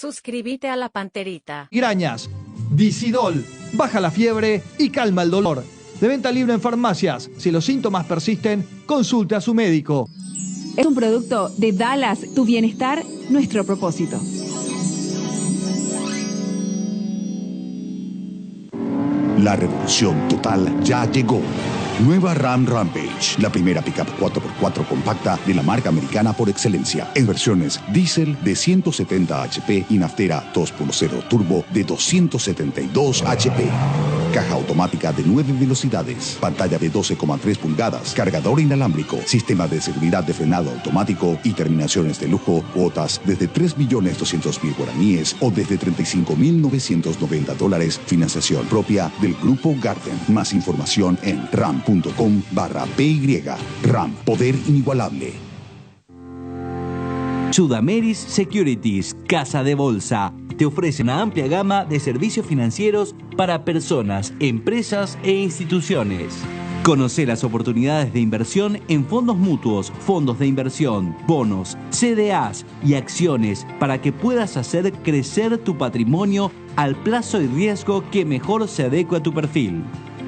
Suscríbete a la Panterita. Migrañas, Disidol, baja la fiebre y calma el dolor. De venta libre en farmacias. Si los síntomas persisten, consulte a su médico. Es un producto de Dallas, tu bienestar, nuestro propósito. La revolución total ya llegó. Nueva Ram Rampage, la primera pickup 4x4 compacta de la marca americana por excelencia, en versiones diésel de 170 HP y naftera 2.0 turbo de 272 HP. Caja automática de 9 velocidades, pantalla de 12,3 pulgadas, cargador inalámbrico, sistema de seguridad de frenado automático y terminaciones de lujo, cuotas desde 3.200.000 guaraníes o desde $35.990, financiación propia del Grupo Garden. Más información en ram.com/PY. RAM, poder inigualable. Sudameris Securities, Casa de Bolsa, te ofrece una amplia gama de servicios financieros para personas, empresas e instituciones. Conoce las oportunidades de inversión en fondos mutuos, fondos de inversión, bonos, CDAs y acciones para que puedas hacer crecer tu patrimonio al plazo y riesgo que mejor se adecue a tu perfil.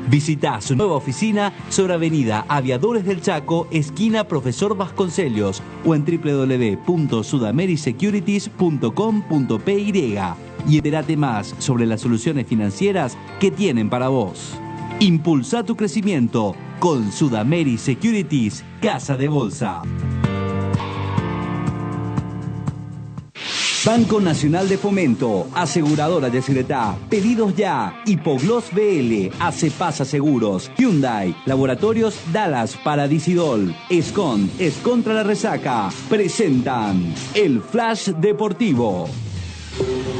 Visita su nueva oficina sobre Avenida Aviadores del Chaco, esquina Profesor Vasconcellos, o en www.sudamerisecurities.com.py y entérate más sobre las soluciones financieras que tienen para vos. Impulsa tu crecimiento con Sudameris Securities, Casa de Bolsa. Banco Nacional de Fomento, Aseguradora de Ciretá, Pedidos Ya, Hipogloss BL, Acepasa Seguros, Hyundai, Laboratorios Dallas para Disidol, Escon, Es contra la Resaca, presentan el Flash Deportivo.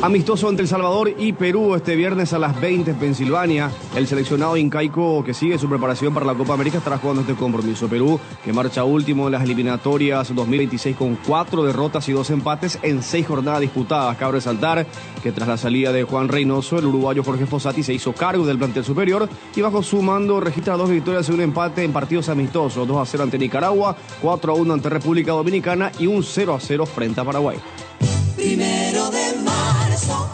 Amistoso entre El Salvador y Perú este viernes a las 20 en Pensilvania. El seleccionado incaico que sigue su preparación para la Copa América estará jugando este compromiso. Perú, que marcha último en las eliminatorias 2026 con 4 derrotas y 2 empates en 6 jornadas disputadas. Cabe resaltar que tras la salida de Juan Reynoso, el uruguayo Jorge Fossati se hizo cargo del plantel superior y bajo su mando registra 2 victorias y un empate en partidos amistosos. 2-0 ante Nicaragua, 4-1 ante República Dominicana y un 0-0 frente a Paraguay. 1 de marzo.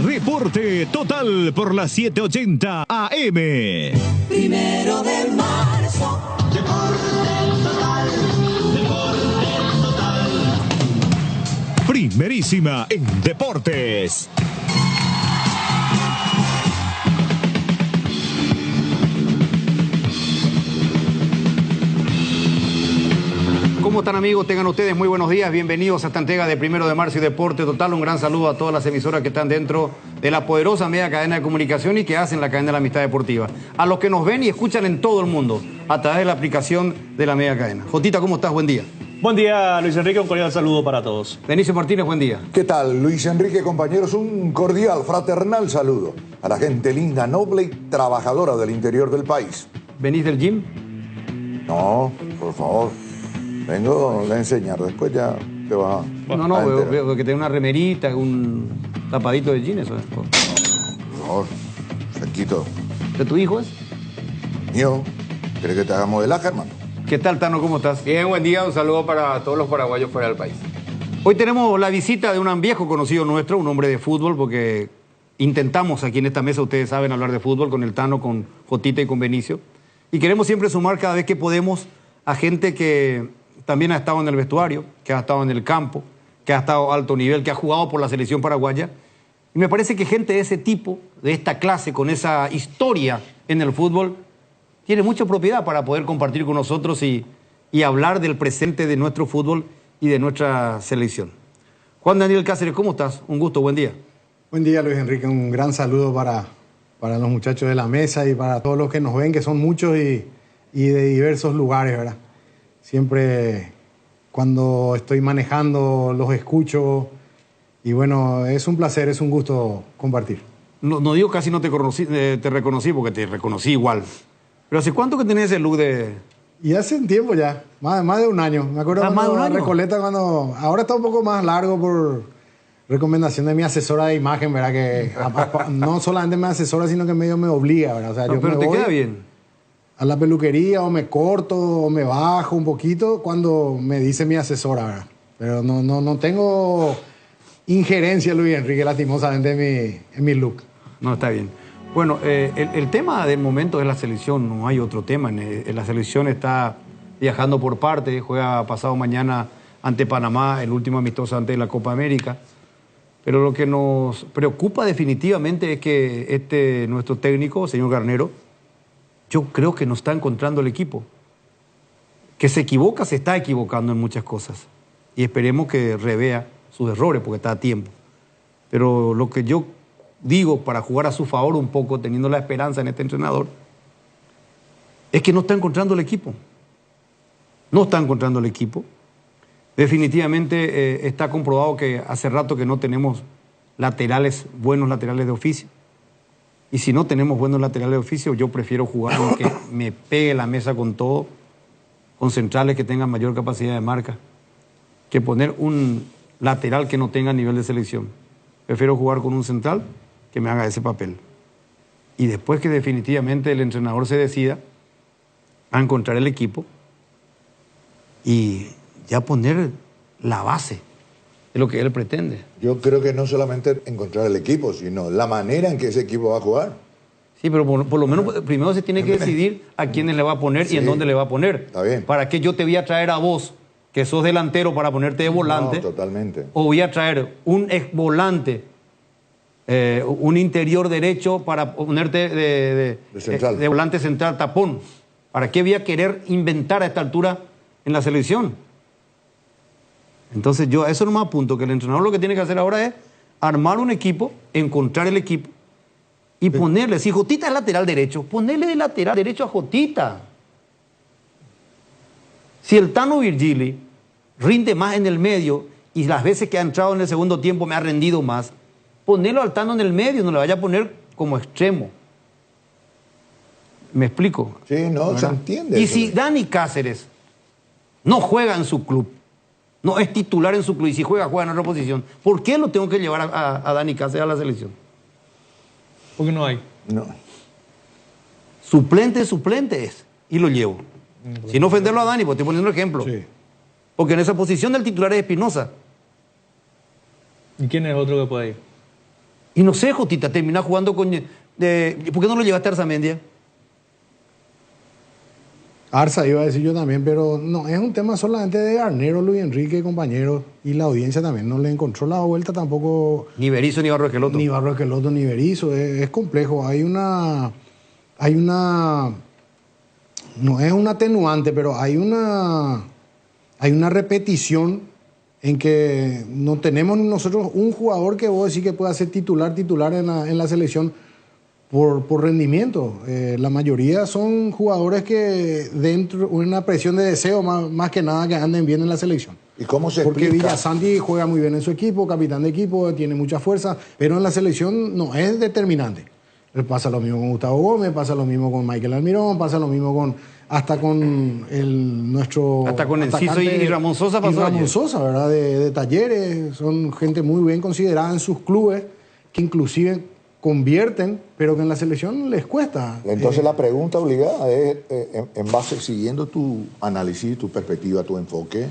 Deporte total por las 7:80 AM. 1 de marzo. Deporte total. Deporte total. Primerísima en deportes. ¿Cómo están, amigos? Tengan ustedes muy buenos días. Bienvenidos a esta entrega de 1 de marzo y Deporte Total. Un gran saludo a todas las emisoras que están dentro de la poderosa media cadena de comunicación y que hacen la cadena de la amistad deportiva. A los que nos ven y escuchan en todo el mundo a través de la aplicación de la media cadena. Jotita, ¿cómo estás? Buen día. Buen día, Luis Enrique. Un cordial saludo para todos. Benicio Martínez, buen día. ¿Qué tal, Luis Enrique, compañeros? Un cordial, fraternal saludo a la gente linda, noble y trabajadora del interior del país. ¿Venís del gym? No, por favor. Vengo a enseñar, después ya te vas a... No, veo que tenés una remerita, un tapadito de jean, eso es. Por favor, fresquito. ¿De tu hijo es? Mío, ¿querés que te haga modelaje, hermano? ¿Qué tal, Tano? ¿Cómo estás? Bien, buen día. Un saludo para todos los paraguayos fuera del país. Hoy tenemos la visita de un viejo conocido nuestro, un hombre de fútbol, porque intentamos aquí en esta mesa, ustedes saben, hablar de fútbol con el Tano, con Jotita y con Benicio. Y queremos siempre sumar cada vez que podemos a gente que también ha estado en el vestuario, que ha estado en el campo, que ha estado a alto nivel, que ha jugado por la selección paraguaya. Y me parece que gente de ese tipo, de esta clase, con esa historia en el fútbol, tiene mucha propiedad para poder compartir con nosotros y hablar del presente de nuestro fútbol y de nuestra selección. Juan Daniel Cáceres, ¿cómo estás? Un gusto, buen día. Buen día, Luis Enrique. Un gran saludo para los muchachos de la mesa y para todos los que nos ven, que son muchos y de diversos lugares, ¿verdad? Siempre cuando estoy manejando los escucho y bueno, es un placer, es un gusto compartir. No digo casi no te reconocí porque te reconocí igual. Pero ¿hace cuánto que tenés el look de...? Y hace un tiempo ya, más de un año. Me acuerdo más de un año. Recoleta cuando... Ahora está un poco más largo por recomendación de mi asesora de imagen, ¿verdad? Que no solamente me asesora, sino que medio me obliga, ¿verdad? O sea, yo pero me te voy queda bien. A la peluquería o me corto o me bajo un poquito cuando me dice mi asesora, ¿verdad? Pero no tengo injerencia, Luis Enrique, lastimosamente, en mi look. No, está bien. Bueno, el tema del momento es la selección, no hay otro tema. La selección está viajando por parte, juega pasado mañana ante Panamá, el último amistoso antes de la Copa América. Pero lo que nos preocupa definitivamente es que nuestro técnico, señor Garnero, yo creo que no está encontrando el equipo. Que se equivoca, se está equivocando en muchas cosas. Y esperemos que revea sus errores porque está a tiempo. Pero lo que yo digo, para jugar a su favor un poco, teniendo la esperanza en este entrenador, es que no está encontrando el equipo. No está encontrando el equipo. Definitivamente está comprobado que hace rato que no tenemos buenos laterales de oficio. Y si no tenemos buenos laterales de oficio, yo prefiero jugar con que me pegue la mesa con todo, con centrales que tengan mayor capacidad de marca, que poner un lateral que no tenga nivel de selección. Prefiero jugar con un central que me haga ese papel. Y después que definitivamente el entrenador se decida a encontrar el equipo y ya poner la base de lo que él pretende. Yo creo que no solamente encontrar el equipo, sino la manera en que ese equipo va a jugar. Sí, pero por lo menos primero se tiene que decidir a quiénes le va a poner y en dónde le va a poner. Está bien. ¿Para qué yo te voy a traer a vos, que sos delantero, para ponerte de volante? No, totalmente. O voy a traer un ex volante, un interior derecho para ponerte de volante central tapón. ¿Para qué voy a querer inventar a esta altura en la selección? Entonces yo a eso no me apunto, que el entrenador lo que tiene que hacer ahora es armar un equipo, encontrar el equipo y ponerle, si Jotita es lateral derecho, ponerle de lateral derecho a Jotita. Si el Tano Virgili rinde más en el medio y las veces que ha entrado en el segundo tiempo me ha rendido más, ponerlo al Tano en el medio, no le vaya a poner como extremo. ¿Me explico? Sí, no, se entiende. Y si Dani Cáceres no juega en su club, no es titular en su club, y si juega en otra posición, ¿por qué lo tengo que llevar a Dani Cáceres a la selección? Porque no hay. No. Suplente es, y lo llevo. Sin ofenderlo a Dani, pues estoy poniendo un ejemplo. Sí. Porque en esa posición del titular es Espinosa. ¿Y quién es otro que puede ir? Y no sé, Jotita, termina jugando con... ¿por qué no lo llevaste a Arzamendia? Arza iba a decir yo también, pero no, es un tema solamente de Garnero, Luis Enrique, compañeros, y la audiencia también no le encontró la vuelta tampoco. Ni Berizzo ni Barro Esqueloto. Ni Barro Esqueloto ni Berizzo, es complejo. Hay una, no es un atenuante, pero hay una repetición en que no tenemos nosotros un jugador que vos decís que pueda ser titular en la selección por rendimiento. La mayoría son jugadores que dentro de una presión de deseo más que nada que anden bien en la selección. ¿Y cómo se Porque explica? Villasanti juega muy bien en su equipo, capitán de equipo, tiene mucha fuerza, pero en la selección no es determinante. Pasa lo mismo con Gustavo Gómez, pasa lo mismo con Michael Almirón, pasa lo mismo hasta con nuestro... Hasta con Enciso y Ramón Sosa pasó. Y Ramón ayer. Sosa, ¿verdad? De Talleres, son gente muy bien considerada en sus clubes, que inclusive convierten, pero que en la selección les cuesta. Entonces la pregunta obligada es, en base, siguiendo tu análisis, tu perspectiva, tu enfoque,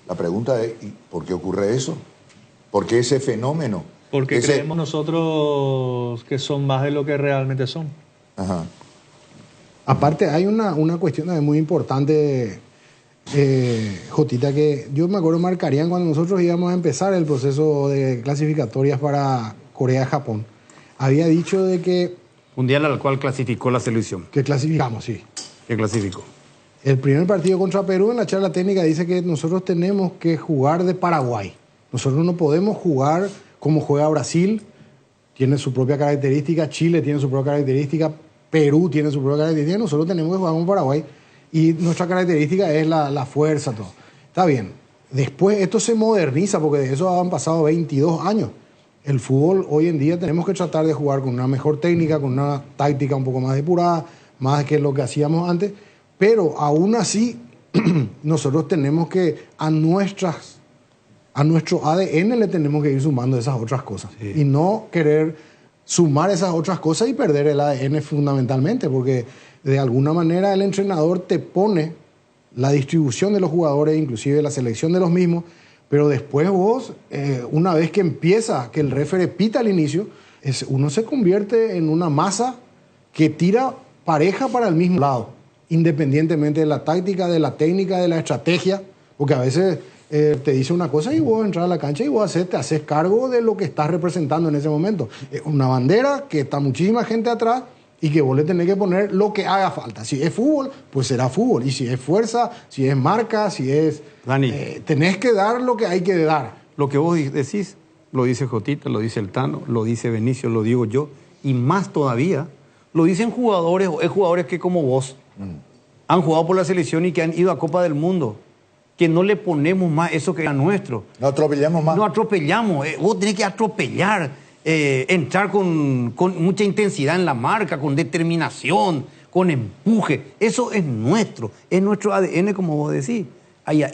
la pregunta es, ¿y por qué ocurre eso? ¿Por qué ese fenómeno? Porque creemos nosotros que son más de lo que realmente son. Ajá. Aparte, hay una cuestión también muy importante, Jotita, que yo me acuerdo marcarían cuando nosotros íbamos a empezar el proceso de clasificatorias para Corea-Japón. Había dicho de que... Mundial al cual clasificó la selección. Que clasificamos, sí. Que clasificó. El primer partido contra Perú en la charla técnica dice que nosotros tenemos que jugar de Paraguay. Nosotros no podemos jugar como juega Brasil, tiene su propia característica, Chile tiene su propia característica, Perú tiene su propia característica, nosotros tenemos que jugar como Paraguay y nuestra característica es la fuerza, todo. Está bien. Después esto se moderniza porque de eso han pasado 22 años. El fútbol hoy en día tenemos que tratar de jugar con una mejor técnica, con una táctica un poco más depurada, más que lo que hacíamos antes, pero aún así nosotros tenemos que a nuestro ADN le tenemos que ir sumando esas otras cosas. Sí. Y no querer sumar esas otras cosas y perder el ADN fundamentalmente, porque de alguna manera el entrenador te pone la distribución de los jugadores, inclusive la selección de los mismos, Pero después vos, una vez que empieza, que el referee pita al inicio, uno se convierte en una masa que tira pareja para el mismo lado, independientemente de la táctica, de la técnica, de la estrategia, porque a veces te dice una cosa y vos entras a la cancha y vos te haces cargo de lo que estás representando en ese momento. Una bandera que está muchísima gente atrás y que vos le tenés que poner lo que haga falta. Si es fútbol, pues será fútbol. Y si es fuerza, si es marca, si es... Dani, tenés que dar lo que hay que dar. Lo que vos decís, lo dice Jotita, lo dice el Tano, lo dice Benicio, lo digo yo, y más todavía, lo dicen jugadores que como vos han jugado por la selección y que han ido a Copa del Mundo, que no le ponemos más eso que era nuestro. No atropellamos más. No atropellamos, vos tenés que atropellar, entrar con mucha intensidad en la marca, con determinación, con empuje. Eso es nuestro ADN, como vos decís.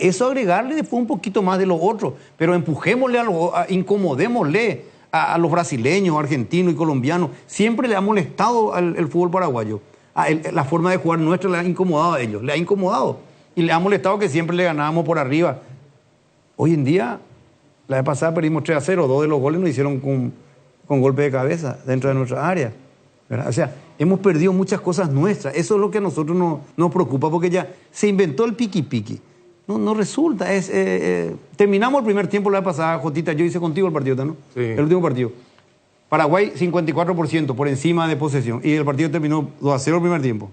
Eso agregarle después un poquito más de lo otro, pero empujémosle, incomodémosle a los brasileños, argentinos y colombianos. Siempre le ha molestado el fútbol paraguayo. La forma de jugar nuestra le ha incomodado a ellos, le ha incomodado. Y le ha molestado que siempre le ganábamos por arriba. Hoy en día, la vez pasada perdimos 3-0, 2 de los goles nos hicieron con golpe de cabeza dentro de nuestra área, ¿verdad? O sea, hemos perdido muchas cosas nuestras. Eso es lo que a nosotros nos preocupa, porque ya se inventó el piqui-piqui. No resulta. Terminamos el primer tiempo la vez pasada, Jotita, yo hice contigo el partido, ¿no? Sí. El último partido. Paraguay, 54% por encima de posesión. Y el partido terminó 2-0 el primer tiempo.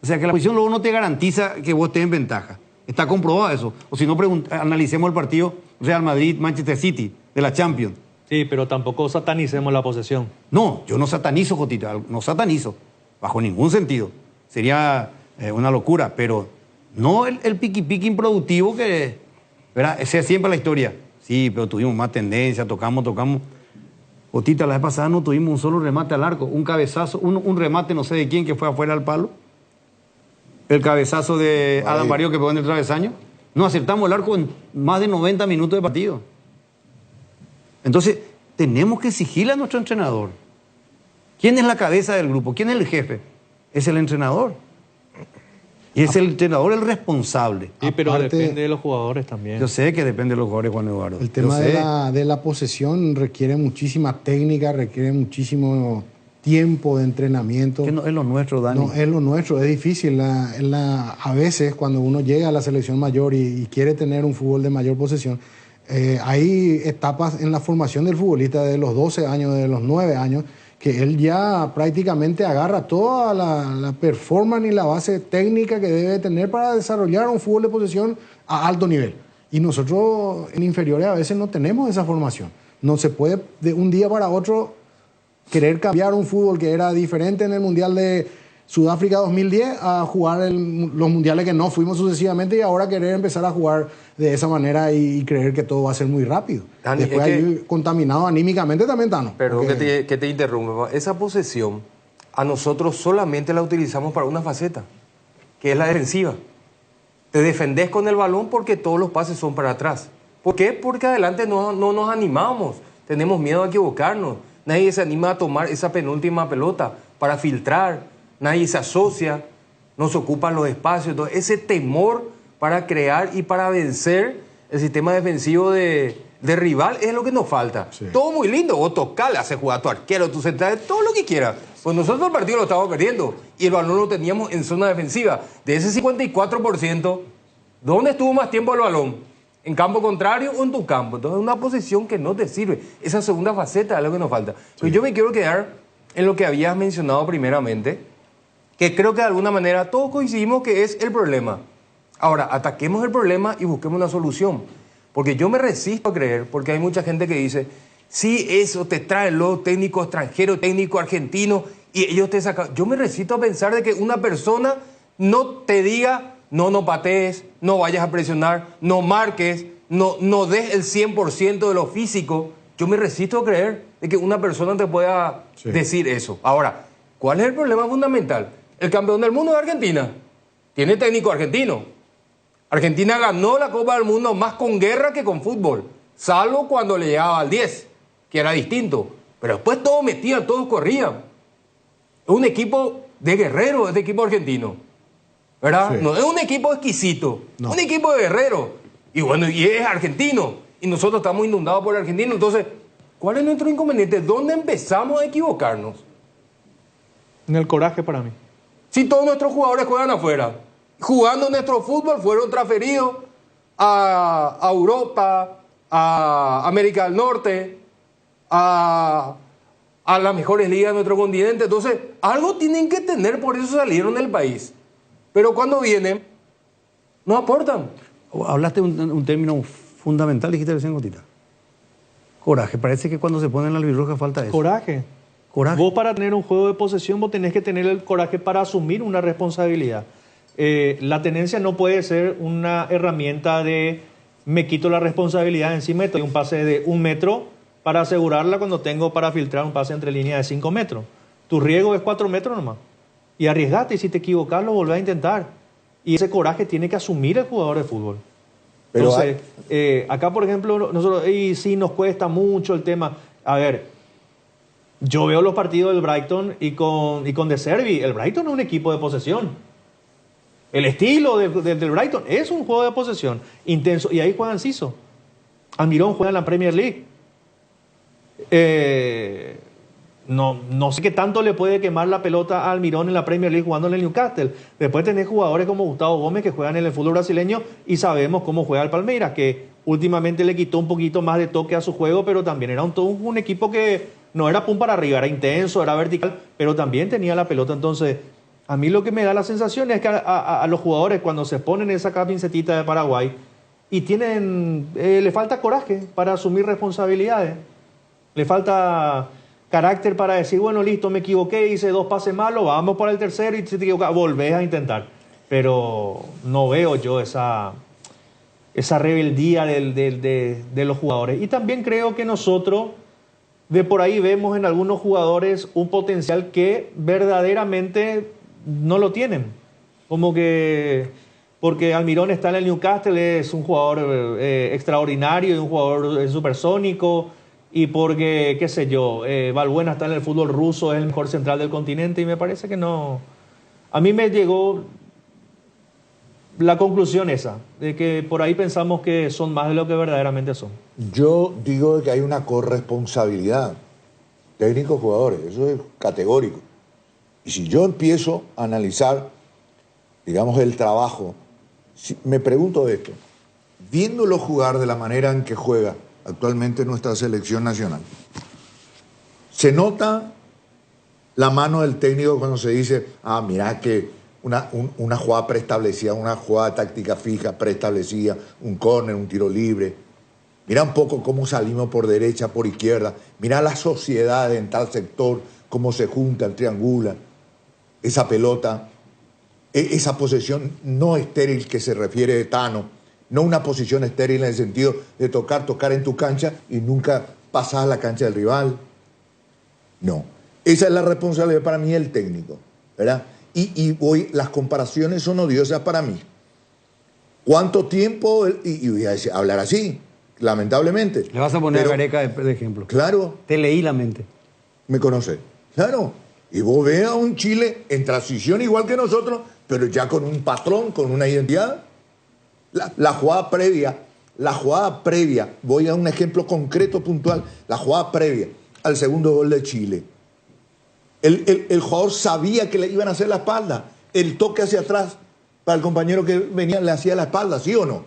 O sea que la posición luego no te garantiza que vos estés en ventaja. Está comprobado eso. O si no, analicemos el partido Real Madrid-Manchester City de la Champions. Sí, pero tampoco satanicemos la posesión. No, yo no satanizo, Jotita. No satanizo. Bajo ningún sentido. Sería una locura. Pero no el piqui-piqui improductivo que... ¿verdad? Esa es siempre la historia. Sí, pero tuvimos más tendencia, tocamos. Jotita, la vez pasada no tuvimos un solo remate al arco. Un cabezazo, un remate no sé de quién que fue afuera al palo. El cabezazo de Adam Barrio que pegó en el travesaño. No acertamos el arco en más de 90 minutos de partido. Entonces, tenemos que exigirle a nuestro entrenador. ¿Quién es la cabeza del grupo? ¿Quién es el jefe? Es el entrenador. Y es el entrenador el responsable. Sí, pero depende de los jugadores también. Yo sé que depende de los jugadores, Juan Eduardo. El tema de la posesión requiere muchísima técnica, requiere muchísimo tiempo de entrenamiento. Que no es lo nuestro, Dani. No es lo nuestro, es difícil. A veces cuando uno llega a la selección mayor y quiere tener un fútbol de mayor posesión, hay etapas en la formación del futbolista de los 12 años, de los 9 años, que él ya prácticamente agarra toda la performance y la base técnica que debe tener para desarrollar un fútbol de posesión a alto nivel. Y nosotros en inferiores a veces no tenemos esa formación. No se puede de un día para otro querer cambiar un fútbol que era diferente en el Mundial de Sudáfrica 2010 a jugar los mundiales que no fuimos sucesivamente y ahora querer empezar a jugar de esa manera y creer que todo va a ser muy rápido. Dani, después hay contaminado anímicamente también, Tano. Perdón que te interrumpa. Esa posesión a nosotros solamente la utilizamos para una faceta, que es la defensiva. Te defendés con el balón porque todos los pases son para atrás. ¿Por qué? Porque adelante no nos animamos. Tenemos miedo a equivocarnos. Nadie se anima a tomar esa penúltima pelota para filtrar. Nadie se asocia. No se ocupan los espacios. Entonces, ese temor para crear y para vencer el sistema defensivo de rival es lo que nos falta. Sí. Todo muy lindo. Vos tocale, haces jugar a tu arquero, tu central, todo lo que quieras. Pues nosotros el partido lo estábamos perdiendo y el balón lo teníamos en zona defensiva. De ese 54%, ¿dónde estuvo más tiempo el balón? ¿En campo contrario o en tu campo? Entonces es una posición que no te sirve. Esa segunda faceta es lo que nos falta. Sí. Pues yo me quiero quedar en lo que habías mencionado primeramente, que creo que de alguna manera todos coincidimos que es el problema. Ahora, ataquemos el problema y busquemos una solución. Porque yo me resisto a creer, porque hay mucha gente que dice, sí, eso te trae los técnicos extranjeros, técnico argentino, y ellos te sacan. Yo me resisto a pensar de que una persona no te diga, no patees, no vayas a presionar, no marques, no des el 100% de lo físico. Yo me resisto a creer de que una persona te pueda decir eso. Ahora, ¿cuál es el problema fundamental? El campeón del mundo es Argentina. Tiene técnico argentino. Argentina ganó la Copa del Mundo más con guerra que con fútbol, salvo cuando le llegaba al 10, que era distinto. Pero después todos metían, todos corrían. Es un equipo de guerreros, este equipo argentino. ¿Verdad? Sí. No es un equipo exquisito, un equipo de guerreros. Y bueno, y es argentino. y nosotros estamos inundados por argentinos. Entonces, ¿cuál es nuestro inconveniente? ¿Dónde empezamos a equivocarnos? En el coraje para mí. Si todos nuestros jugadores juegan afuera, jugando nuestro fútbol, fueron transferidos a Europa, a América del Norte, a las mejores ligas de nuestro continente. Entonces, algo tienen que tener, por eso salieron del país. Pero cuando vienen, no aportan. Hablaste de un término fundamental, dijiste recién, Gotita. Coraje. Parece que cuando se pone en la albirroja falta eso. Coraje. Vos para tener un juego de posesión, vos tenés que tener el coraje para asumir una responsabilidad. La tenencia no puede ser una herramienta de me quito la responsabilidad encima y doy un pase de 1 metro para asegurarla cuando tengo para filtrar un pase entre líneas de 5 metros. Tu riesgo es 4 metros nomás. Y arriesgate, y si te equivocas lo volvés a intentar. Y ese coraje tiene que asumir el jugador de fútbol. Pero entonces, acá por ejemplo, nosotros, y sí nos cuesta mucho el tema. A ver, yo veo los partidos del Brighton y con De Zerbi. El Brighton es un equipo de posesión. El estilo del Brighton es un juego de posesión intenso. Y ahí juega Enciso. Almirón juega en la Premier League. No sé qué tanto le puede quemar la pelota a Almirón en la Premier League jugando en el Newcastle. Después tenés jugadores como Gustavo Gómez que juegan en el fútbol brasileño y sabemos cómo juega el Palmeiras, que últimamente le quitó un poquito más de toque a su juego, pero también era un equipo que no era pum para arriba, era intenso, era vertical, pero también tenía la pelota. Entonces, a mí lo que me da la sensación es que a los jugadores cuando se ponen esa camisetita de Paraguay y tienen, le falta coraje para asumir responsabilidades, le falta carácter para decir, bueno, listo, me equivoqué, hice 2 pases malos, vamos para el tercero y si te equivocas, volvés a intentar. Pero no veo yo esa rebeldía de los jugadores. Y también creo que nosotros de por ahí vemos en algunos jugadores un potencial que verdaderamente no lo tienen. Como que porque Almirón está en el Newcastle, es un jugador extraordinario y un jugador supersónico, y porque, qué sé yo, Valbuena está en el fútbol ruso, es el mejor central del continente, y me parece que no. A mí me llegó la conclusión esa, de que por ahí pensamos que son más de lo que verdaderamente son. Yo digo que hay una corresponsabilidad, técnicos-jugadores, eso es categórico. Y si yo empiezo a analizar, digamos, el trabajo, me pregunto esto, viéndolo jugar de la manera en que juega actualmente nuestra selección nacional, ¿se nota la mano del técnico cuando se dice, mira que una jugada preestablecida, una jugada táctica fija preestablecida, un córner, un tiro libre? Mira un poco cómo salimos por derecha, por izquierda. Mira la sociedad en tal sector, cómo se juntan, triangulan. Esa pelota, esa posesión no estéril que se refiere de Tano, no una posición estéril en el sentido de tocar en tu cancha y nunca pasar a la cancha del rival. No. Esa es la responsabilidad para mí del técnico, ¿verdad? Y hoy las comparaciones son odiosas para mí. ¿Cuánto tiempo? Y voy a hablar así, lamentablemente. Le vas a poner a Gareca de ejemplo. Claro. Te leí la mente. Me conoce. Claro. Y vos ves a un Chile en transición igual que nosotros, pero ya con un patrón, con una identidad. La jugada previa, voy a un ejemplo concreto, puntual, la jugada previa al segundo gol de Chile. El jugador sabía que le iban a hacer la espalda. El toque hacia atrás para el compañero que venía le hacía la espalda, ¿sí o no?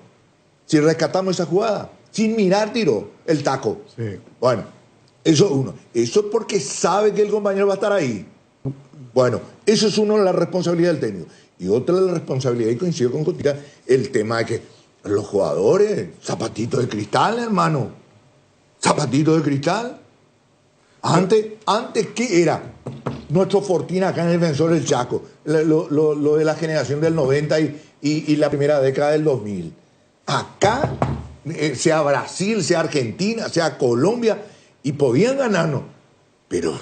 Si rescatamos esa jugada, sin mirar tiró el taco. Sí. Bueno, eso es uno. Eso es porque sabe que el compañero va a estar ahí. Bueno, eso es uno de la responsabilidad del técnico. Y otra de la responsabilidad, y coincido con Cotica, el tema de que los jugadores, zapatitos de cristal, hermano. Zapatitos de cristal. Antes, ¿qué era? Nuestro fortín acá en el Defensor del Chaco. Lo de la generación del 90 y la primera década del 2000. Acá, sea Brasil, sea Argentina, sea Colombia, y podían ganarnos. Pero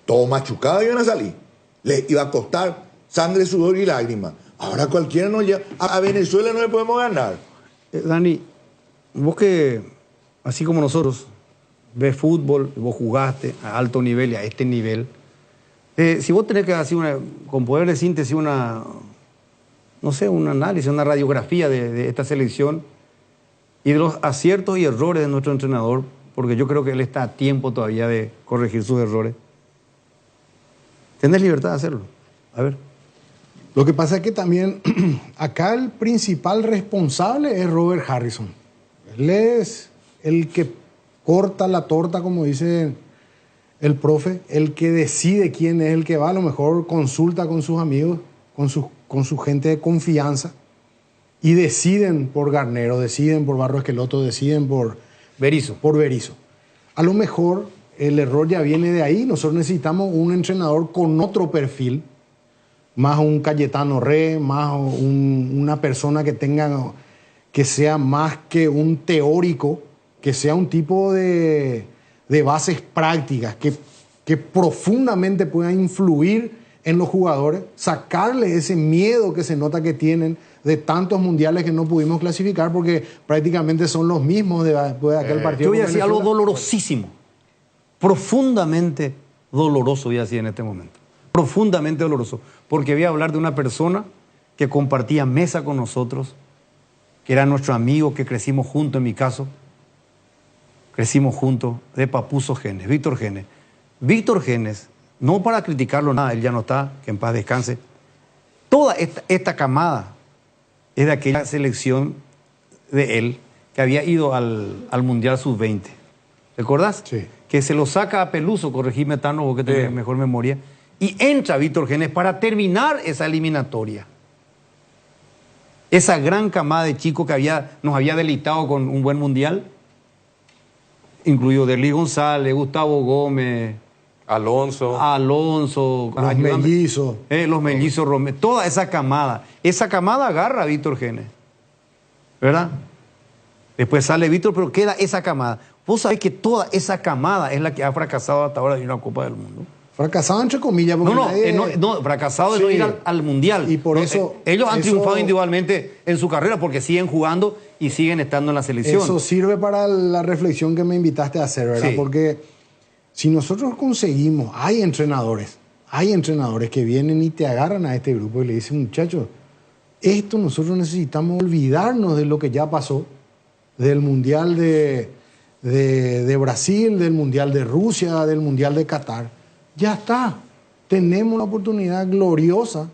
todo machucado iban a salir. Les iba a costar sangre, sudor y lágrimas. Ahora cualquiera nos lleva. A Venezuela no le podemos ganar. Dani, vos que, así como nosotros, ves fútbol, vos jugaste a alto nivel y a este nivel, si vos tenés que hacer con poder de síntesis no sé, un análisis, una radiografía de esta selección, y de los aciertos y errores de nuestro entrenador, porque yo creo que él está a tiempo todavía de corregir sus errores. Tienes libertad de hacerlo. A ver. Lo que pasa es que también acá el principal responsable es Robert Harrison. Él es el que corta la torta, como dice el profe, el que decide quién es el que va. A lo mejor consulta con sus amigos, con su gente de confianza, y deciden por Garnero, deciden por Barros Esqueloto, deciden por Berizzo. A lo mejor el error ya viene de ahí. Nosotros necesitamos un entrenador con otro perfil, más un Cayetano Re, más una persona que sea más que un teórico, que sea un tipo de bases prácticas, que profundamente pueda influir en los jugadores, sacarle ese miedo que se nota que tienen de tantos mundiales que no pudimos clasificar, porque prácticamente son los mismos de aquel partido. Yo voy a decir algo dolorosísimo, profundamente doloroso, voy a decir en este momento. Profundamente doloroso, porque voy a hablar de una persona que compartía mesa con nosotros, que era nuestro amigo, que crecimos juntos, en mi caso, crecimos juntos, de Papuzo Genes, Víctor Genes. Víctor Genes, no para criticarlo nada, él ya no está, que en paz descanse. Toda esta camada es de aquella selección de él que había ido al Mundial Sub-20. ¿Recordás? Sí. Que se lo saca a Peluso, corregime, Tano, vos que tenés mejor memoria, y entra Víctor Genes para terminar esa eliminatoria. Esa gran camada de chicos que nos había deleitado con un buen mundial, incluido Derlis González, Gustavo Gómez, Alonso, los mellizos. Los mellizos Romero, toda esa camada. Esa camada agarra a Víctor Genes, ¿verdad? Después sale Víctor, pero queda esa camada. Vos sabés que toda esa camada es la que ha fracasado hasta ahora de ir a una Copa del Mundo. Fracasado entre comillas. No, fracasado de no ir al Mundial. Y por eso... ellos han triunfado individualmente en su carrera porque siguen jugando y siguen estando en la selección. Eso sirve para la reflexión que me invitaste a hacer, ¿verdad? Sí. Porque si nosotros conseguimos... Hay entrenadores que vienen y te agarran a este grupo y le dicen, muchachos, esto nosotros necesitamos olvidarnos de lo que ya pasó, del Mundial de Brasil, del Mundial de Rusia, del Mundial de Qatar. Ya está. Tenemos la oportunidad gloriosa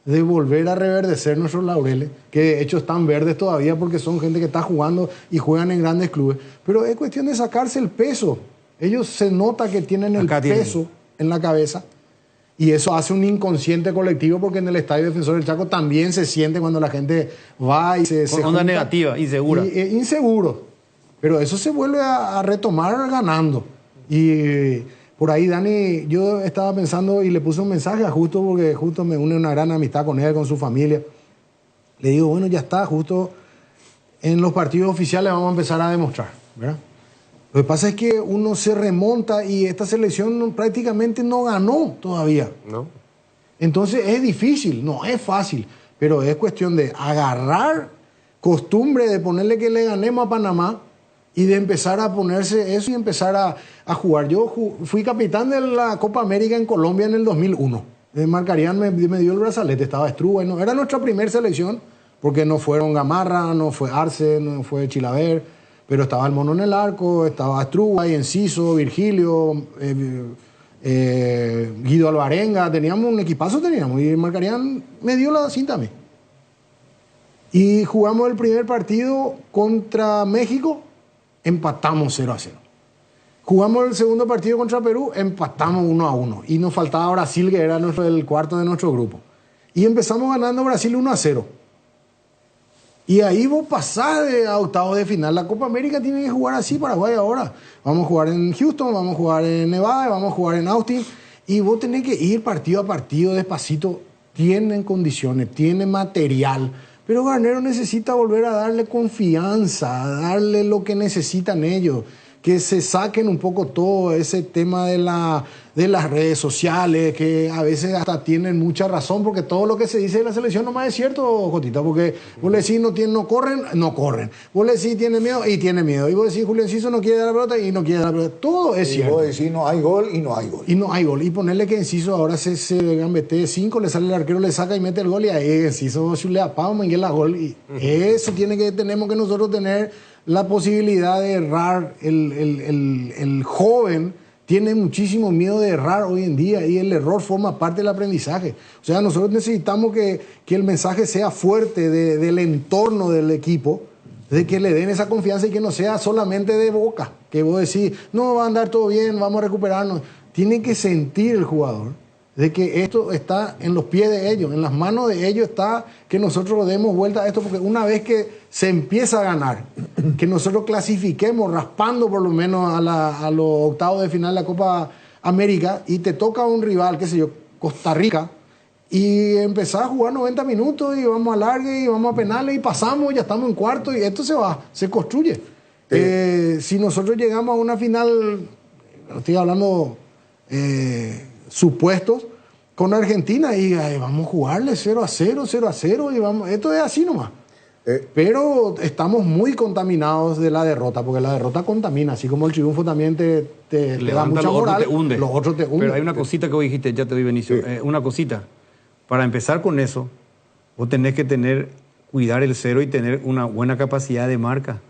de volver a reverdecer nuestros laureles, que de hecho están verdes todavía porque son gente que está jugando y juegan en grandes clubes. Pero es cuestión de sacarse el peso. Ellos se nota que tienen el peso en la cabeza y eso hace un inconsciente colectivo, porque en el Estadio Defensor del Chaco también se siente cuando la gente va y se Con onda junta. negativa, insegura. Inseguro. Pero eso se vuelve a retomar ganando. Y por ahí, Dani, yo estaba pensando y le puse un mensaje a Justo, porque Justo me une una gran amistad con él, con su familia. Le digo, bueno, ya está, Justo, en los partidos oficiales vamos a empezar a demostrar, ¿verdad? Lo que pasa es que uno se remonta y esta selección prácticamente no ganó todavía. ¿no? Entonces es difícil, no es fácil, pero es cuestión de agarrar costumbre de ponerle que le ganemos a Panamá y de empezar a ponerse eso y empezar a jugar. Yo fui capitán de la Copa América en Colombia en el 2001. Marcarián me dio el brazalete, estaba Estruga. No, era nuestra primera selección, porque no fueron Gamarra, no fue Arce, no fue Chilaver, pero estaba el Mono en el arco, estaba Estruga y Enciso, Virgilio, Guido Alvarenga. Teníamos un equipazo, y Marcarián me dio la cinta a mí. Y jugamos el primer partido contra México, empatamos 0-0. Jugamos el segundo partido contra Perú, empatamos 1-1. Y nos faltaba Brasil, que era el cuarto de nuestro grupo. Y empezamos ganando Brasil 1-0. Y ahí vos pasás a octavos de final. La Copa América tiene que jugar así Paraguay ahora. Vamos a jugar en Houston, vamos a jugar en Nevada, vamos a jugar en Austin. Y vos tenés que ir partido a partido, despacito. Tienen condiciones, tienen material. Pero Garnero necesita volver a darle confianza, a darle lo que necesitan ellos. Que se saquen un poco todo ese tema de las redes sociales, que a veces hasta tienen mucha razón, porque todo lo que se dice de la selección nomás es cierto, Jotita, porque vos le decís no corren. Vos le decís tiene miedo y tiene miedo. Y vos decís Julio Enciso no quiere dar la pelota y no quiere dar la pelota. Todo es cierto. Y vos decís no hay gol y no hay gol. Y no hay gol. Y ponerle que Enciso ahora se gambete 5, le sale el arquero, le saca y mete el gol, y ahí Enciso le apaga, Miguel la gol. Y eso tenemos que nosotros tener la posibilidad de errar. El joven tiene muchísimo miedo de errar hoy en día y el error forma parte del aprendizaje. O sea, nosotros necesitamos que el mensaje sea fuerte del entorno del equipo, de que le den esa confianza y que no sea solamente de boca, que vos decís, no, va a andar todo bien, vamos a recuperarnos. Tiene que sentir el jugador de que esto está en los pies de ellos, en las manos de ellos está que nosotros demos vuelta a esto, porque una vez que se empieza a ganar, que nosotros clasifiquemos raspando por lo menos a los octavos de final de la Copa América y te toca un rival, qué sé yo, Costa Rica, y empezás a jugar 90 minutos y vamos a alargue y vamos a penales y pasamos, ya estamos en cuarto y esto se construye. Si nosotros llegamos a una final, estoy hablando supuestos, con Argentina y vamos a jugarle 0-0, 0-0 y vamos, esto es así nomás. Pero estamos muy contaminados de la derrota, porque la derrota contamina, así como el triunfo también te da mucha moral, los otros te hunden. Pero hay una cosita que vos dijiste, ya te doy, Benicio, una cosita. Para empezar con eso, vos tenés que cuidar el cero y tener una buena capacidad de marca.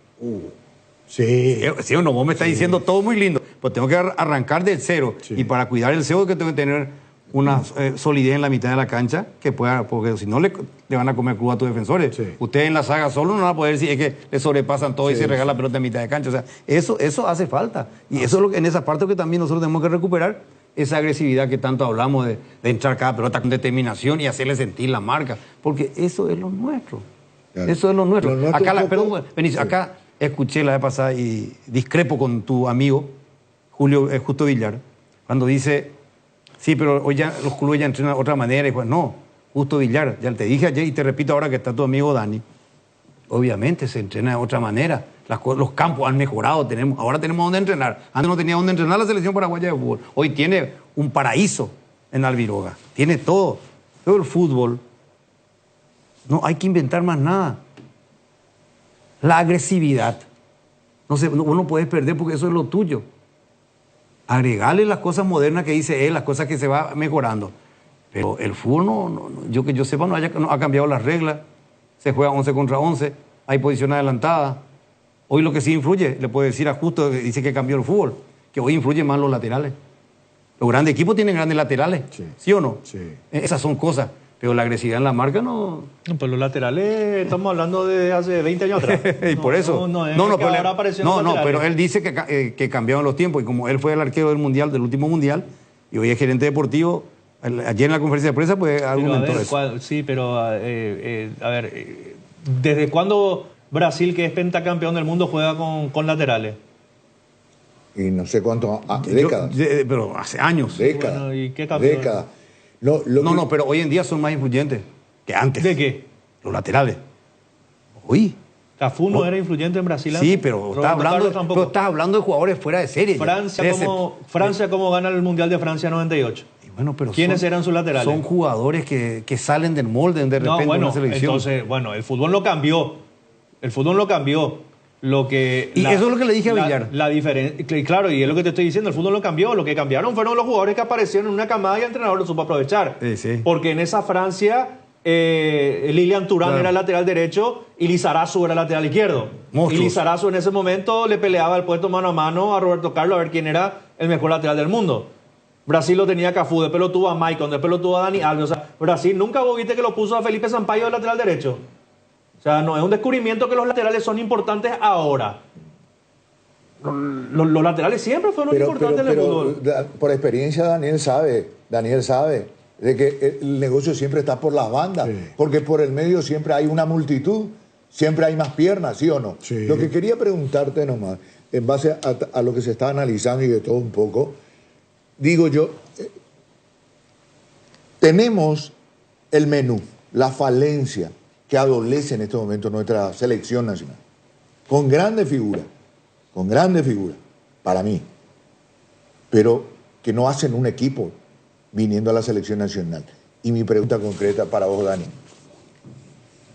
Sí. ¿Sí o no? Vos me estás diciendo todo muy lindo, pues tengo que arrancar del cero. Sí. Y para cuidar el cero que tengo que tener una solidez en la mitad de la cancha que pueda, porque si no le van a comer crudo a tus defensores. Sí. Ustedes en la saga solo no van a poder decir, es que le sobrepasan todo y se regala la pelota en mitad de cancha. O sea, eso hace falta. Y eso es lo que, en esa parte que también nosotros tenemos que recuperar, esa agresividad que tanto hablamos de entrar cada pelota con determinación y hacerle sentir la marca. Porque eso es lo nuestro. Claro. Eso es lo nuestro. Acá, perdón, Benicio, acá escuché la vez pasada y discrepo con tu amigo, Justo Villar, cuando dice, sí, pero hoy ya los clubes ya entrenan de otra manera. Y pues no, Justo Villar, ya te dije ayer y te repito ahora que está tu amigo Dani, obviamente se entrena de otra manera. Los campos han mejorado, ahora tenemos donde entrenar. Antes no tenía donde entrenar la selección paraguaya de fútbol. Hoy tiene un paraíso en Albiroga, tiene todo. Pero el fútbol, no hay que inventar más nada. La agresividad, vos no puedes perder porque eso es lo tuyo. Agregarle las cosas modernas que dice él, las cosas que se va mejorando. Pero el fútbol, yo que yo sepa, no ha cambiado las reglas. Se juega 11 contra 11, hay posición adelantada. Hoy lo que sí influye, le puedo decir a Justo, que dice que cambió el fútbol, que hoy influye más los laterales. Los grandes equipos tienen grandes laterales, ¿sí o no? Sí. Esas son cosas. Pero la agresividad en la marca no... No, pues los laterales, estamos hablando de hace 20 años atrás. Y por eso... Pero él dice que cambiaron los tiempos. Y como él fue el arquero del Mundial, del último Mundial, y hoy es gerente deportivo, ayer en la conferencia de prensa, pues argumentó eso. Sí, pero a ver, ¿desde cuándo Brasil, que es pentacampeón del mundo, juega con laterales? Y no sé cuántos... décadas. Pero hace años. Décadas. Bueno, ¿y qué campeón? Décadas. No, pero hoy en día son más influyentes que antes. ¿De qué? Los laterales. Hoy. Cafú no era influyente en Brasil. Sí, pero estás hablando de jugadores fuera de serie. Francia, ¿cómo gana el Mundial de Francia 98? Bueno, pero ¿quiénes eran sus laterales? Son jugadores que salen del molde de repente en una selección. Entonces, el fútbol no cambió. El fútbol no cambió. Eso es lo que le dije a Villar. La diferencia, claro, y es lo que te estoy diciendo, el fútbol no cambió. Lo que cambiaron fueron los jugadores que aparecieron en una camada y el entrenador lo supo aprovechar. Sí. Porque en esa Francia, Lilian Thuram era lateral derecho y Lizarazu era lateral izquierdo. Monstruos. Y Lizarazu en ese momento le peleaba el puesto mano a mano a Roberto Carlos a ver quién era el mejor lateral del mundo. Brasil lo tenía Cafú, después lo tuvo a Maicon, después lo tuvo a Dani Alves. O sea, Brasil nunca vos viste que lo puso a Felipe Sampaio de lateral derecho. O sea, no es un descubrimiento que los laterales son importantes ahora. Los laterales siempre fueron importantes en el fútbol. Por experiencia Daniel sabe de que el negocio siempre está por las bandas, porque por el medio siempre hay una multitud, siempre hay más piernas, ¿sí o no? Sí. Lo que quería preguntarte nomás, en base a lo que se está analizando y de todo un poco, digo yo, tenemos el menú, la falencia que adolece en este momento nuestra selección nacional, con grandes figuras, para mí, pero que no hacen un equipo viniendo a la selección nacional. Y mi pregunta concreta para vos, Dani,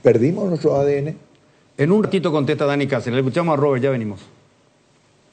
¿perdimos nuestro ADN? En un ratito contesta Dani Cáceres, le escuchamos a Robert, ya venimos.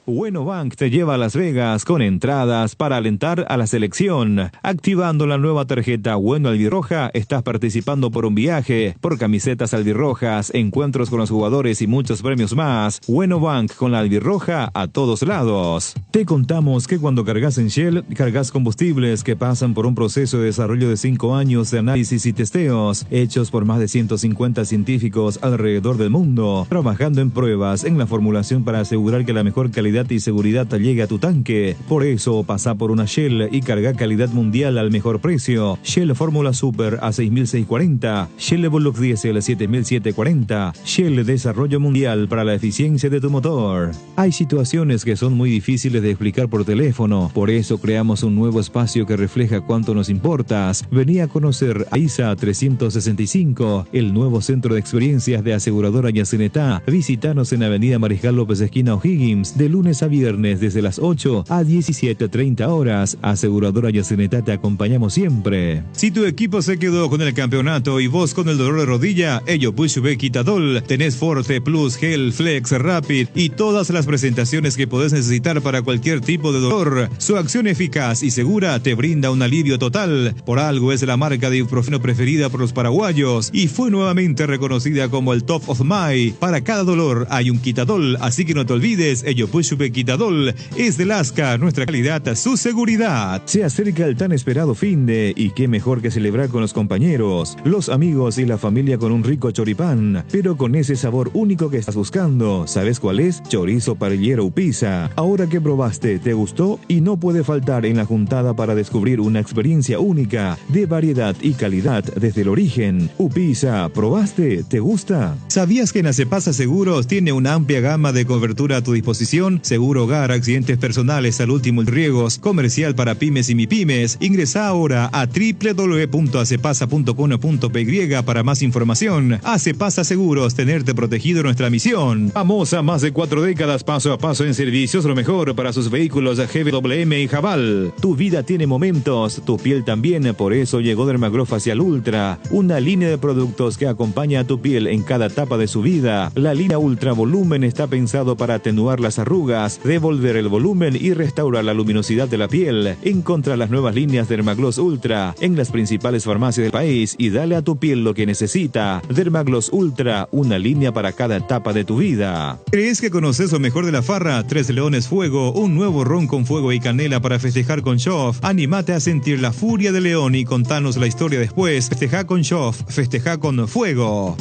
Bueno Bank te lleva a Las Vegas con entradas para alentar a la selección. Activando la nueva tarjeta Bueno Albirroja, estás participando por un viaje, por camisetas albirrojas, encuentros con los jugadores y muchos premios más. Bueno Bank con la albirroja a todos lados. Te contamos que cuando cargas en Shell, cargas combustibles que pasan por un proceso de desarrollo de 5 años de análisis y testeos, hechos por más de 150 científicos alrededor del mundo, trabajando en pruebas en la formulación para asegurar que la mejor calidad y seguridad llegue a tu tanque. Por eso pasa por una Shell y carga calidad mundial al mejor precio. Shell Fórmula Super a 6.640, Shell Evolux Diesel 7.740, Shell Desarrollo Mundial para la eficiencia de tu motor. Hay situaciones que son muy difíciles de explicar por teléfono, por eso creamos un nuevo espacio que refleja cuánto nos importas. Vení a conocer a ISA 365, el nuevo centro de experiencias de aseguradora Yacenetá. Visítanos en Avenida Mariscal López esquina O'Higgins, de lunes a viernes desde las 8 a 17:30 horas. Aseguradora Yacenetá, te acompañamos siempre. Si tu equipo se quedó con el campeonato y vos con el dolor de rodilla, ello Push B Quitadol, tenés Forte Plus, Gel, Flex, Rapid y todas las presentaciones que podés necesitar para cualquier tipo de dolor. Su acción eficaz y segura te brinda un alivio total. Por algo es la marca de ibuprofeno preferida por los paraguayos y fue nuevamente reconocida como el Top of Mind. Para cada dolor hay un Quitadol, así que no te olvides, ello Push B Quitadol es de Lasca, nuestra calidad, su seguridad. Se acerca el tan esperado finde y qué mejor que celebrar con los compañeros, los amigos y la familia con un rico choripán, pero con ese sabor único que estás buscando. ¿Sabes cuál es? Chorizo parrillero Upisa. Ahora que probaste, ¿te gustó? Y no puede faltar en la juntada para descubrir una experiencia única de variedad y calidad desde el origen. Upisa, ¿probaste? ¿Te gusta? ¿Sabías que en Acepasa Seguros tiene una amplia gama de cobertura a tu disposición? Seguro hogar, accidentes personales al último riegos, comercial para pymes y mipymes. Ingresa ahora a www.acepasa.com.py para más información. Acepasa Seguros, tenerte protegido, nuestra misión. Famosa más de 4 décadas, paso a paso en servicios, lo mejor para sus vehículos GWM y Jabal. Tu vida tiene momentos, tu piel también, por eso llegó Dermaglow Facial Ultra, una línea de productos que acompaña a tu piel en cada etapa de su vida. La línea Ultra Volumen está pensado para atenuar las arrugas, devolver el volumen y restaurar la luminosidad de la piel. Encontra las nuevas líneas Dermaglow Ultra en las principales farmacias del país y dale a tu piel lo que necesita. Dermaglow Ultra, una línea para cada etapa de tu vida. ¿Crees que conoces lo mejor de la farra? Tres Leones Fuego, un nuevo ron con fuego y canela para festejar con Shoff. Anímate a sentir la furia de León y contanos la historia después. Festeja con Shoff, festeja con fuego.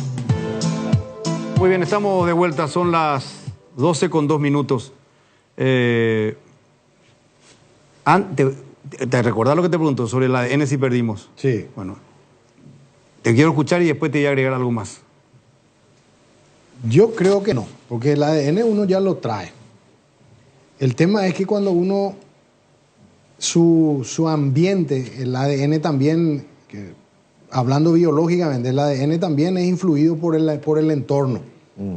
Muy bien, estamos de vuelta, son las 12:02. ¿Te recordás lo que te pregunto sobre el ADN si perdimos? Sí. Bueno, te quiero escuchar y después te voy a agregar algo más. Yo creo que no, porque el ADN uno ya lo trae. El tema es que cuando uno, su ambiente, el ADN también, hablando biológicamente, el ADN también es influido por el entorno.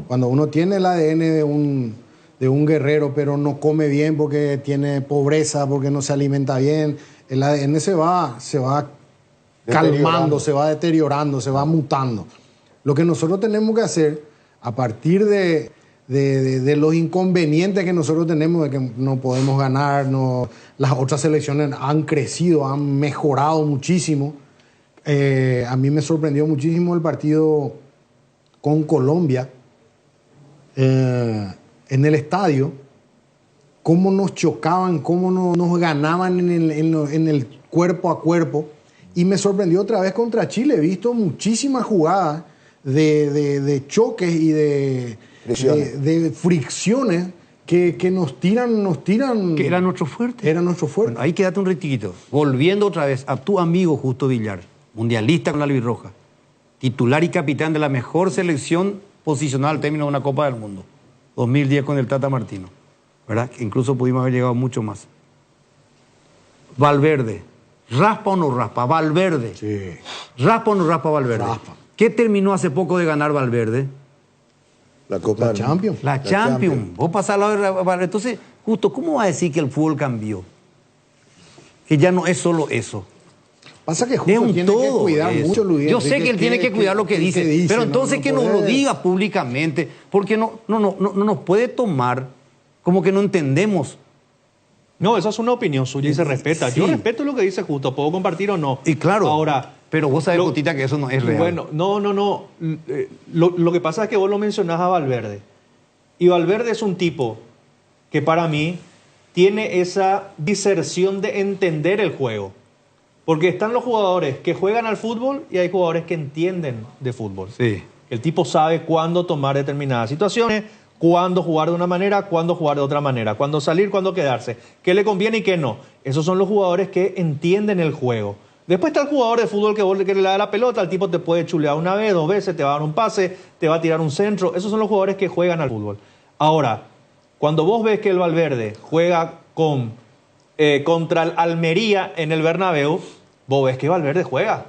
Cuando uno tiene el ADN de un guerrero, pero no come bien porque tiene pobreza, porque no se alimenta bien, el ADN se va calmando, se va deteriorando, se va mutando. Lo que nosotros tenemos que hacer, a partir de los inconvenientes que nosotros tenemos, de que no podemos ganar, las otras selecciones han crecido, han mejorado muchísimo. A mí me sorprendió muchísimo el partido con Colombia en el estadio, cómo nos chocaban, cómo nos ganaban en el cuerpo a cuerpo. Y me sorprendió otra vez contra Chile. He visto muchísimas jugadas de choques y de fricciones que nos tiran. Que era nuestro fuerte. Era nuestro fuerte. Bueno, ahí quédate un retiquito. Volviendo otra vez a tu amigo Justo Villar, mundialista con la albirroja, titular y capitán de la mejor selección posicional al término de una Copa del Mundo. 2010 con el Tata Martino, ¿verdad? Que incluso pudimos haber llegado mucho más. Valverde, ¿raspa o no raspa? Valverde. Sí. ¿Raspa o no raspa Valverde? Raspa. ¿Qué terminó hace poco de ganar Valverde? La Copa Champions. La Champions. Vos pasás al lado de Valverde. Entonces, Justo, ¿cómo va a decir que el fútbol cambió? Que ya no es solo eso. Pasa que Justo tiene que cuidar mucho lo Yo sé que él tiene que cuidar lo que dice, pero entonces que nos lo diga públicamente, porque no nos puede tomar como que no entendemos. No, esa es una opinión suya y se respeta. Sí. Yo respeto lo que dice Justo, puedo compartir o no. Y claro, ahora, pero vos sabés, Jotita, que eso no es real. Bueno, no. Lo que pasa es que vos lo mencionás a Valverde. Y Valverde es un tipo que para mí tiene esa diserción de entender el juego. Porque están los jugadores que juegan al fútbol y hay jugadores que entienden de fútbol. Sí. El tipo sabe cuándo tomar determinadas situaciones, cuándo jugar de una manera, cuándo jugar de otra manera, cuándo salir, cuándo quedarse, qué le conviene y qué no. Esos son los jugadores que entienden el juego. Después está el jugador de fútbol que le da la pelota, el tipo te puede chulear una vez, 2 veces, te va a dar un pase, te va a tirar un centro. Esos son los jugadores que juegan al fútbol. Ahora, cuando vos ves que el Valverde juega contra el Almería en el Bernabéu, vos ves que Valverde juega.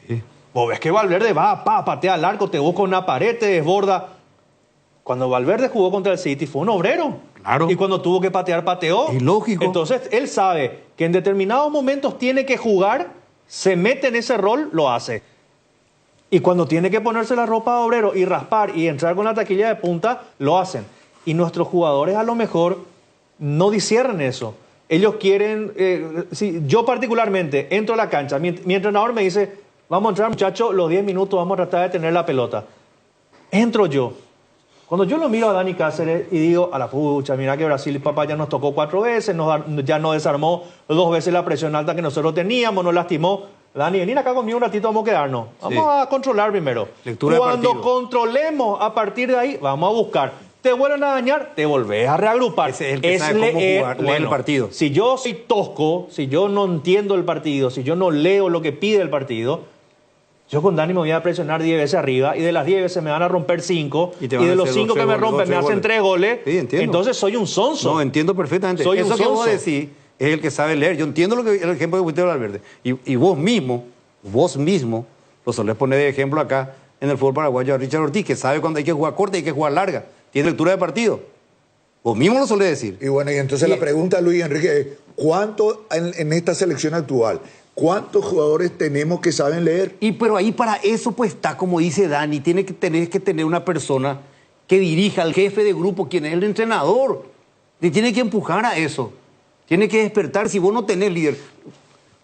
Sí. Vos ves que Valverde va, patea al arco, te busca una pared, te desborda. Cuando Valverde jugó contra el City fue un obrero. Claro. Y cuando tuvo que patear, pateó. Es lógico. Entonces, él sabe que en determinados momentos tiene que jugar, se mete en ese rol, lo hace. Y cuando tiene que ponerse la ropa de obrero y raspar y entrar con la taquilla de punta, lo hacen. Y nuestros jugadores a lo mejor no disciernen eso. Ellos quieren, yo particularmente entro a la cancha, mi entrenador me dice, vamos a entrar muchachos, los 10 minutos vamos a tratar de tener la pelota. Entro yo. Cuando yo lo miro a Dani Cáceres y digo, a la pucha, mira que Brasil, papá, ya nos tocó 4 veces, ya nos desarmó 2 veces la presión alta que nosotros teníamos, nos lastimó. Dani, venir acá conmigo un ratito, vamos a quedarnos. Vamos a controlar primero. Lectura Cuando de partido. controlemos, a partir de ahí, vamos a buscar. Te vuelven a dañar, te volvés a reagrupar. Ese es el que sabe cómo leer el partido. Si yo soy tosco, si yo no entiendo el partido, si yo no leo lo que pide el partido, yo con Dani me voy a presionar 10 veces arriba y de las 10 veces me van a romper 5 y te van de a los hacer 5 que dos, me tres rompen me goles. hacen 3 goles. Sí, entiendo. Entonces soy un sonso. No, entiendo perfectamente. Soy un Eso que vos sonso. decís es el que sabe leer. Yo entiendo el ejemplo que pusiste de Valverde. Y vos mismo, lo solés poner de ejemplo acá en el fútbol paraguayo a Richard Ortiz, que sabe cuando hay que jugar corta y hay que jugar larga. Tiene lectura de partido. Vos mismo lo solés decir. Y bueno, y entonces la pregunta, Luis Enrique, es, ¿cuánto en esta selección actual, cuántos jugadores tenemos que saben leer? Y pero ahí para eso pues está, como dice Dani, tiene que tener una persona que dirija al jefe de grupo, quien es el entrenador. Le tiene que empujar a eso. Tiene que despertar. Si vos no tenés líder,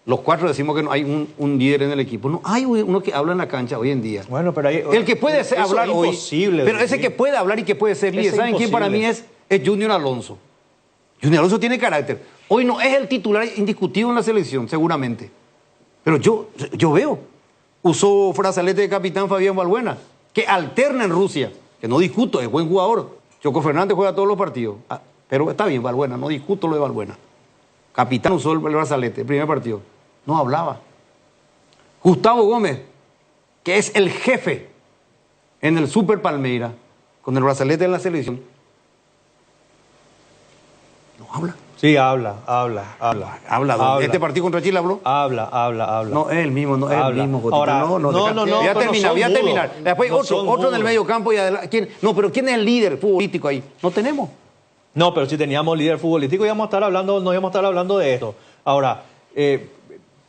los 4 decimos que no hay un líder en el equipo. No hay uno que habla en la cancha hoy en día. Bueno, pero ahí, el que puede eso hablar es hoy. imposible, Pero ese decir. que puede hablar y que puede ser líder, Eso es ¿saben quién para mí imposible. es Junior Alonso? Junior Alonso tiene carácter. Hoy no es el titular indiscutido en la selección, seguramente. Pero yo veo. Usó Frazalete de capitán Fabián Balbuena, que alterna en Rusia, que no discuto, es buen jugador. Choco Fernández juega todos los partidos. Pero está bien, Balbuena, no discuto lo de Balbuena. Capitán usó el Brazalete, el primer partido. No hablaba. Gustavo Gómez, que es el jefe en el Super Palmeira, con el Brazalete en la selección. No habla. Sí, habla. Habla. ¿Este partido contra Chile habló? Habla. No, es el mismo, no es el mismo. Jotito. Ahora, no, voy a terminar. Después no otro en el medio campo y adelante. ¿Pero quién es el líder futbolístico ahí? No tenemos. No, pero si teníamos líder futbolístico no íbamos a estar hablando de esto. Ahora,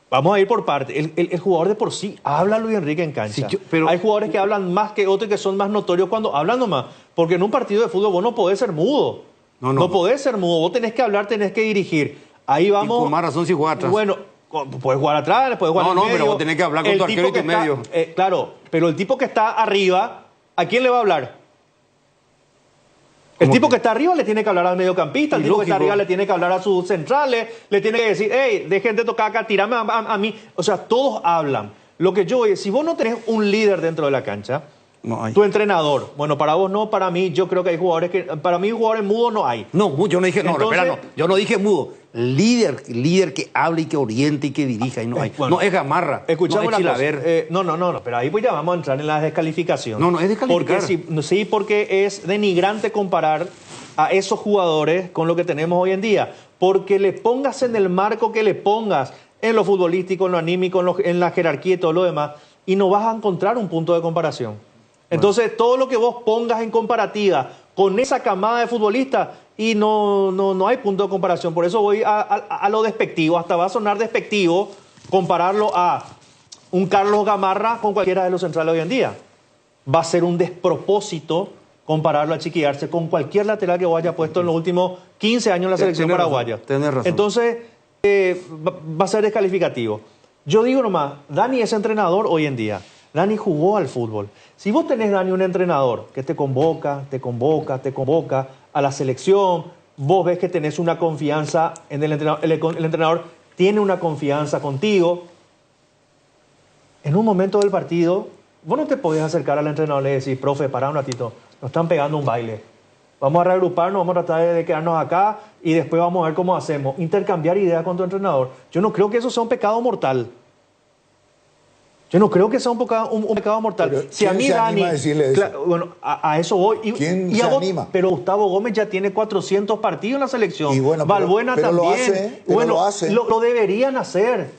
vamos a ir por parte. El jugador de por sí habla, Luis Enrique, en cancha. Sí, pero hay jugadores que hablan más que otros y que son más notorios cuando hablan nomás. Porque en un partido de fútbol vos no podés ser mudo. No podés ser mudo. Vos tenés que hablar, tenés que dirigir. Ahí vamos. Y con más razón si juega atrás. Bueno, puedes jugar atrás, puedes jugar en medio. Pero vos tenés que hablar con tu arquero y tu medio. Claro, pero el tipo que está arriba, ¿a quién le va a hablar? El tipo que está arriba le tiene que hablar al mediocampista, el tipo que está arriba le tiene que hablar a sus centrales, le tiene que decir, hey, dejen de tocar acá, tirame a mí. O sea, todos hablan. Lo que yo voy, si vos no tenés un líder dentro de la cancha, tu entrenador, bueno, para vos no, para mí, yo creo que hay jugadores que, para mí jugadores mudos no hay. No, yo no dije, yo no dije mudo. Líder que hable y que oriente y que dirija, y no hay. Bueno, no es gamarra, escuchame no es una cosa. Chilaver. No, pero ahí pues ya vamos a entrar en la descalificación. No, es descalificar. Sí, porque es denigrante comparar a esos jugadores con lo que tenemos hoy en día. Porque le pongas en el marco que le pongas, en lo futbolístico, en lo anímico, en la jerarquía y todo lo demás, y no vas a encontrar un punto de comparación. Entonces, todo lo que vos pongas en comparativa con esa camada de futbolistas, y no hay punto de comparación. Por eso voy a lo despectivo. Hasta va a sonar despectivo compararlo a un Carlos Gamarra con cualquiera de los centrales hoy en día. Va a ser un despropósito compararlo a Chiqui Arce con cualquier lateral que vos haya puesto en los últimos 15 años en la selección paraguaya. Tenés razón. Entonces, va a ser descalificativo. Yo digo nomás, Dani es entrenador hoy en día. Dani jugó al fútbol. Si vos tenés, Dani, un entrenador que te convoca a la selección, vos ves que tenés una confianza en el entrenador, el entrenador tiene una confianza contigo, en un momento del partido, vos no te podés acercar al entrenador y le decís, profe, pará un ratito, nos están pegando un baile. Vamos a reagruparnos, vamos a tratar de quedarnos acá y después vamos a ver cómo hacemos. Intercambiar ideas con tu entrenador. Yo no creo que eso sea un pecado mortal. Yo no creo que sea un pecado mortal. Pero, si a mí, ¿quién se Dani, anima a decirle eso? Bueno, a eso voy. ¿Quién y se a vos, anima? Pero Gustavo Gómez ya tiene 400 partidos en la selección. Y bueno, Valbuena pero también. lo hace, pero bueno, lo hace. Lo deberían hacer.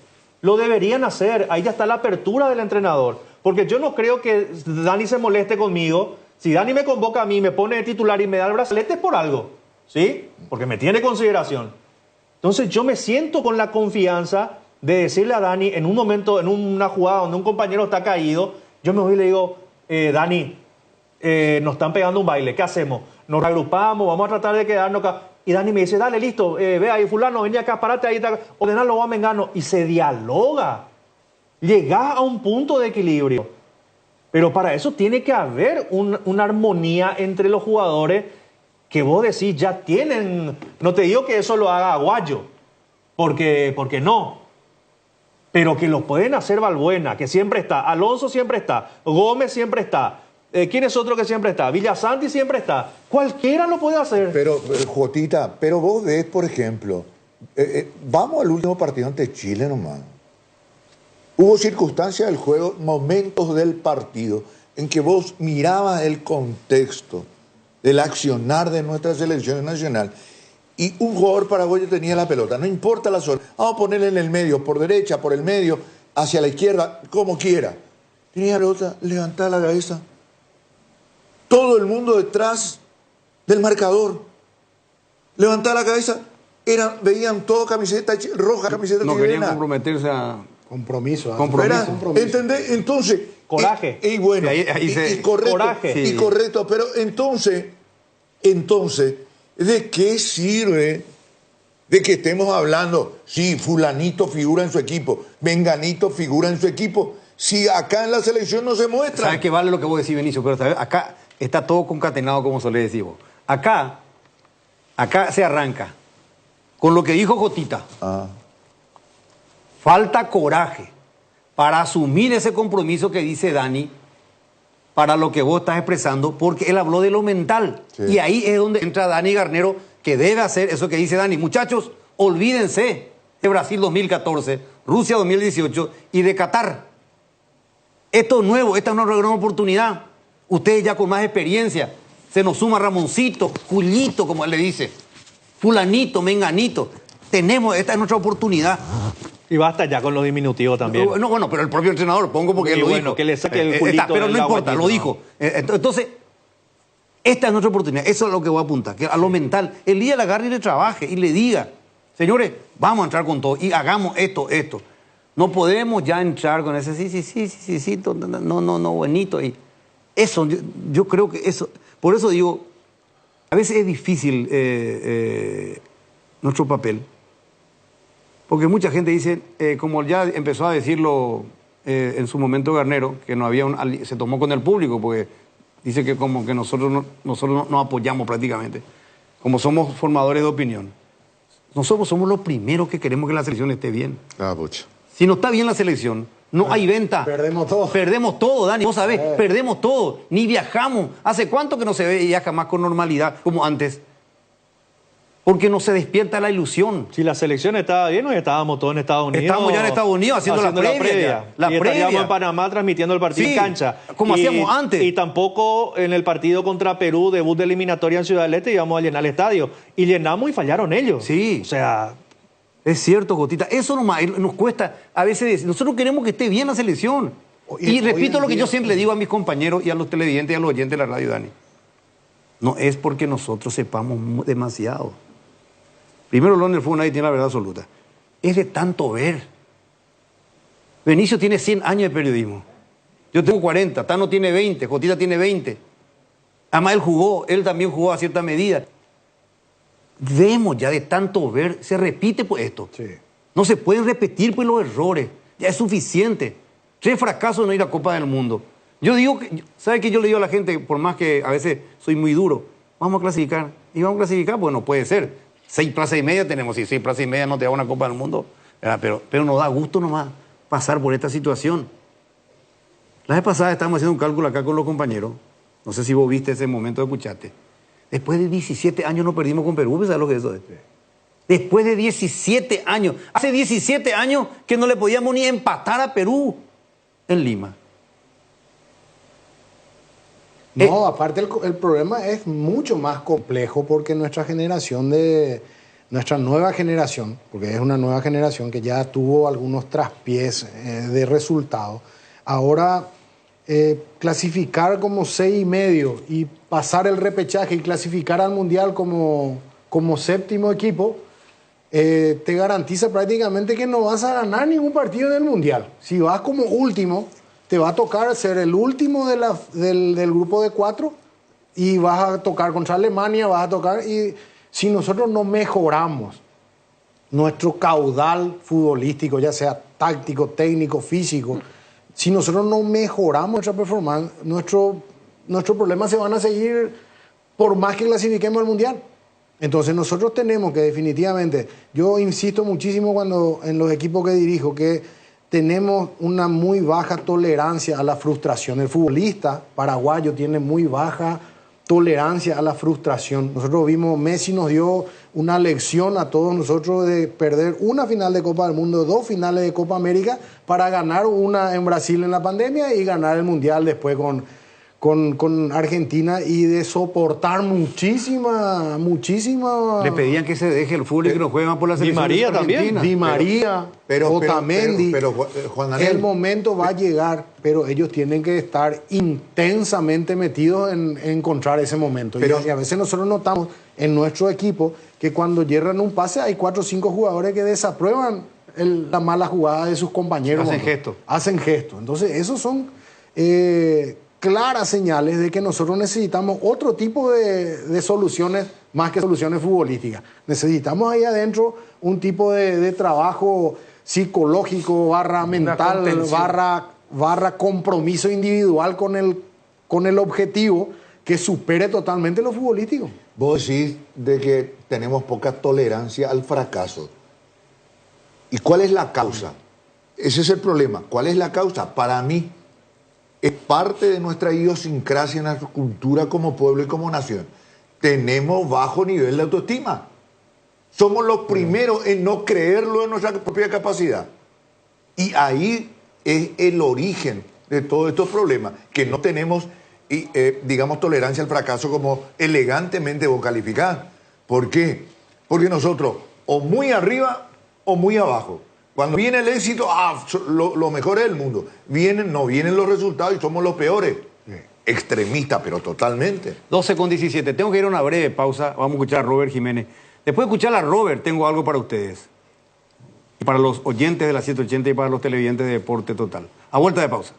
Lo deberían hacer. Ahí ya está la apertura del entrenador. Porque yo no creo que Dani se moleste conmigo. Si Dani me convoca a mí, me pone de titular y me da el brazalete es por algo. ¿Sí? Porque me tiene consideración. Entonces yo me siento con la confianza de decirle a Dani en un momento, en una jugada donde un compañero está caído, yo me voy y le digo, Dani, nos están pegando un baile, ¿qué hacemos? Nos reagrupamos, vamos a tratar de quedarnos acá. Y Dani me dice, dale, listo, ve ahí, fulano, vení acá, parate ahí, ordenalo a Mengano. Y se dialoga. Llegás a un punto de equilibrio. Pero para eso tiene que haber una armonía entre los jugadores que vos decís ya tienen. No te digo que eso lo haga Aguayo, porque no. Pero que lo pueden hacer Valbuena, que siempre está. Alonso siempre está. Gómez siempre está. ¿Quién es otro que siempre está? Villasanti siempre está. Cualquiera lo puede hacer. Pero Jotita, pero vos ves, por ejemplo, vamos al último partido ante Chile nomás. Hubo circunstancias del juego, momentos del partido, en que vos mirabas el contexto del accionar de nuestra selección nacional y un jugador paraguayo tenía la pelota, no importa la zona, vamos a ponerle en el medio, por derecha, por el medio, hacia la izquierda, como quiera. Tenía la pelota, levantaba la cabeza. Todo el mundo detrás del marcador. Levantaba la cabeza, veían todo camiseta roja, camiseta No querían chilena. comprometerse a... Compromiso. ¿Entendés? Entonces... Coraje. Y bueno, ahí y correcto, coraje. y Sí. correcto, pero entonces, ¿de qué sirve de que estemos hablando, sí, fulanito figura en su equipo, menganito figura en su equipo, si acá en la selección no se muestra? ¿Sabes qué vale lo que vos decís, Benicio? Pero ¿sabes? Acá está todo concatenado, como solés decir vos. Acá se arranca con lo que dijo Jotita. Falta coraje para asumir ese compromiso que dice Dani, para lo que vos estás expresando, porque él habló de lo mental. Sí. Y ahí es donde entra Dani Garnero, que debe hacer eso que dice Dani. Muchachos, olvídense de Brasil 2014, Rusia 2018 y de Qatar. Esto es nuevo, esta es una gran oportunidad. Ustedes ya con más experiencia, se nos suma Ramoncito, Jullito, como él le dice, fulanito, menganito. Esta es nuestra oportunidad. Y basta ya con los diminutivos también. No, bueno, pero el propio entrenador, pongo porque él lo dijo. Que le saque el culito. Pero no del importa, aguatito, lo dijo. Entonces, esta es nuestra oportunidad. Eso es lo que voy a apuntar. Que a lo mental, el día le agarre y le trabaje y le diga, señores, vamos a entrar con todo y hagamos esto. No podemos ya entrar con ese sí, no, bonito. Y eso, yo creo que eso, por eso digo, a veces es difícil nuestro papel. Porque mucha gente dice, como ya empezó a decirlo en su momento Garnero, que no había se tomó con el público, porque dice que como que nosotros no apoyamos prácticamente, como somos formadores de opinión. Nosotros somos los primeros que queremos que la selección esté bien. Si no está bien la selección, no hay venta. Perdemos todo. Perdemos todo, Dani, vos sabés, perdemos todo. Ni viajamos. ¿Hace cuánto que no se viaja más con normalidad como antes? Porque no se despierta la ilusión. Si la selección estaba bien, hoy estábamos todos en Estados Unidos. Estamos ya en Estados Unidos haciendo la previa. Y estaríamos en Panamá transmitiendo el partido en cancha. Como hacíamos antes. Y tampoco en el partido contra Perú, debut de eliminatoria en Ciudad del Este, íbamos a llenar el estadio. Y llenamos y fallaron ellos. Sí. O sea... Es cierto, Gotita. Eso nomás nos cuesta a veces decir. Nosotros queremos que esté bien la selección. Y repito lo que yo siempre le digo a mis compañeros y a los televidentes y a los oyentes de la radio, Dani. No es porque nosotros sepamos demasiado. Primero, lo en el fútbol nadie tiene la verdad absoluta. Es de tanto ver. Benicio tiene 100 años de periodismo. Yo tengo 40, Tano tiene 20, Jotita tiene 20. Además, él también jugó a cierta medida. Vemos ya de tanto ver, se repite pues esto. Sí. No se pueden repetir pues los errores. Ya es suficiente. 3 fracasos no ir a Copa del Mundo. Yo digo, ¿sabe qué yo le digo a la gente? Por más que a veces soy muy duro, vamos a clasificar. Y vamos a clasificar, pues no puede ser. 6 plazas y media tenemos, y 6 plazas y media no te da una Copa del Mundo. Pero nos da gusto nomás pasar por esta situación. La vez pasada estábamos haciendo un cálculo acá con los compañeros. No sé si vos viste ese momento, escuchaste. Después de 17 años no perdimos con Perú, ¿sabes lo que es eso? Después de 17 años. Hace 17 años que no le podíamos ni empatar a Perú en Lima. No, aparte el problema es mucho más complejo porque nuestra nueva generación, porque es una nueva generación que ya tuvo algunos traspiés de resultados, ahora clasificar como 6,5 y pasar el repechaje y clasificar al Mundial como 7º equipo, te garantiza prácticamente que no vas a ganar ningún partido en el Mundial. Si vas como último, te va a tocar ser el último del grupo de 4 y vas a tocar contra Alemania, y si nosotros no mejoramos nuestro caudal futbolístico, ya sea táctico, técnico, físico, si nosotros no mejoramos nuestra performance, nuestros problemas se van a seguir por más que clasifiquemos al Mundial. Entonces nosotros tenemos que definitivamente, yo insisto muchísimo cuando en los equipos que dirijo, que tenemos una muy baja tolerancia a la frustración. El futbolista paraguayo tiene muy baja tolerancia a la frustración. Nosotros vimos, Messi nos dio una lección a todos nosotros de perder una final de Copa del Mundo, 2 finales de Copa América, para ganar una en Brasil en la pandemia y ganar el Mundial después con Argentina, y de soportar muchísima... Le pedían que se deje el fútbol y que no jueguen por la selección. Di María también. Di María, Otamendi. Pero Juan Daniel, el momento va a llegar, pero ellos tienen que estar intensamente metidos en encontrar ese momento. Y a veces nosotros notamos en nuestro equipo que cuando yerran un pase hay 4 o 5 jugadores que desaprueban la mala jugada de sus compañeros. Hacen gestos. Entonces, esos son claras señales de que nosotros necesitamos otro tipo de soluciones más que soluciones futbolísticas. Necesitamos ahí adentro un tipo de trabajo psicológico, mental, compromiso individual con el objetivo que supere totalmente lo futbolístico. Vos decís de que tenemos poca tolerancia al fracaso. ¿Y cuál es la causa? Ese es el problema. ¿Cuál es la causa? Para mí, es parte de nuestra idiosincrasia, nuestra cultura como pueblo y como nación. Tenemos bajo nivel de autoestima. Somos los primeros en no creerlo en nuestra propia capacidad. Y ahí es el origen de todos estos problemas, que no tenemos, digamos, tolerancia al fracaso como elegantemente vos calificás. ¿Por qué? Porque nosotros, o muy arriba o muy abajo. Cuando viene el éxito, lo mejor del mundo. No vienen los resultados y somos los peores. Extremistas, pero totalmente. 12:17. Tengo que ir a una breve pausa. Vamos a escuchar a Robert Jiménez. Después de escuchar a Robert, tengo algo para ustedes. Y para los oyentes de la 780 y para los televidentes de Deporte Total. A vuelta de pausa.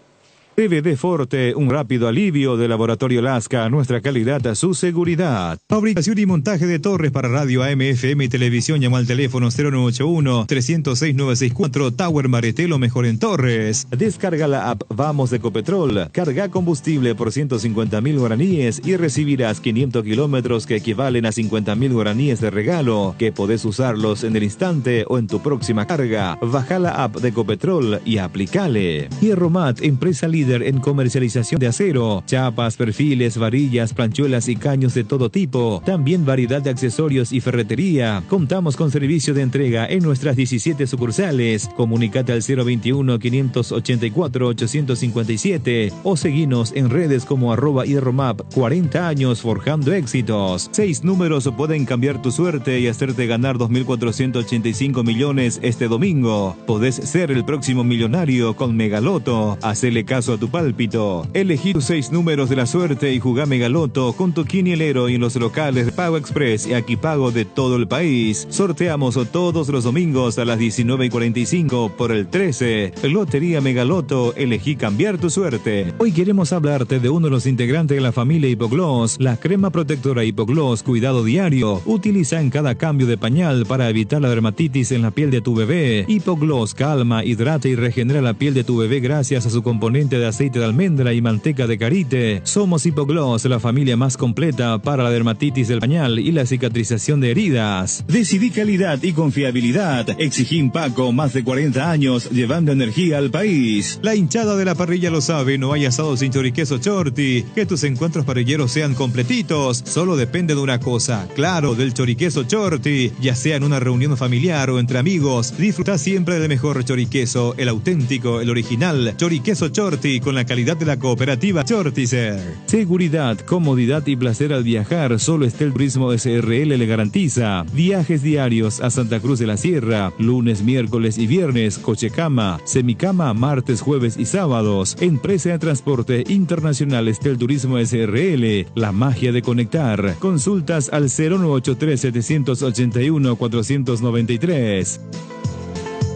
PVD Forte, un rápido alivio de Laboratorio Lasca, nuestra calidad, su seguridad. Fabricación y montaje de torres para radio AM, FM y televisión. Llama al teléfono 0981-306-964, Tower Maretelo, mejor en Torres. Descarga la app Vamos de Ecopetrol, carga combustible por 150.000 guaraníes y recibirás 500 kilómetros que equivalen a 50.000 guaraníes de regalo, que podés usarlos en el instante o en tu próxima carga. Baja la app de Ecopetrol y aplicale. Hierromat, empresa líder en comercialización de acero, chapas, perfiles, varillas, planchuelas y caños de todo tipo. También variedad de accesorios y ferretería. Contamos con servicio de entrega en nuestras 17 sucursales. Comunicate al 021-584-857 o seguinos en redes como @hierromap. 40 años forjando éxitos. 6 números pueden cambiar tu suerte y hacerte ganar 2.485 millones este domingo. Podés ser el próximo millonario con Megaloto. Hacele caso a tu pálpito. Elegí tus 6 números de la suerte y jugá Megaloto con tu quinielero y en los locales de Pago Express y Aquipago de todo el país. Sorteamos todos los domingos a las 19:45 por el 13. Lotería Megaloto, elegí cambiar tu suerte. Hoy queremos hablarte de uno de los integrantes de la familia Hipogloss, la crema protectora Hipogloss Cuidado Diario. Utiliza en cada cambio de pañal para evitar la dermatitis en la piel de tu bebé. Hipogloss calma, hidrata y regenera la piel de tu bebé gracias a su componente de aceite de almendra y manteca de karité. Somos Hipogloss, la familia más completa para la dermatitis del pañal y la cicatrización de heridas. Decidí calidad y confiabilidad. Exigí Impaco, más de 40 años llevando energía al país. La hinchada de la parrilla lo sabe, no hay asado sin choriqueso Chorti. Que tus encuentros parrilleros sean completitos, solo depende de una cosa, claro, del choriqueso Chorti. Ya sea en una reunión familiar o entre amigos, disfruta siempre del mejor choriqueso, el auténtico, el original, choriqueso Chorti con la calidad de la cooperativa Chortizer. Seguridad, comodidad y placer al viajar, solo Estel Turismo SRL le garantiza. Viajes diarios a Santa Cruz de la Sierra, lunes, miércoles y viernes, cochecama, semicama, martes, jueves y sábados. Empresa de Transporte Internacional Estel Turismo SRL, la magia de conectar. Consultas al 0983-781-493.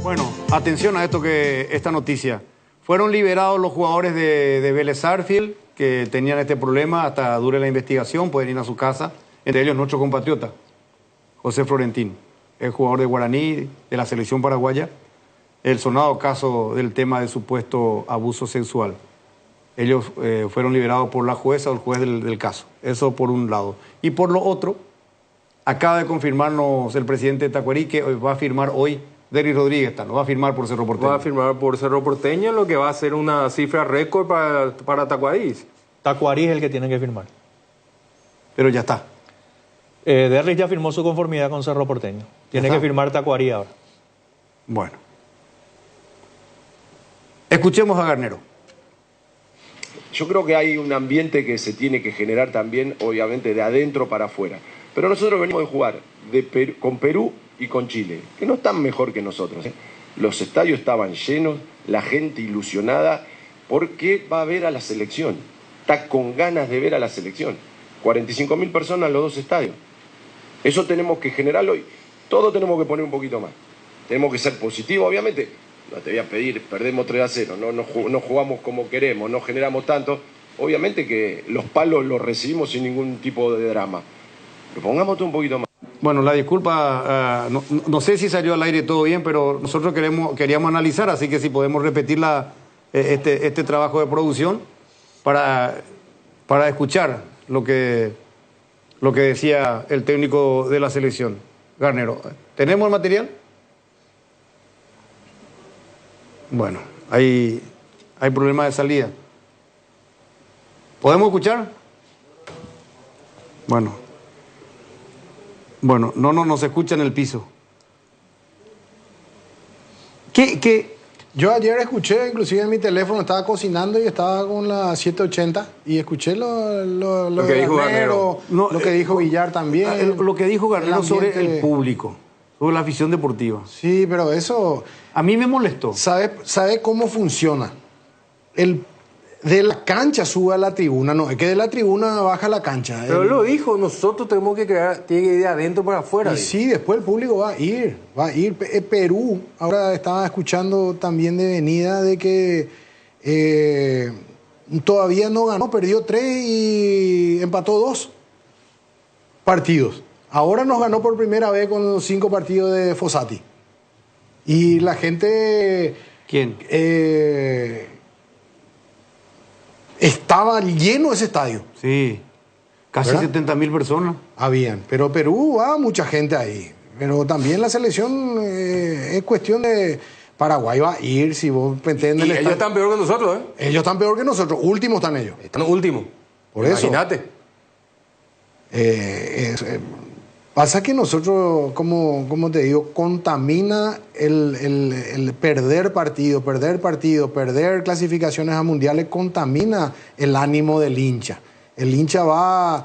Bueno, atención a esta noticia. Fueron liberados los jugadores de Vélez Sarsfield que tenían este problema hasta dure la investigación, pueden ir a su casa. Entre ellos nuestro compatriota, José Florentín, el jugador de Guaraní, de la selección paraguaya, el sonado caso del tema de supuesto abuso sexual. Ellos fueron liberados por la jueza o el juez del caso. Eso por un lado. Y por lo otro, acaba de confirmarnos el presidente de Tacuarí que va a firmar hoy Derry Rodríguez, no va a firmar por Cerro Porteño. Va a firmar por Cerro Porteño, lo que va a ser una cifra récord para Tacuarí. Tacuarí es el que tiene que firmar. Pero ya está. Derry ya firmó su conformidad con Cerro Porteño. Tiene que firmar Tacuarí ahora. Bueno. Escuchemos a Garnero. Yo creo que hay un ambiente que se tiene que generar también, obviamente, de adentro para afuera. Pero nosotros venimos de jugar con Perú y con Chile, que no están mejor que nosotros. Los estadios estaban llenos, la gente ilusionada, porque va a ver a la selección. Está con ganas de ver a la selección. 45.000 personas en los dos estadios. Eso tenemos que generarlo y todo tenemos que poner un poquito más. Tenemos que ser positivos, obviamente. No te voy a pedir, perdemos 3-0, no jugamos como queremos, no generamos tanto. Obviamente que los palos los recibimos sin ningún tipo de drama. Pero pongámoslo un poquito más. Bueno, la disculpa, no sé si salió al aire todo bien, pero nosotros queríamos analizar, así que si podemos repetir este trabajo de producción para escuchar lo que decía el técnico de la selección, Garnero. ¿Tenemos el material? Bueno, hay problemas de salida. ¿Podemos escuchar? Bueno, no se escucha en el piso. ¿Qué? Yo ayer escuché, inclusive en mi teléfono, estaba cocinando y estaba con la 780 y escuché lo que de dijo Garnero, lo que dijo Villar también. Lo que dijo Garnero sobre el público, sobre la afición deportiva. Sí, pero eso... A mí me molestó. ¿Sabe cómo funciona? De la cancha sube a la tribuna, no, es que de la tribuna baja a la cancha. Pero lo dijo, nosotros tenemos que tiene que ir de adentro para afuera. Y sí, después el público va a ir. Perú, ahora estaba escuchando también de venida de que todavía no ganó, perdió 3 y empató 2 partidos. Ahora nos ganó por primera vez con los 5 partidos de Fossati. Y la gente... ¿Quién? Estaba lleno ese estadio. Sí, casi 70.000 personas. Habían, pero Perú va mucha gente ahí. Pero también la selección es cuestión de... Paraguay va a ir, si vos pretendes... Y ellos están peor que nosotros, ¿eh? Ellos están peor que nosotros, últimos están ellos. Están últimos. Por eso. Imagínate. Pasa que nosotros, como te digo, contamina el perder partido, perder clasificaciones a mundiales, contamina el ánimo del hincha. El hincha va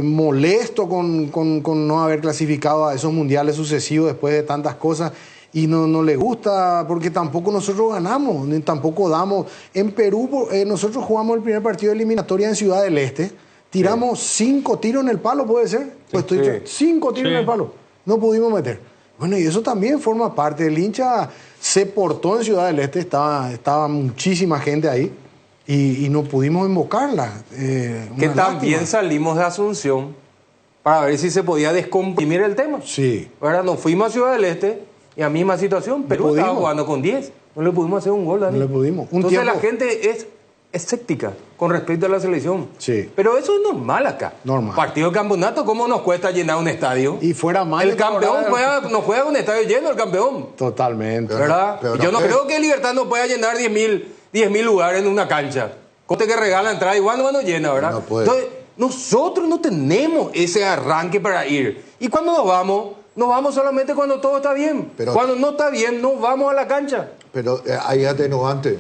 molesto con no haber clasificado a esos mundiales sucesivos después de tantas cosas. y no le gusta porque tampoco nosotros ganamos, ni tampoco damos. En Perú nosotros jugamos el primer partido de eliminatoria en Ciudad del Este, tiramos 5 tiros en el palo, ¿puede ser? Pues 5 tiros en el palo, no pudimos meter. Bueno, y eso también forma parte. El hincha se portó en Ciudad del Este, estaba muchísima gente ahí y no pudimos invocarla. Que también salimos de Asunción para ver si se podía descomprimir el tema. Sí. Ahora nos fuimos a Ciudad del Este y a misma situación, Perú estaba jugando con 10. No le pudimos hacer un gol, Dani. No le pudimos. Entonces la gente es escéptica con respecto a la selección. Sí. Pero eso es normal acá. Normal. Partido de campeonato, ¿cómo nos cuesta llenar un estadio? Y fuera mal. El campeón no juega un estadio lleno, el campeón. Totalmente. ¿Verdad? Yo no creo que Libertad no pueda llenar 10.000 lugares en una cancha. Coste que regala entrada igual no llena, ¿verdad? No puede. Entonces, nosotros no tenemos ese arranque para ir. Y cuando nos vamos solamente cuando todo está bien. Pero, cuando no está bien, no vamos a la cancha. Pero hay atenuantes.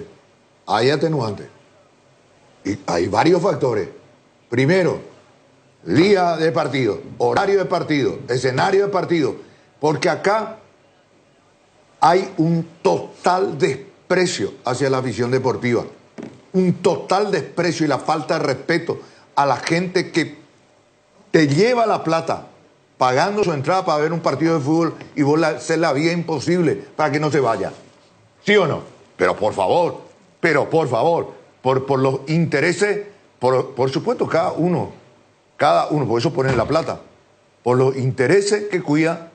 Y hay varios factores. Primero, día de partido, horario de partido, escenario de partido. Porque acá hay un total desprecio hacia la afición deportiva. Un total desprecio y la falta de respeto a la gente que te lleva la plata pagando su entrada para ver un partido de fútbol y vos hacer la vida imposible para que no se vaya. ¿Sí o no? Pero por favor, por los intereses, por supuesto, cada uno, por eso ponen la plata, por los intereses que cuida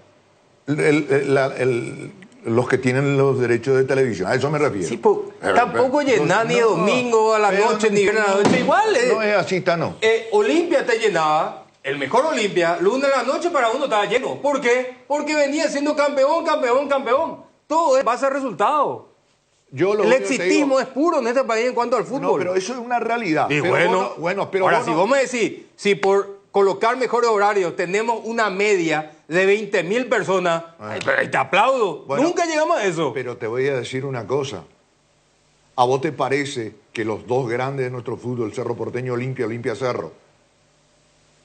los que tienen los derechos de televisión. A eso me refiero. Sí, tampoco llenar ni domingo a la noche, ni viernes a la noche. Igual no es así, Tano. Olimpia te llenaba, el mejor Olimpia, lunes a la noche para uno estaba lleno. ¿Por qué? Porque venía siendo campeón. Todo es base a resultados. El exitismo es puro en este país en cuanto al fútbol. No, pero eso es una realidad. Y pero ahora, si vos me decís, si por colocar mejores horarios tenemos una media de 20.000 personas, te aplaudo. Bueno, nunca llegamos a eso. Pero te voy a decir una cosa. ¿A vos te parece que los dos grandes de nuestro fútbol, Cerro Porteño, Olimpia Cerro,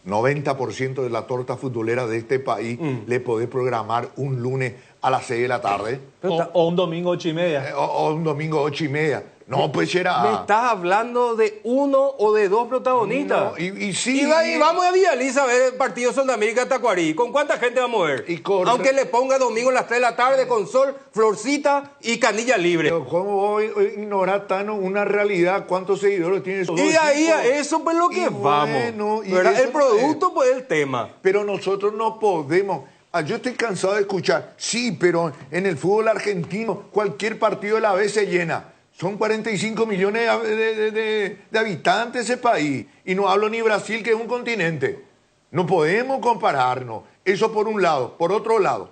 90% de la torta futbolera de este país le podés programar un lunes a las 6 de la tarde? O un domingo 8:30. O un domingo 8:30. No, pues era... Me estás hablando de uno o de dos protagonistas. No, y sí. Y vamos a Villalisa a ver el partido Sudamérica Tacuarí. ¿Con cuánta gente vamos a ver? Aunque le ponga domingo a las 3 de la tarde con sol, florcita y canilla libre. Pero ¿cómo voy a ignorar, Tano, una realidad? ¿Cuántos seguidores tiene esos Y de ahí a eso pues lo que vamos. El producto pues el tema. Pero nosotros no podemos... yo estoy cansado de escuchar, sí, pero en el fútbol argentino cualquier partido de la B se llena. Son 45 millones de habitantes ese país. Y no hablo ni Brasil, que es un continente. No podemos compararnos. Eso por un lado. Por otro lado,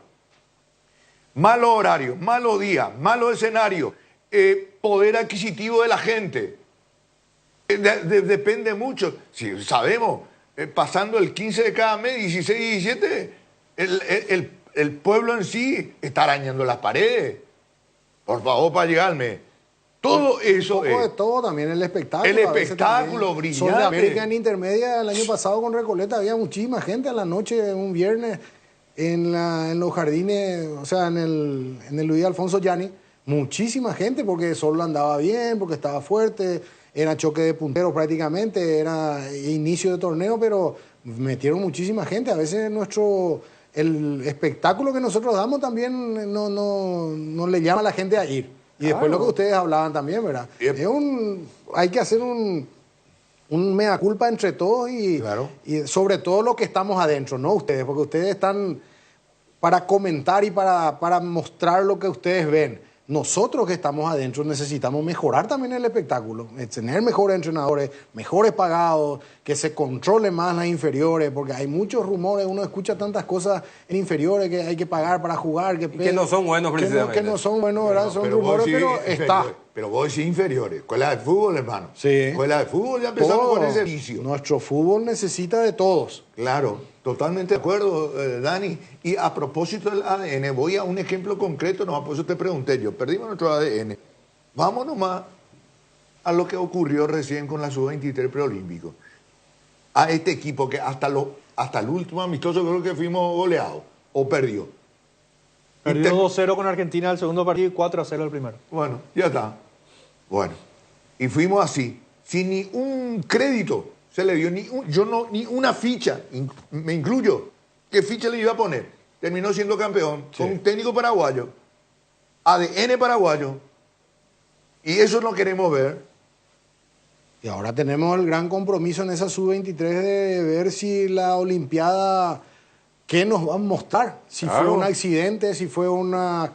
malo horario, malo día, malo escenario, poder adquisitivo de la gente. Depende mucho. Si sabemos, pasando el 15 de cada mes, 16 y 17, el pueblo en sí está arañando las paredes. Por favor, para llegarme. Todo eso es. De todo también, el espectáculo. El espectáculo brillante. Sol de América en Intermedia el año pasado con Recoleta había muchísima gente a la noche, un viernes, en los jardines, o sea, en el Luis Alfonso Gianni. Muchísima gente porque Sol andaba bien, porque estaba fuerte, era choque de punteros prácticamente, era inicio de torneo, pero metieron muchísima gente. A veces el espectáculo que nosotros damos también no le llama a la gente a ir. Y después lo que ustedes hablaban también, ¿verdad? Hay que hacer un mea culpa entre todos y sobre todo los que estamos adentro, no ustedes, porque ustedes están para comentar y para mostrar lo que ustedes ven. Nosotros que estamos adentro necesitamos mejorar también el espectáculo, tener mejores entrenadores, mejores pagados, que se controle más las inferiores, porque hay muchos rumores, uno escucha tantas cosas en inferiores que hay que pagar para jugar, que no son buenos precisamente. Que no son buenos, ¿verdad? Son rumores, pero está. Pero vos decís inferiores. Escuela de fútbol, hermano. Sí. Escuela de fútbol, ya empezamos con ese vicio. Nuestro fútbol necesita de todos. Claro, totalmente de acuerdo, Dani. Y a propósito del ADN, voy a un ejemplo concreto, nomás por eso te pregunté yo. Perdimos nuestro ADN. Vamos nomás a lo que ocurrió recién con la Sub-23 preolímpico. A este equipo que hasta el último amistoso creo que fuimos goleados o perdió. Perdió 2-0 con Argentina el segundo partido y 4-0 el primero. Bueno, ya está. Bueno, y fuimos así, sin ni un crédito se le dio, ni una ficha, me incluyo. ¿Qué ficha le iba a poner? Terminó siendo campeón con un técnico paraguayo, ADN paraguayo, y eso no queremos ver. Y ahora tenemos el gran compromiso en esa sub-23 de ver si la Olimpiada, ¿qué nos va a mostrar? Si fue un accidente, si fue una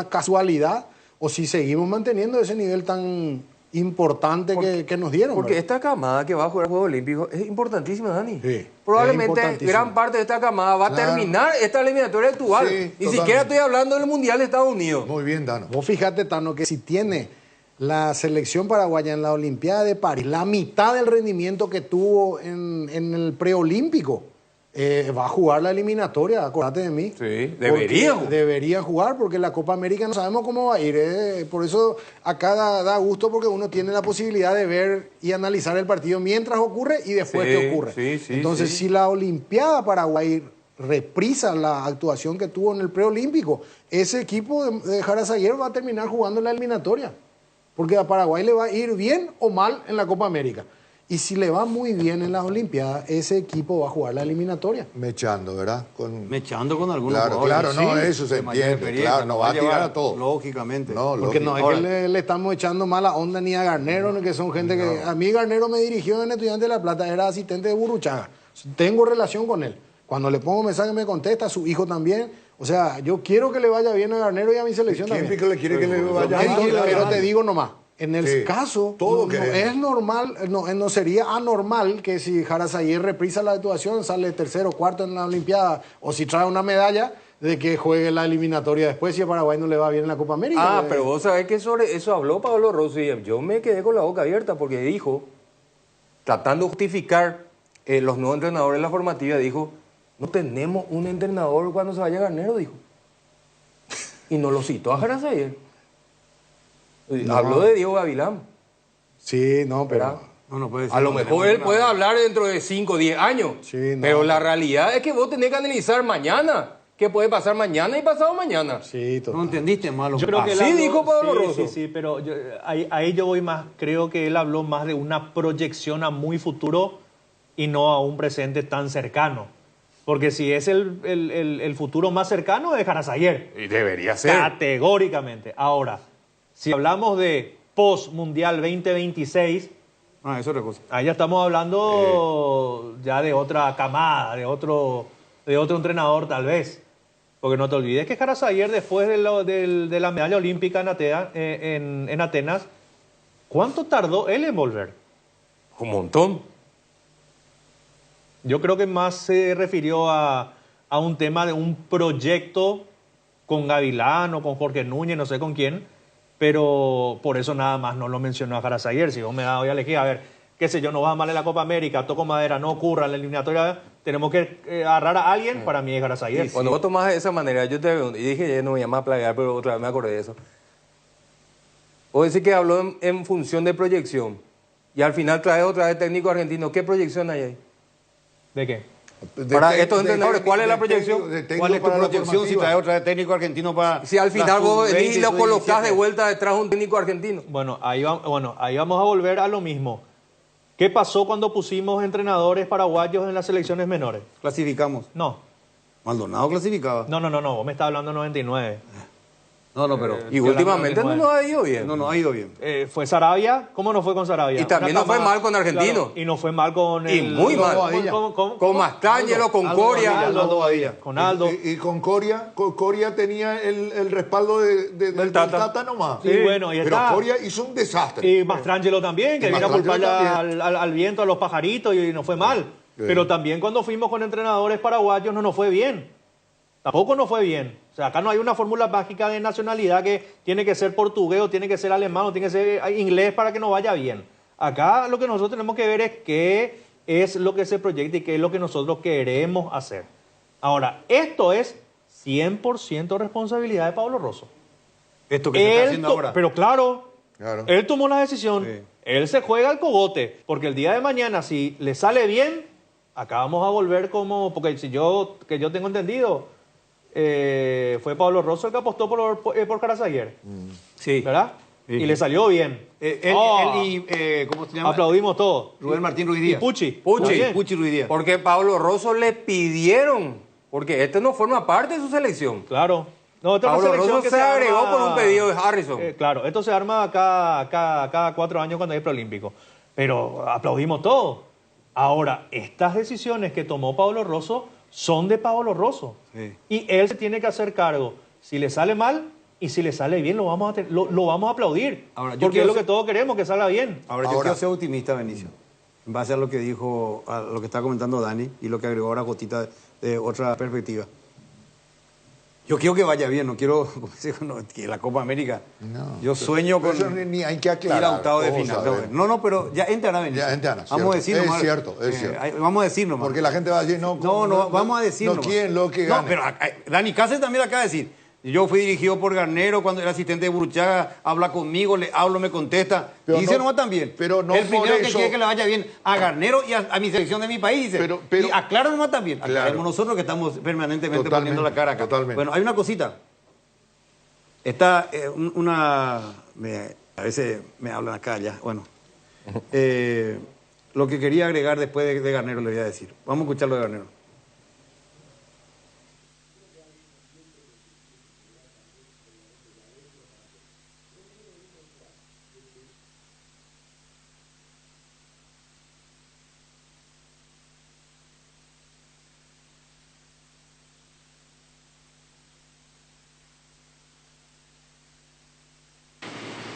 casualidad, o si seguimos manteniendo ese nivel tan importante que nos dieron. Porque esta camada que va a jugar Juegos Olímpicos es importantísima, Dani. Sí, probablemente gran parte de esta camada va a terminar esta eliminatoria actual. Sí, Ni siquiera estoy hablando del Mundial de Estados Unidos. Muy bien, Dano. Vos fíjate, Tano, que si tiene la selección paraguaya en la Olimpiada de París la mitad del rendimiento que tuvo en el preolímpico, va a jugar la eliminatoria, acordate de mí. Sí, debería. Debería jugar, porque la Copa América no sabemos cómo va a ir. Por eso acá da gusto, porque uno tiene la posibilidad de ver y analizar el partido mientras ocurre y después que ocurre. Entonces, si la Olimpiada Paraguay reprisa la actuación que tuvo en el preolímpico, ese equipo de Jarasaguer va a terminar jugando la eliminatoria. Porque a Paraguay le va a ir bien o mal en la Copa América. Y si le va muy bien en las Olimpiadas, ese equipo va a jugar la eliminatoria. Mechando, ¿verdad? Mechando con algunos Claro, jugadores. claro, no, eso se entiende. Claro, no va a tirar a todos. Lógicamente. No, Porque no es Ahora, que le estamos echando mala onda ni a Garnero, ni que son gente que... A mí Garnero me dirigió en Estudiantes de La Plata, era asistente de Burruchaga. Tengo relación con él. Cuando le pongo mensaje me contesta, su hijo también. O sea, yo quiero que le vaya bien a Garnero y a mi selección también. ¿Quién le quiere que le vaya Entonces, bien? pero te digo nomás, en el Sí, caso, todo no queremos. es normal, no sería anormal que si Jarasaguer reprisa la actuación, sale tercero o cuarto en la Olimpiada, o si trae una medalla, de que juegue la eliminatoria después si a Paraguay no le va bien en la Copa América. Pero vos sabés que sobre eso habló Pablo Rosso y yo me quedé con la boca abierta porque dijo, tratando de justificar los nuevos entrenadores en la formativa, dijo, no tenemos un entrenador cuando se vaya Garnero, dijo. Y no lo citó a Jarasaguer. Habló de Diego Gavilán. Sí, no, pero... No puede A lo mejor él puede hablar dentro de 5 o 10 años. Sí, no. Pero la realidad es que vos tenés que analizar mañana. ¿Qué puede pasar mañana y pasado mañana? Sí, total. No entendiste malo. Yo creo que él Así habló- dijo Pablo Rosso. Sí, pero ahí yo voy más, creo que él habló más de una proyección a muy futuro y no a un presente tan cercano. Porque si es el futuro más cercano, es Jarasaguer. Y debería ser. Categóricamente. Ahora, si hablamos de post-mundial 2026, Eso es otra cosa. ahí ya estamos hablando ya de otra camada, de otro entrenador tal vez. Porque no te olvides que Jarasaguer, después de la medalla olímpica en Atenas, ¿cuánto tardó él en volver? Un montón. Yo creo que más se refirió a un tema de un proyecto con Gavilán o con Jorge Núñez, no sé con quién, pero por eso nada más no lo mencionó a Jarasaguer. Si vos me das hoy a elegir, a ver, qué sé yo, no va mal en la Copa América, toco madera, no ocurra en la eliminatoria, tenemos que agarrar a alguien, para mí es Jarasaguer. Cuando vos tomás de esa manera, yo te pregunto, y dije, ya no me llama a plagiar, pero otra vez me acordé de eso. Vos decís que habló en función de proyección, y al final trae otra vez técnico argentino. ¿Qué proyección hay ahí? ¿De qué? Para estos entrenadores, ¿cuál es la proyección? ¿Cuál es tu proyección si trae otra vez técnico argentino para... Si al final vos venís y lo colocás de vuelta. vuelta detrás de un técnico argentino. Bueno, ahí vamos a volver a lo mismo. ¿Qué pasó cuando pusimos entrenadores paraguayos en las selecciones menores? Clasificamos. No. Maldonado clasificaba. No, vos me estás hablando de 99. No, pero... Y últimamente no nos ha ido bien. No ha ido bien. Fue Sarabia, ¿cómo no fue con Sarabia? Y también no fue mal con Argentino. Claro, y no fue mal con Y muy mal. Con Mastrangelo, con Coria. Aldo Badilla. Con Aldo. Y con Coria, Coria tenía el respaldo del Tata nomás. Sí, bueno, y Pero está. Coria hizo un desastre. Y Mastrangelo también, que Y vino a culparle Mastrangelo al viento, a los pajaritos, y no fue mal. Sí. Pero también cuando fuimos con entrenadores paraguayos no nos fue bien. Tampoco nos fue bien. O sea, acá no hay una fórmula mágica de nacionalidad que tiene que ser portugués, o tiene que ser alemán, o tiene que ser inglés para que nos vaya bien. Acá lo que nosotros tenemos que ver es qué es lo que se proyecta y qué es lo que nosotros queremos hacer. Ahora, esto es 100% responsabilidad de Pablo Rosso. Esto que se está haciendo ahora. Pero claro, él tomó la decisión, Sí. él se juega el cogote, porque el día de mañana, si le sale bien, acá vamos a volver como, porque que yo tengo entendido, fue Pablo Rosso el que apostó por Carazaguer. Sí. ¿Verdad? Sí. Y le salió bien. Él y, ¿cómo se llama? Aplaudimos todos. Rubén Martín Ruiz Díaz. Y Pucci. Pucci Ruiz Díaz. Porque Pablo Rosso le pidieron, porque este no forma parte de su selección. Claro. No, esta es una Pablo selección Rosso que se agregó arma- por un pedido de Harrison. Claro, esto se arma cada 4 años cuando hay preolímpico. Pero aplaudimos todo. Ahora, estas decisiones que tomó Pablo Rosso son de Pablo Rosso. Sí. Y él se tiene que hacer cargo. Si le sale mal y si le sale bien, lo vamos a aplaudir. Ahora, yo porque quiero es lo que ser- todos queremos, que salga bien. Ahora, yo quiero ser optimista, Benicio. En base a lo que dijo, a lo que está comentando Dani y lo que agregó ahora Gotita de otra perspectiva. Yo quiero que vaya bien, no quiero como dice, no, que la Copa América. No, yo sueño con eso ni hay que aclarar. ir a octavo de Todos final. sabemos. No, pero ya entrará Benicio. Ya entrará, Vamos a decir cierto. nomás. Es cierto, es cierto. Vamos a decir nomás. Porque la gente va a decir, no, vamos a decir no nomás. quieren lo que No, gane. pero Dani Cáceres también acaba de decir. Yo fui dirigido por Garnero cuando era asistente de Burruchaga, habla conmigo, le hablo, me contesta. Pero Y dice no- nomás también. pero no el por primero que eso- quiere que le vaya bien a Garnero y a mi selección de mi país, dice. Y aclara nomás también. Aclaremos nosotros que estamos permanentemente Totalmente, poniendo la cara acá. totalmente. Bueno, hay una cosita. Está a veces me hablan acá ya. Bueno. Lo que quería agregar después de Garnero le voy a decir. Vamos a escucharlo de Garnero.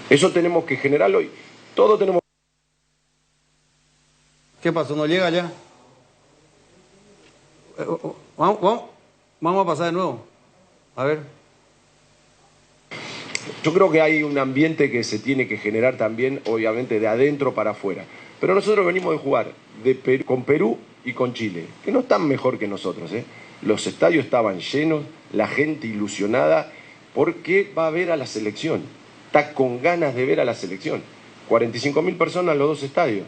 Eso tenemos que generarlo y todo tenemos. ¿Qué pasó? ¿No llega ya? Vamos a pasar de nuevo. A ver. Yo creo que hay un ambiente que se tiene que generar también, obviamente, de adentro para afuera. Pero nosotros venimos de jugar con Perú y con Chile, que no están mejor que nosotros, ¿eh? Los estadios estaban llenos, la gente ilusionada, porque va a ver a la selección. Está con ganas de ver a la selección. 45.000 personas en los dos estadios.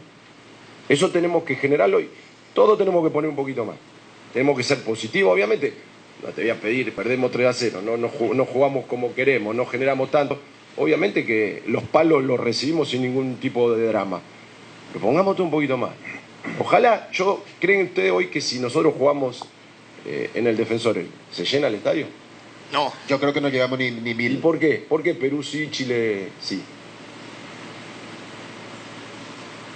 Eso tenemos que generarlo y todo tenemos que poner un poquito más. Tenemos que ser positivos, obviamente. No te voy a pedir, perdemos 3-0, no jugamos como queremos, no generamos tanto. Obviamente que los palos los recibimos sin ningún tipo de drama. Pero pongamos todo un poquito más. Ojalá, ¿creen ustedes hoy que si nosotros jugamos en el Defensor, se llena el estadio? No, yo creo que no llegamos ni 1000. ¿Y por qué? ¿Por qué Perú sí, Chile sí?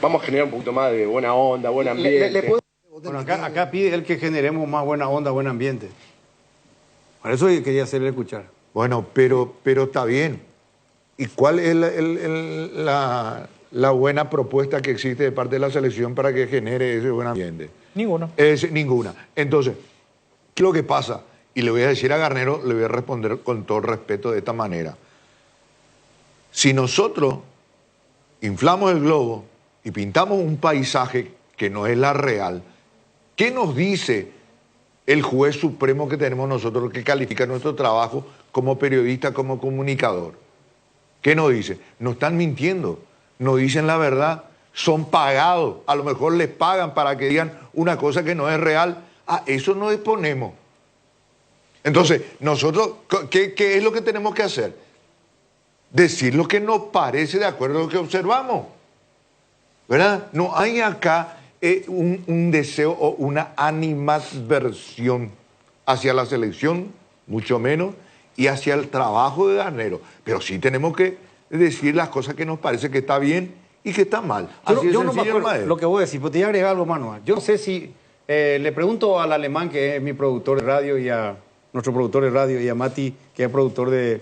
Vamos a generar un poquito más de buena onda, buen ambiente. Bueno, acá pide él que generemos más buena onda, buen ambiente. Para eso quería hacerle escuchar. Bueno, pero está bien. ¿Y cuál es la buena propuesta que existe de parte de la selección para que genere ese buen ambiente? Ninguna. Ninguna. Entonces, ¿qué es lo que pasa? Y le voy a decir a Garnero, le voy a responder con todo respeto de esta manera. Si nosotros inflamos el globo y pintamos un paisaje que no es la real, ¿qué nos dice el juez supremo que tenemos nosotros que califica nuestro trabajo como periodista, como comunicador? ¿Qué nos dice? No están mintiendo, no dicen la verdad, son pagados, a lo mejor les pagan para que digan una cosa que no es real. A eso nos exponemos. Entonces, nosotros, ¿qué es lo que tenemos que hacer? Decir lo que nos parece de acuerdo a lo que observamos. ¿Verdad? No hay acá un deseo o una animadversión hacia la selección, mucho menos, y hacia el trabajo de Garnero. Pero sí tenemos que decir las cosas que nos parece que está bien y que está mal. Yo no me acuerdo lo que voy a decir, pero te voy a agregar algo, Manuel. Yo no sé si... le pregunto al alemán, que es mi productor de radio, y a nuestro productor de radio, y a Mati, que es productor de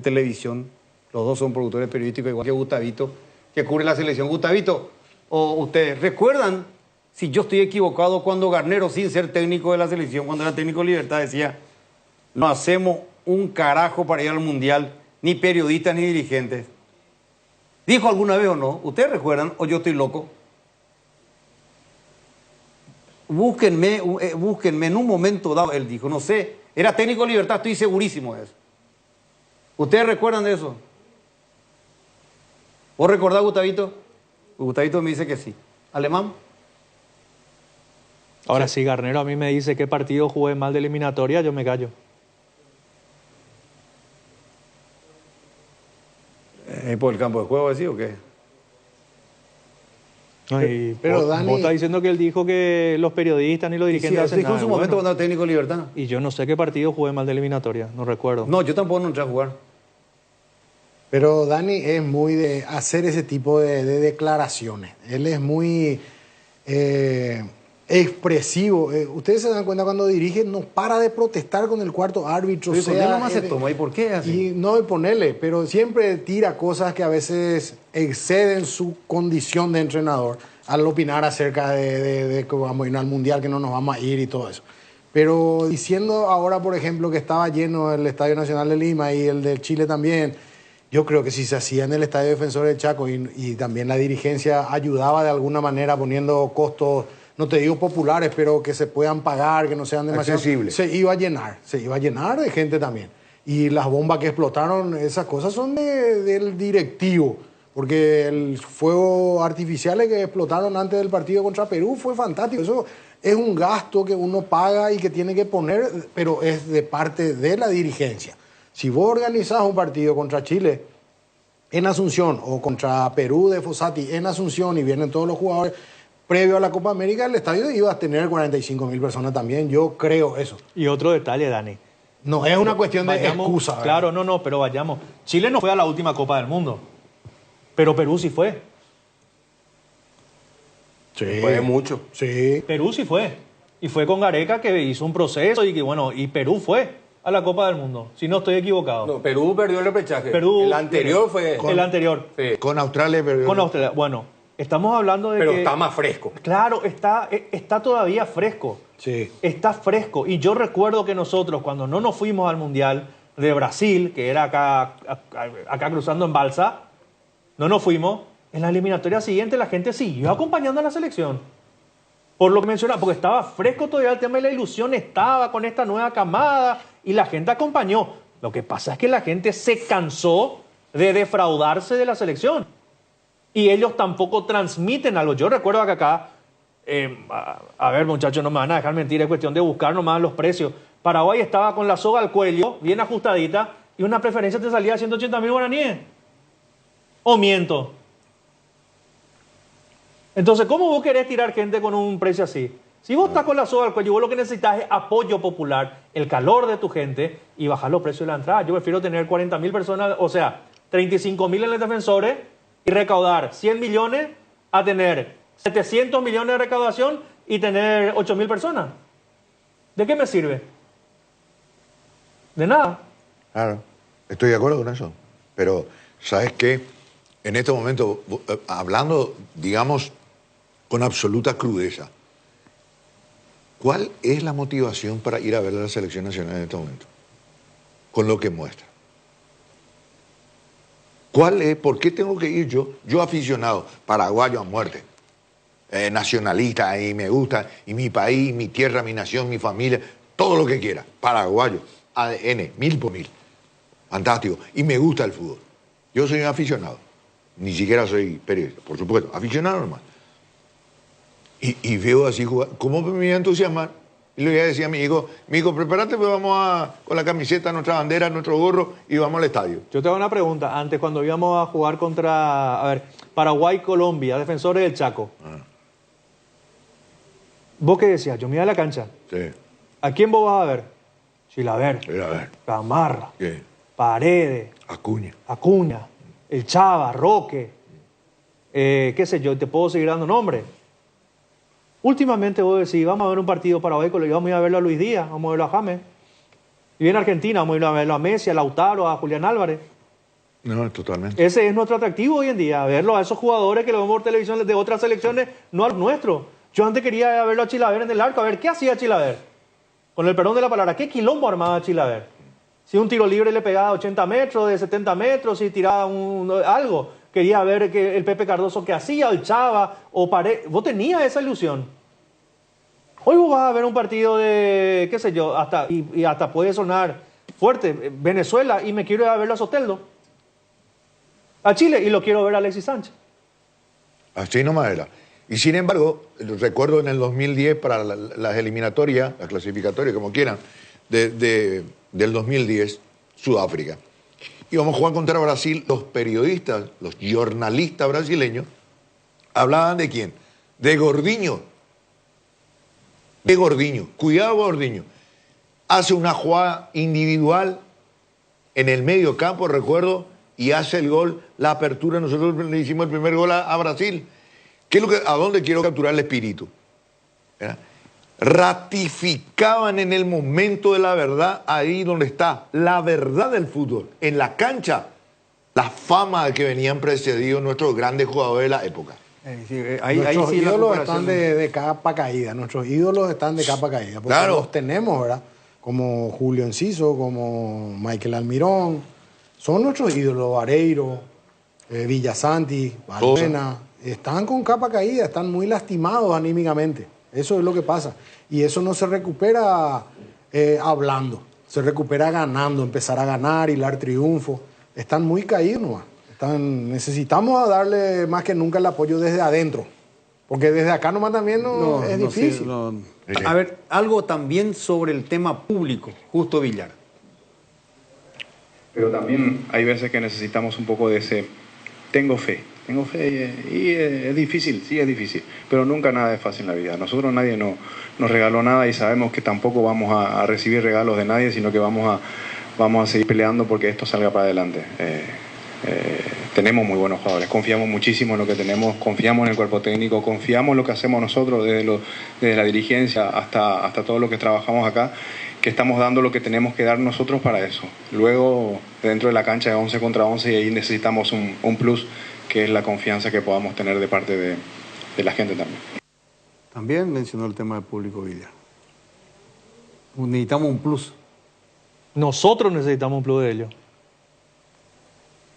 televisión. Los dos son productores periodísticos, igual que Gustavito, que cubre la selección. Gustavito, o ustedes, ¿recuerdan, si yo estoy equivocado, cuando Garnero, sin ser técnico de la selección, cuando era técnico de Libertad, decía, no hacemos un carajo para ir al Mundial, ni periodistas ni dirigentes? ¿Dijo alguna vez o no? ¿Ustedes recuerdan o yo estoy loco? Búsquenme en un momento dado, él dijo, no sé, era técnico de Libertad, estoy segurísimo de eso. ¿Ustedes recuerdan de eso? ¿Vos recordás, Gustavito? Gustavito me dice que sí. ¿Alemán? Ahora, si Garnero a mí me dice qué partido jugué mal de eliminatoria, yo me callo. ¿Por el campo de juego así o qué? Ay, pero vos Dani- estás diciendo que él dijo que los periodistas ni los dirigentes Sí, hacen dijo nada. en su Bueno, momento cuando era técnico de Libertad. y yo no sé qué partido jugué mal de eliminatoria, no recuerdo. No, yo tampoco no entré a jugar. Pero Dani es muy de hacer ese tipo de declaraciones. Él es muy expresivo. Ustedes se dan cuenta cuando dirige, no para de protestar con el cuarto árbitro. Oye, con él nomás se él- toma. ¿Y por qué es así? Y no de ponerle, pero siempre tira cosas que a veces exceden su condición de entrenador al opinar acerca de que vamos a ir al Mundial, que no nos vamos a ir y todo eso. Pero diciendo ahora, por ejemplo, que estaba lleno el Estadio Nacional de Lima y el de Chile también, yo creo que si se hacía en el Estadio Defensor del Chaco y también la dirigencia ayudaba de alguna manera poniendo costos, no te digo populares, pero que se puedan pagar, que no sean demasiado... Accesibles. Se iba a llenar de gente también. Y las bombas que explotaron, esas cosas son del directivo, porque el fuego artificiales que explotaron antes del partido contra Perú fue fantástico. Eso es un gasto que uno paga y que tiene que poner, pero es de parte de la dirigencia. Si vos organizás un partido contra Chile en Asunción o contra Perú de Fossati en Asunción y vienen todos los jugadores, previo a la Copa América, el estadio iba a tener 45.000 personas también. Yo creo eso. Y otro detalle, Dani. No es una cuestión de Vayamos- excusa, ¿verdad? Claro, no, pero vayamos. Chile no fue a la última Copa del Mundo, pero Perú sí fue. Sí. Fue mucho. Sí. Perú sí fue. Y fue con Gareca que hizo un proceso y que, bueno, y Perú fue a la Copa del Mundo, si no estoy equivocado. No, Perú perdió el repechaje. Perú- El anterior fue... El anterior. Sí. Con Australia, pero... Con Australia. Bueno, estamos hablando de Pero que... está más fresco. Claro, está todavía fresco. Sí. Está fresco. Y yo recuerdo que nosotros, cuando no nos fuimos al Mundial de Brasil, que era acá cruzando en balsa, no nos fuimos, en la eliminatoria siguiente la gente siguió acompañando a la selección. Por lo que mencionaba, porque estaba fresco todavía el tema de la ilusión, estaba con esta nueva camada y la gente acompañó. Lo que pasa es que la gente se cansó de defraudarse de la selección. Y ellos tampoco transmiten algo. Yo recuerdo que acá, a ver muchachos, no me van a dejar mentir, es cuestión de buscar nomás los precios. Paraguay estaba con la soga al cuello, bien ajustadita, y una preferencia te salía a 180.000 guaraníes. ¿O miento? Entonces, ¿cómo vos querés tirar gente con un precio así? Si vos estás con la soga al cuello, vos lo que necesitas es apoyo popular, el calor de tu gente y bajar los precios de la entrada. Yo prefiero tener 40.000 personas, o sea, 35.000 en los defensores y recaudar 100 millones a tener 700 millones de recaudación y tener 8.000 personas. ¿De qué me sirve? De nada. Claro, estoy de acuerdo con eso. Pero, ¿sabes qué? En este momento, hablando, digamos, con absoluta crudeza, ¿cuál es la motivación para ir a ver a la selección nacional en este momento? Con lo que muestra. ¿Cuál es? ¿Por qué tengo que ir yo? Yo aficionado, paraguayo a muerte, nacionalista, y me gusta, y mi país, mi tierra, mi nación, mi familia, todo lo que quiera, paraguayo, ADN, 1000 fantástico, y me gusta el fútbol. Yo soy un aficionado, ni siquiera soy periodista, por supuesto, aficionado nomás. Y veo así jugar, ¿cómo me voy a entusiasmar? Y le decía a mi hijo, prepárate, pues vamos con la camiseta, nuestra bandera, nuestro gorro, y vamos al estadio. Yo te hago una pregunta. Antes, cuando íbamos a jugar contra, Paraguay-Colombia, Defensores del Chaco. ¿Vos qué decías? Yo me iba a la cancha. Sí. ¿A quién vos vas a ver? Chilaver. Chilaver. Gamarra. ¿Qué? Paredes. Acuña. El Chava, Roque. Qué sé yo, te puedo seguir dando nombres. Últimamente vos decís, vamos a ver un partido Paraguay-Colombia, vamos a ir a verlo a Luis Díaz, vamos a verlo a James. Y viene Argentina, vamos a ir a verlo a Messi, a Lautaro, a Julián Álvarez. No, totalmente. Ese es nuestro atractivo hoy en día, verlo a esos jugadores que lo vemos por televisión de otras selecciones, no al nuestro. Yo antes quería verlo a Chilaver en el arco, a ver qué hacía Chilaver. Con el perdón de la palabra, ¿qué quilombo armaba Chilaver? Si un tiro libre le pegaba 80 metros, de 70 metros, si tiraba algo. Quería ver que el Pepe Cardoso que hacía, el Chava, o Paredes. Vos tenías esa ilusión. Hoy vos vas a ver un partido de, qué sé yo, y hasta puede sonar fuerte, Venezuela, y me quiero ir a verlo a Soteldo. A Chile, y lo quiero ver a Alexis Sánchez. Así nomás era. Y sin embargo, recuerdo en el 2010 para las eliminatorias, las clasificatorias, como quieran, del 2010, Sudáfrica. íbamos a jugar contra Brasil, los periodistas, los jornalistas brasileños, hablaban ¿de quién? De Gordinho. De Gordinho. Cuidado, Gordinho. Hace una jugada individual en el medio campo, recuerdo, y hace el gol, la apertura. Nosotros le hicimos el primer gol a Brasil. ¿Qué es a dónde quiero capturar el espíritu? ¿Verdad? Ratificaban en el momento de la verdad, ahí donde está la verdad del fútbol, en la cancha, la fama de que venían precedidos nuestros grandes jugadores de la época. Nuestros ídolos están de capa caída, nuestros ídolos están de capa caída, porque los tenemos, ¿verdad? Como Julio Enciso, como Michael Almirón, son nuestros ídolos, Vareiro, Villasanti, Valbuena, están con capa caída, están muy lastimados anímicamente. Eso es lo que pasa. Y eso no se recupera hablando, se recupera ganando, empezar a ganar, hilar triunfo. Están muy caídos nomás. Necesitamos darle más que nunca el apoyo desde adentro. Porque desde acá nomás también es difícil. Sí, A ver, algo también sobre el tema público, Justo Villar. Pero también hay veces que necesitamos un poco de ese tengo fe y es difícil, sí es difícil, pero nunca nada es fácil en la vida. Nosotros nadie nos regaló nada y sabemos que tampoco vamos a recibir regalos de nadie, sino que vamos a seguir peleando porque esto salga para adelante. Tenemos muy buenos jugadores, confiamos muchísimo en lo que tenemos, confiamos en el cuerpo técnico, confiamos en lo que hacemos nosotros desde la dirigencia hasta todo lo que trabajamos acá, que estamos dando lo que tenemos que dar nosotros para eso. Luego, dentro de la cancha de 11 contra 11, y ahí necesitamos un plus, que es la confianza que podamos tener de parte de la gente también. También mencionó el tema del público, Villar. Necesitamos un plus. Nosotros necesitamos un plus de ellos.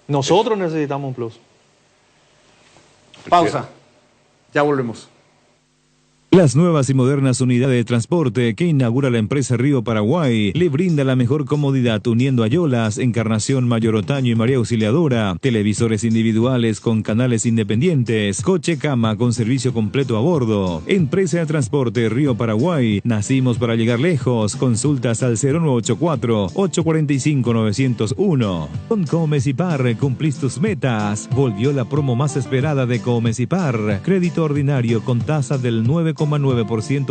Nosotros necesitamos un plus. Pausa. Ya volvemos. Las nuevas y modernas unidades de transporte que inaugura la empresa Río Paraguay le brinda la mejor comodidad uniendo Ayolas, Encarnación, Mayor Otaño y María Auxiliadora, televisores individuales con canales independientes, coche cama con servicio completo a bordo. Empresa de transporte Río Paraguay, nacimos para llegar lejos. Consultas al 0984-845-901. Con Comesipar cumplís tus metas. Volvió la promo más esperada de Comesipar. Crédito ordinario con tasa del 9,9%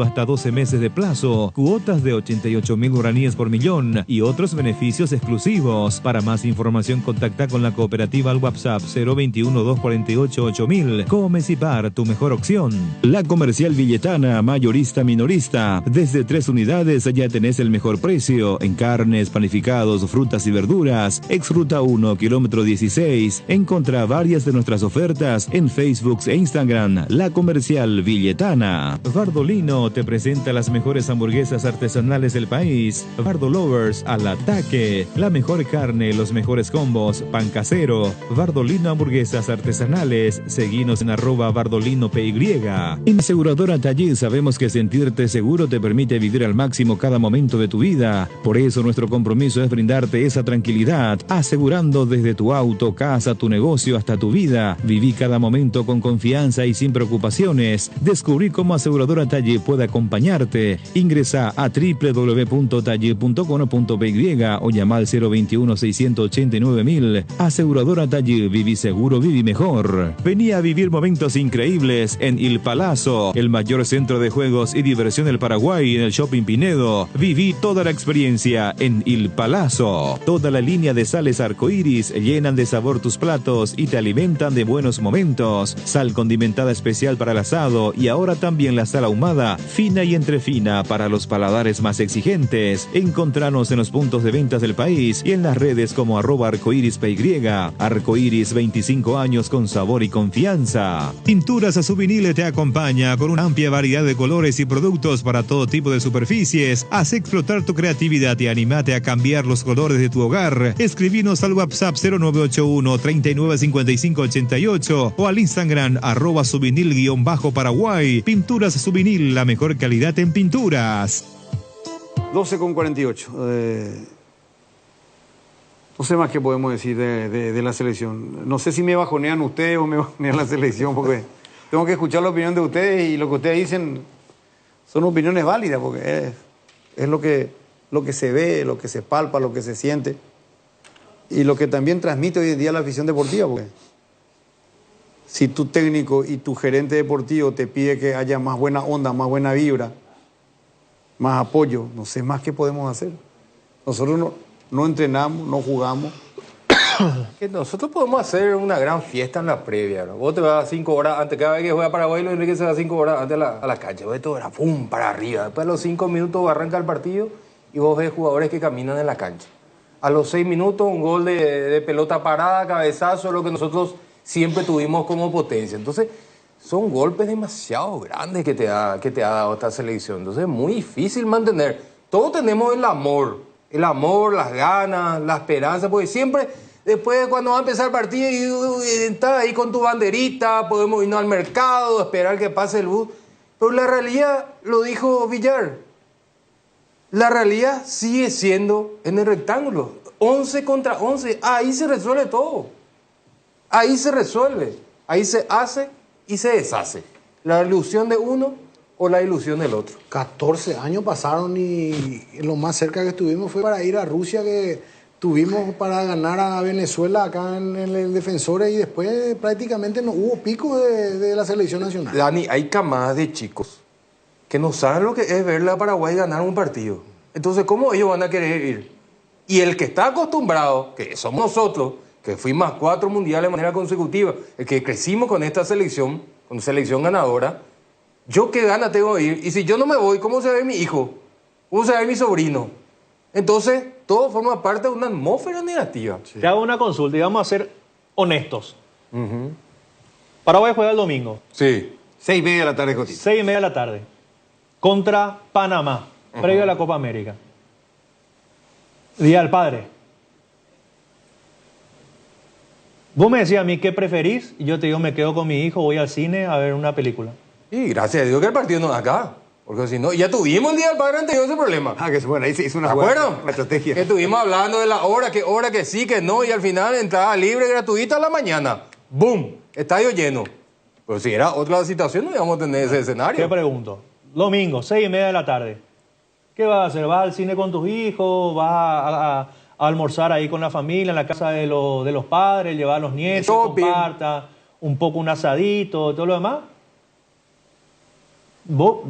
hasta 12 meses de plazo, cuotas de 88.000 guaraníes por millón y otros beneficios exclusivos. Para más información contacta con la cooperativa al WhatsApp 021-248-8000. Comesipar, tu mejor opción. La Comercial Villetana, mayorista minorista. Desde 3 unidades ya tenés el mejor precio en carnes, panificados, frutas y verduras. Ex Ruta 1, kilómetro 16. Encontrá varias de nuestras ofertas en Facebook e Instagram. La Comercial Villetana. Bardolino te presenta las mejores hamburguesas artesanales del país. Bardo Lovers al ataque. La mejor carne, los mejores combos, pan casero. Bardolino hamburguesas artesanales. Seguinos en @BardolinoPY. En Aseguradora Taller sabemos que sentirte seguro te permite vivir al máximo cada momento de tu vida. Por eso nuestro compromiso es brindarte esa tranquilidad, asegurando desde tu auto, casa, tu negocio hasta tu vida. Viví cada momento con confianza y sin preocupaciones. Descubrí cómo Aseguradora Talle puede acompañarte. Ingresa a www.talle.com.py o llama al 021-689.000. Aseguradora Talle, viví seguro, viví mejor. Vení a vivir momentos increíbles en Il Palazzo, el mayor centro de juegos y diversión del Paraguay, en el Shopping Pinedo. Viví toda la experiencia en Il Palazzo. Toda la línea de sales arcoíris llenan de sabor tus platos y te alimentan de buenos momentos. Sal condimentada especial para el asado y ahora también la sal ahumada, fina y entrefina para los paladares más exigentes. Encontranos en los puntos de ventas del país y en las redes como @arcoirispy. Arcoiris, 25 años con sabor y confianza. Pinturas Subinil te acompaña con una amplia variedad de colores y productos para todo tipo de superficies. Haz explotar tu creatividad y animate a cambiar los colores de tu hogar. Escribinos al WhatsApp 0981-395588 o al Instagram @subinil_Paraguay. Pinturas Subinil, la mejor calidad en pinturas. 12:48. No sé más qué podemos decir de la selección. No sé si me bajonean ustedes o me bajonean la selección, porque tengo que escuchar la opinión de ustedes y lo que ustedes dicen son opiniones válidas, porque es lo que se ve, lo que se palpa, lo que se siente. y lo que también transmite hoy en día la afición deportiva, porque si tu técnico y tu gerente deportivo te pide que haya más buena onda, más buena vibra, más apoyo, no sé más qué podemos hacer. Nosotros no entrenamos, no jugamos. Que nosotros podemos hacer una gran fiesta en la previa, ¿no? Vos te vas 5 horas antes, cada vez que juega Paraguay, Luis Enrique se va 5 horas antes a la cancha. Vos todo era pum, para arriba. Después de los 5 minutos arranca el partido y vos ves jugadores que caminan en la cancha. A los 6 minutos un gol de pelota parada, cabezazo, lo que nosotros siempre tuvimos como potencia. Entonces, son golpes demasiado grandes que te ha dado esta selección. Entonces, es muy difícil mantener. Todos tenemos el amor, las ganas, la esperanza, porque siempre... Después, cuando va a empezar el partido, y estás ahí con tu banderita, podemos irnos al mercado, esperar que pase el bus. Pero la realidad, lo dijo Villar, la realidad sigue siendo en el rectángulo. 11 contra 11, ahí se resuelve todo. Ahí se resuelve. Ahí se hace y se deshace. La ilusión de uno o la ilusión del otro. 14 años pasaron y lo más cerca que estuvimos fue para ir a Rusia, que tuvimos para ganar a Venezuela acá en el Defensores, y después prácticamente no hubo pico de la selección nacional. Dani, hay camadas de chicos que no saben lo que es verle a Paraguay ganar un partido. Entonces, ¿cómo ellos van a querer ir? Y el que está acostumbrado, que somos nosotros, que fuimos a 4 mundiales de manera consecutiva, el que crecimos con esta selección, con selección ganadora, yo qué gana tengo de ir. Y si yo no me voy, ¿cómo se ve mi hijo? ¿Cómo se ve mi sobrino? Entonces, todo forma parte de una atmósfera negativa. Te hago una consulta y vamos a ser honestos. Paraguay juega el domingo. Sí. 6:30 de la tarde, Jotito. 6:30 de la tarde. Contra Panamá, previo a la Copa América. Día del Padre. Vos me decías a mí qué preferís, y yo te digo, me quedo con mi hijo, voy al cine a ver una película. Y gracias a Dios que el partido no es acá. Porque si no, ya tuvimos el Día del Padre anterior ese problema. Que bueno, ahí se hizo una ¿te acuerdas? estrategia. Que estuvimos hablando de la hora, que sí, que no, y al final entrada libre, gratuita a la mañana. ¡Boom! Estadio lleno. Pero si era otra situación, no íbamos a tener ese escenario. Te pregunto, domingo, 6:30 de la tarde. ¿Qué vas a hacer? ¿Vas al cine con tus hijos? ¿Vas a almorzar ahí con la familia, en la casa de los padres, llevar a los nietos, comparta, un poco un asadito, todo lo demás?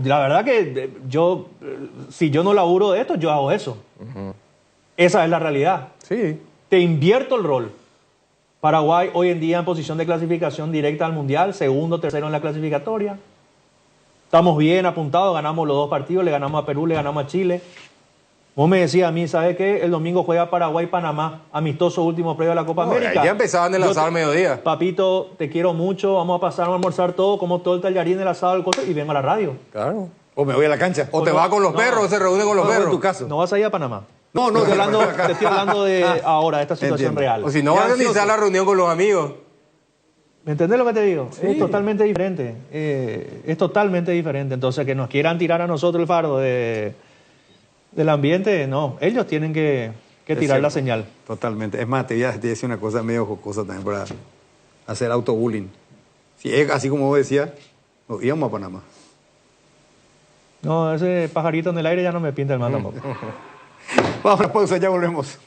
La verdad que yo, si yo no laburo de esto, yo hago eso. Esa es la realidad. Sí. Te invierto el rol. Paraguay hoy en día en posición de clasificación directa al Mundial, segundo, tercero en la clasificatoria. Estamos bien apuntados, ganamos los 2 partidos, le ganamos a Perú, le ganamos a Chile. Vos me decías a mí, ¿sabes qué? El domingo juega Paraguay-Panamá, amistoso último previo a la Copa América. Ya empezaban el asado al mediodía. Papito, te quiero mucho, vamos a pasar a almorzar todo, como todo el tallarín, el asado, el coso, y vengo a la radio. Claro. O me voy a la cancha. O te vas con los perros, se reúne con los perros. En tu caso. No vas a ir a Panamá. No, te estoy hablando de ahora, de esta situación real. O si no, vas a organizar la reunión con los amigos. ¿Me entendés lo que te digo? Sí. Es totalmente diferente. Es totalmente diferente. Entonces, que nos quieran tirar a nosotros el fardo del ambiente, no. Ellos tienen que tirar la señal. Totalmente. Es más, te voy a decir una cosa medio jocosa también para hacer autobullying. Si es así como vos decías, nos íbamos a Panamá. No, ese pajarito en el aire ya no me pinta el mal tampoco. Vamos a la pausa, ya volvemos.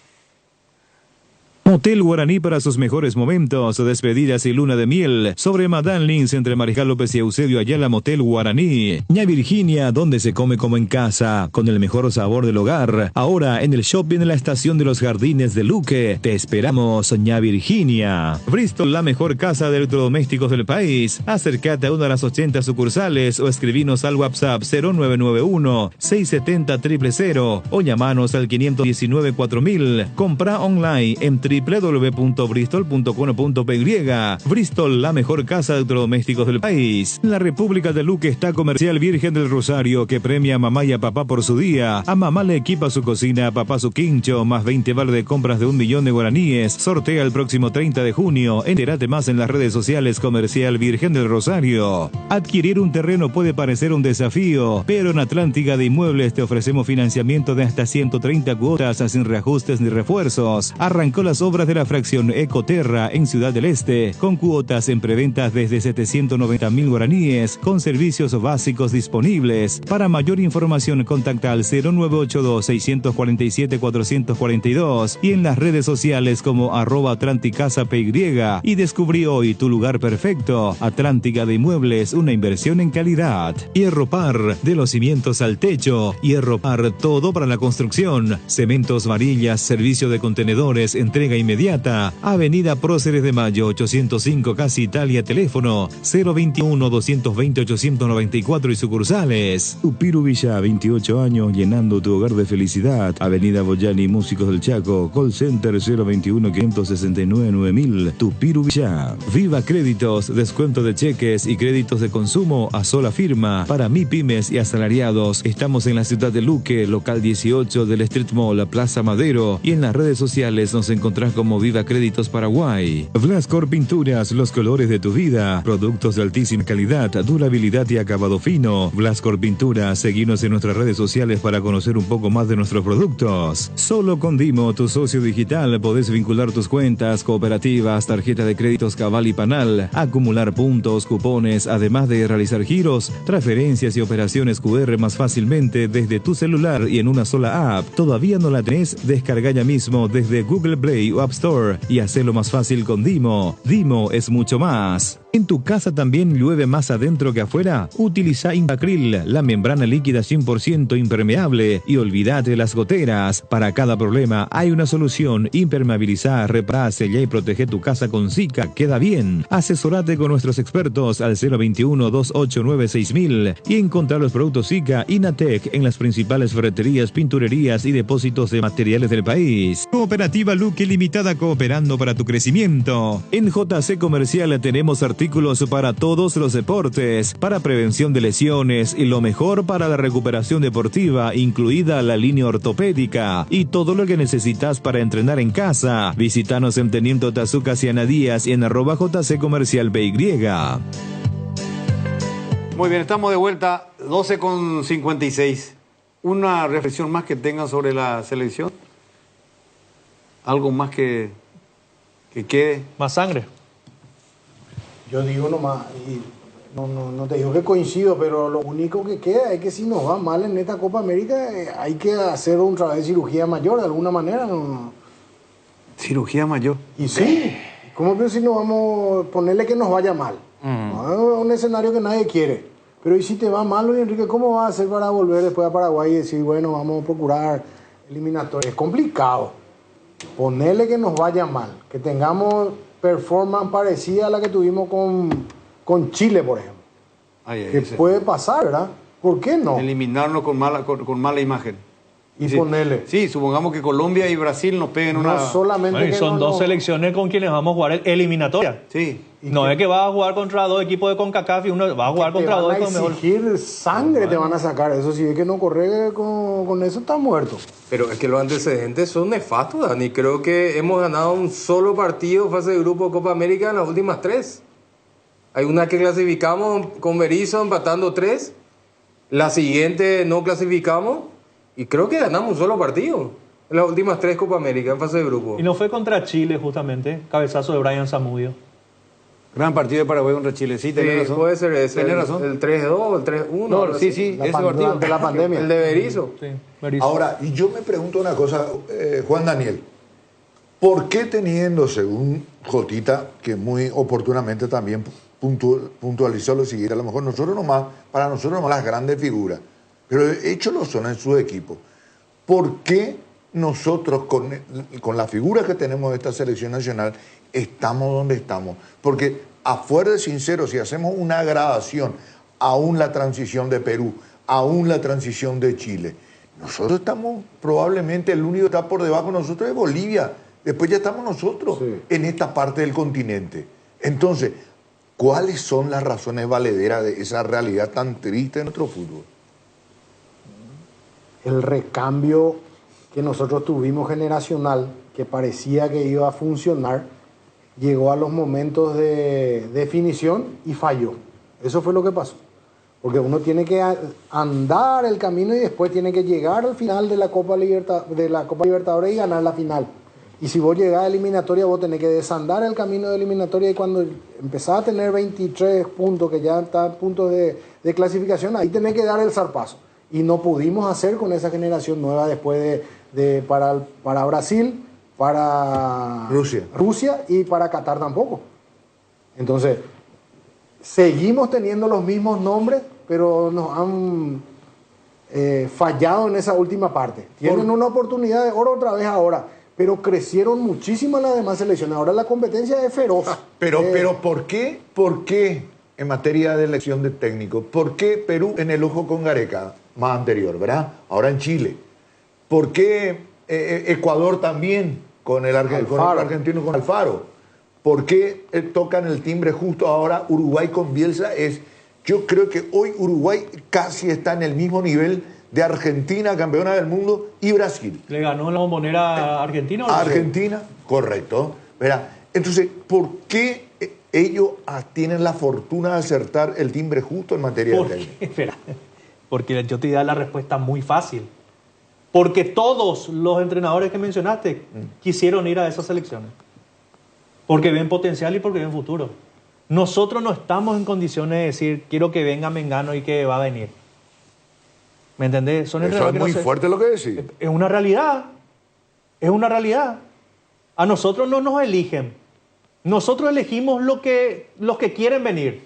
Motel Guaraní para sus mejores momentos, despedidas y luna de miel. Sobre Madame Lins entre Mariscal López y Eusebio Ayala, Motel Guaraní. Ña Virginia, donde se come como en casa, con el mejor sabor del hogar. Ahora en el shopping en la estación de los Jardines de Luque. Te esperamos, Ña Virginia. Bristol, la mejor casa de electrodomésticos del país. Acércate a una de las 80 sucursales o escribinos al WhatsApp 0991-670-000 o llamanos al 519-4000. Compra online en www.bristol.com.py. Bristol, la mejor casa de electrodomésticos del país. En la República de Luque está Comercial Virgen del Rosario, que premia a mamá y a papá por su día. A mamá le equipa su cocina, a papá su quincho, más 20 vale de compras de 1 millón de guaraníes. Sortea el próximo 30 de junio. Entérate más en las redes sociales Comercial Virgen del Rosario. Adquirir un terreno puede parecer un desafío, pero en Atlántica de Inmuebles te ofrecemos financiamiento de hasta 130 cuotas sin reajustes ni refuerzos. Arrancó las obras Obras de la fracción Ecoterra en Ciudad del Este, con cuotas en preventas desde 790.000 guaraníes, con servicios básicos disponibles. Para mayor información contacta al 0982-647-442 y en las redes sociales como @AtlanticasaPY y descubrí hoy tu lugar perfecto. Atlántica de Inmuebles, una inversión en calidad. Hierro Par, de los cimientos al techo. Hierro Par, todo para la construcción. Cementos, varillas, servicio de contenedores, entrega inmediata. Avenida Próceres de Mayo, 805, Casa Italia, teléfono 021-220-894 y sucursales. Tupiru Villa, 28 años, llenando tu hogar de felicidad. Avenida Boyani, Músicos del Chaco, call center 021-569-9000. Tupiru Villa. Viva Créditos, descuento de cheques y créditos de consumo a sola firma para MIPYMES y asalariados. Estamos en la ciudad de Luque, local 18 del Street Mall, Plaza Madero, y en las redes sociales nos encontrás como Viva Créditos Paraguay. Blascor Pinturas, los colores de tu vida. Productos de altísima calidad, durabilidad y acabado fino. Blascor Pinturas, seguinos en nuestras redes sociales para conocer un poco más de nuestros productos. Solo con Dimo, tu socio digital, podés vincular tus cuentas, cooperativas, tarjeta de créditos Cabal y Panal, acumular puntos, cupones, además de realizar giros, transferencias y operaciones QR más fácilmente desde tu celular y en una sola app. ¿Todavía no la tenés? Descarga ya mismo desde Google Play o App Store y hacelo más fácil con Dimo. Dimo es mucho más. ¿En tu casa también llueve más adentro que afuera? Utiliza Incacril, la membrana líquida 100% impermeable, y olvídate de las goteras. Para cada problema hay una solución. Impermeabilizá, repará, sellá y protege tu casa con Zika. Queda bien. Asesorate con nuestros expertos al 021-289-6000 y encontrá los productos Zika Inatec en las principales ferreterías, pinturerías y depósitos de materiales del país. Cooperativa Luque Limitada, cooperando para tu crecimiento. En JC Comercial tenemos artículos para todos los deportes, para prevención de lesiones y lo mejor para la recuperación deportiva, incluida la línea ortopédica y todo lo que necesitas para entrenar en casa. Visítanos en Teniente Tazuca Ciana Díaz y en @JC Comercial PY. Muy bien, estamos de vuelta, 12:56. ¿Una reflexión más que tengan sobre la selección? ¿Algo más que quede? Más sangre. Yo digo nomás, y no te digo que coincido, pero lo único que queda es que si nos va mal en esta Copa América, hay que hacer otra vez cirugía mayor de alguna manera. ¿No? ¿Cirugía mayor? Y sí, ¿cómo que si no vamos a ponerle que nos vaya mal? No, es un escenario que nadie quiere. Pero ¿y si te va mal, Luis Enrique? ¿Cómo vas a hacer para volver después a Paraguay y decir, bueno, vamos a procurar eliminatoria? Es complicado. Ponerle que nos vaya mal, que tengamos performance parecida a la que tuvimos con Chile, por ejemplo. Que puede pasar, ¿verdad? ¿Por qué no? Eliminarnos con mala imagen. Y sí, ponerle. Sí, supongamos que Colombia y Brasil nos peguen una... No solamente bueno, y son dos selecciones con quienes vamos a jugar eliminatoria. Sí. No es que vas a jugar contra dos equipos de CONCACAF y uno va a jugar contra dos equipos mejor. Exigir sangre te van a sacar. Eso si es que no corre con eso, está muerto. Pero es que los antecedentes son nefastos, Dani. Creo que hemos ganado un solo partido fase de grupo de Copa América en las últimas 3. Hay una que clasificamos con Berizzo empatando 3. La siguiente no clasificamos. Y creo que ganamos un solo partido en las últimas 3 Copa América en fase de grupo. Y no fue contra Chile, justamente. Cabezazo de Brian Zamudio. Gran partido de Paraguay contra Chile. Sí, tenés razón. Puede ser ese. Tenés razón. El 3-2, el 3-1. No, sí, ese partido. De la pandemia. El de Berizzo. Sí, Berizzo. Ahora, y yo me pregunto una cosa, Juan Daniel. ¿Por qué teniendo, según Jotita, que muy oportunamente también puntualizó lo siguiente, a lo mejor para nosotros nomás las grandes figuras, pero hechos lo son en su equipo, ¿por qué nosotros con la figura que tenemos de esta selección nacional estamos donde estamos? Porque afuera de sincero, si hacemos una gradación, aún la transición de Perú, aún la transición de Chile, nosotros estamos probablemente, el único que está por debajo de nosotros es Bolivia, después ya estamos nosotros en esta parte del continente. Entonces, ¿cuáles son las razones valederas de esa realidad tan triste de nuestro fútbol? El recambio que nosotros tuvimos generacional, que parecía que iba a funcionar, llegó a los momentos de definición y falló. Eso fue lo que pasó. Porque uno tiene que andar el camino y después tiene que llegar al final de la Copa Libertadores y ganar la final. Y si vos llegás a eliminatoria, vos tenés que desandar el camino de eliminatoria, y cuando empezás a tener 23 puntos, que ya está a punto de clasificación, ahí tenés que dar el zarpazo. Y no pudimos hacer con esa generación nueva después para Brasil, para Rusia y para Qatar tampoco. Entonces, seguimos teniendo los mismos nombres, pero nos han fallado en esa última parte. Tienen una oportunidad de oro otra vez ahora, pero crecieron muchísimo las demás selecciones. Ahora la competencia es feroz. Pero ¿por qué en materia de elección de técnico? ¿Por qué Perú en el ojo con Gareca, más anterior, verdad? Ahora en Chile. ¿Por qué Ecuador también con el argentino, con Alfaro? ¿Por qué tocan el timbre justo ahora Uruguay con Bielsa? Yo creo que hoy Uruguay casi está en el mismo nivel de Argentina, campeona del mundo, y Brasil. ¿Le ganó la Bombonera a Argentina o no? Argentina, correcto. ¿Verdad? Entonces, ¿por qué ellos tienen la fortuna de acertar el timbre justo en materia de técnica? Espera, porque yo te di la respuesta muy fácil. Porque todos los entrenadores que mencionaste quisieron ir a esas selecciones. Porque ven potencial y porque ven futuro. Nosotros no estamos en condiciones de decir, quiero que venga Mengano y que va a venir. ¿Me entendés? Eso es muy fuerte lo que decís. Es una realidad. Es una realidad. A nosotros no nos eligen. Nosotros elegimos los que quieren venir.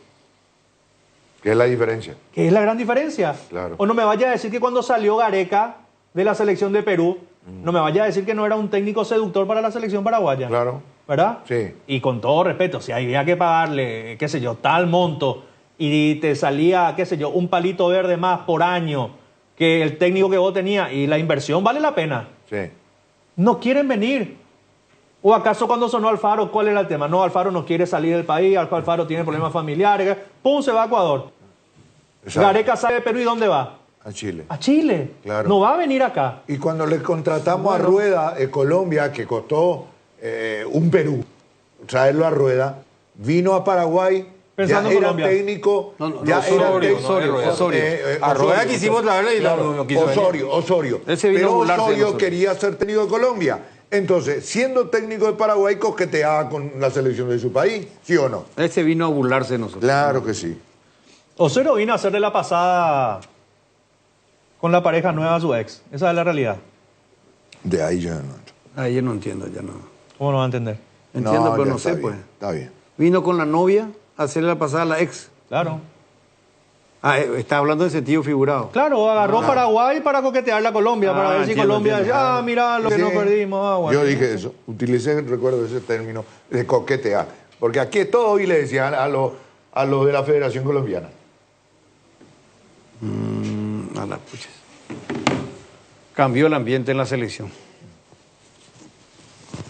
¿Qué es la diferencia? ¿Qué es la gran diferencia? Claro. O no me vaya a decir que cuando salió Gareca de la selección de Perú, no me vaya a decir que no era un técnico seductor para la selección paraguaya. Claro. ¿Verdad? Sí. Y con todo respeto, si había que pagarle, qué sé yo, tal monto y te salía, qué sé yo, un palito verde más por año que el técnico que vos tenías y la inversión vale la pena. Sí. No quieren venir. ¿O acaso cuando sonó Alfaro, cuál era el tema? No, Alfaro no quiere salir del país, Alfaro tiene problemas familiares, ¡pum! Se va a Ecuador. Exacto. Gareca sale de Perú, ¿y dónde va? A Chile. A Chile. Claro. No va a venir acá. Y cuando le contratamos a Rueda, Colombia, que costó un Perú, traerlo a Rueda, vino a Paraguay, pensando ya en era Colombia. técnico, ya era técnico. A Rueda quisimos traerle y no quiso venir. Osorio. Ese vino a Pero burlarse de Osorio nosotros. quería ser técnico de Colombia. Entonces, siendo técnico de Paraguay, coqueteaba con la selección de su país, ¿sí o no? Ese vino a burlarse de nosotros. Claro que sí. Osorio vino a hacerle la pasada con la pareja nueva a su ex. Esa es la realidad. De ahí ya no. Ahí yo no entiendo, ya no. ¿Cómo no va a entender? Entiendo, pero ya no está sé, bien, pues. Está bien. Vino con la novia a hacerle la pasada a la ex. Claro. Ah, está hablando en sentido figurado. Claro, agarró Paraguay para coquetearle a Colombia, para ver si entiendo, Colombia entiendo. decía, mira lo que Sí, nos perdimos. Bueno. Yo dije eso, utilicé, recuerdo ese término, de coquetear. Porque aquí todo hoy le decían a los de la Federación Colombiana. A la pucha. Cambió el ambiente en la selección.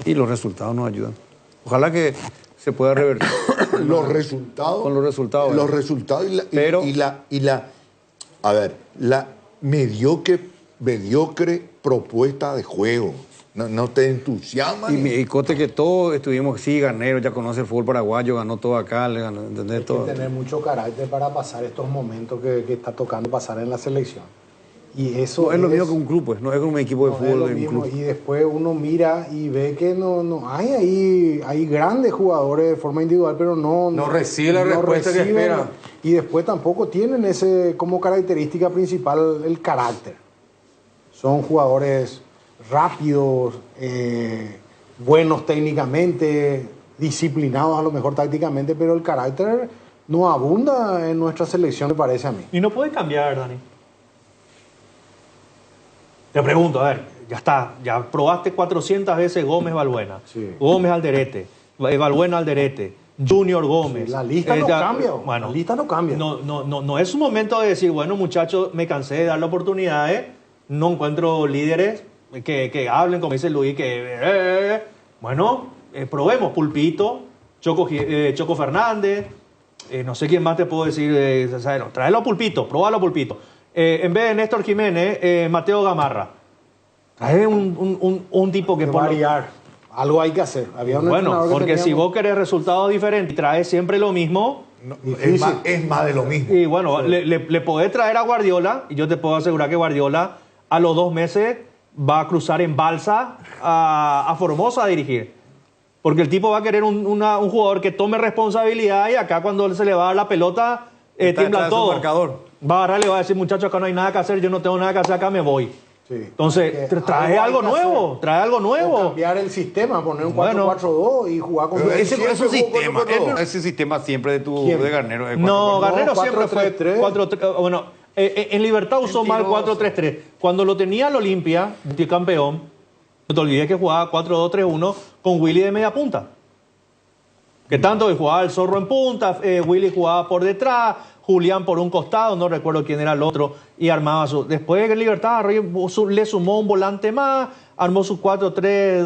Y los resultados nos ayudan. Ojalá que se pueda revertir. Los resultados. Con los resultados. Los ¿verdad? resultados Pero- la mediocre propuesta de juego. No te entusiasma. Y coste que todos estuvimos, sí, ganeros, ya conoce el fútbol paraguayo, ganó todo acá, le ganó, ¿entendés? Hay Todo. que tener mucho carácter para pasar estos momentos que está tocando pasar en la selección. Y eso No es lo mismo que un club, pues, no es como un equipo de no es fútbol, lo es un mismo. club. Y después uno mira y ve que no hay grandes jugadores de forma individual, pero no recibe la respuesta que reciben. espera. Y después tampoco tienen ese como característica principal el carácter. Son jugadores rápidos, buenos técnicamente, disciplinados a lo mejor tácticamente, pero el carácter no abunda en nuestra selección, me parece a mí. Y no puede cambiar, Dani. Te pregunto, a ver, ya está, ya probaste 400 veces Gómez Balbuena, Gómez Alderete, Balbuena Alderete, Junior Gómez. La lista no cambia. Bueno, La lista no cambia. No es un momento de decir, bueno, muchachos, me cansé de darle oportunidades, no encuentro líderes que hablen, como dice Luis, bueno, probemos Pulpito, Choco Fernández, no sé quién más te puedo decir, tráelo a Pulpito, probalo a Pulpito. En vez de Néstor Jiménez, Mateo Gamarra. Trae un tipo que por variar. Algo hay que hacer. Había un bueno, entrenador que porque si teníamos- vos querés resultados diferentes y traes siempre lo mismo, Es más de lo mismo. y bueno, le podés traer a Guardiola, y yo te puedo asegurar que Guardiola a los 2 meses va a cruzar en balsa a Formosa a dirigir. Porque el tipo va a querer un jugador que tome responsabilidad y acá cuando se le va a dar la pelota, tiembla todo. Va a agarrar y le va a decir, muchachos, acá no hay nada que hacer, yo no tengo nada que hacer, acá me voy. Sí. Entonces, trae algo nuevo, trae algo nuevo. O cambiar el sistema, poner un 4-4-2 y jugar con... Ese sistema siempre de Garnero. No, Garnero siempre fue 4-3. Bueno, en Libertad usó mal 4-3-3. Cuando lo tenía el Olimpia, campeón, no te olvides que jugaba 4-2-3-1 con Willy de media punta. Que tanto jugaba el Zorro en punta, Willy jugaba por detrás, Julián por un costado, no recuerdo quién era el otro, y armaba su... Después en Libertad le sumó un volante más, armó su 4-3-2-1,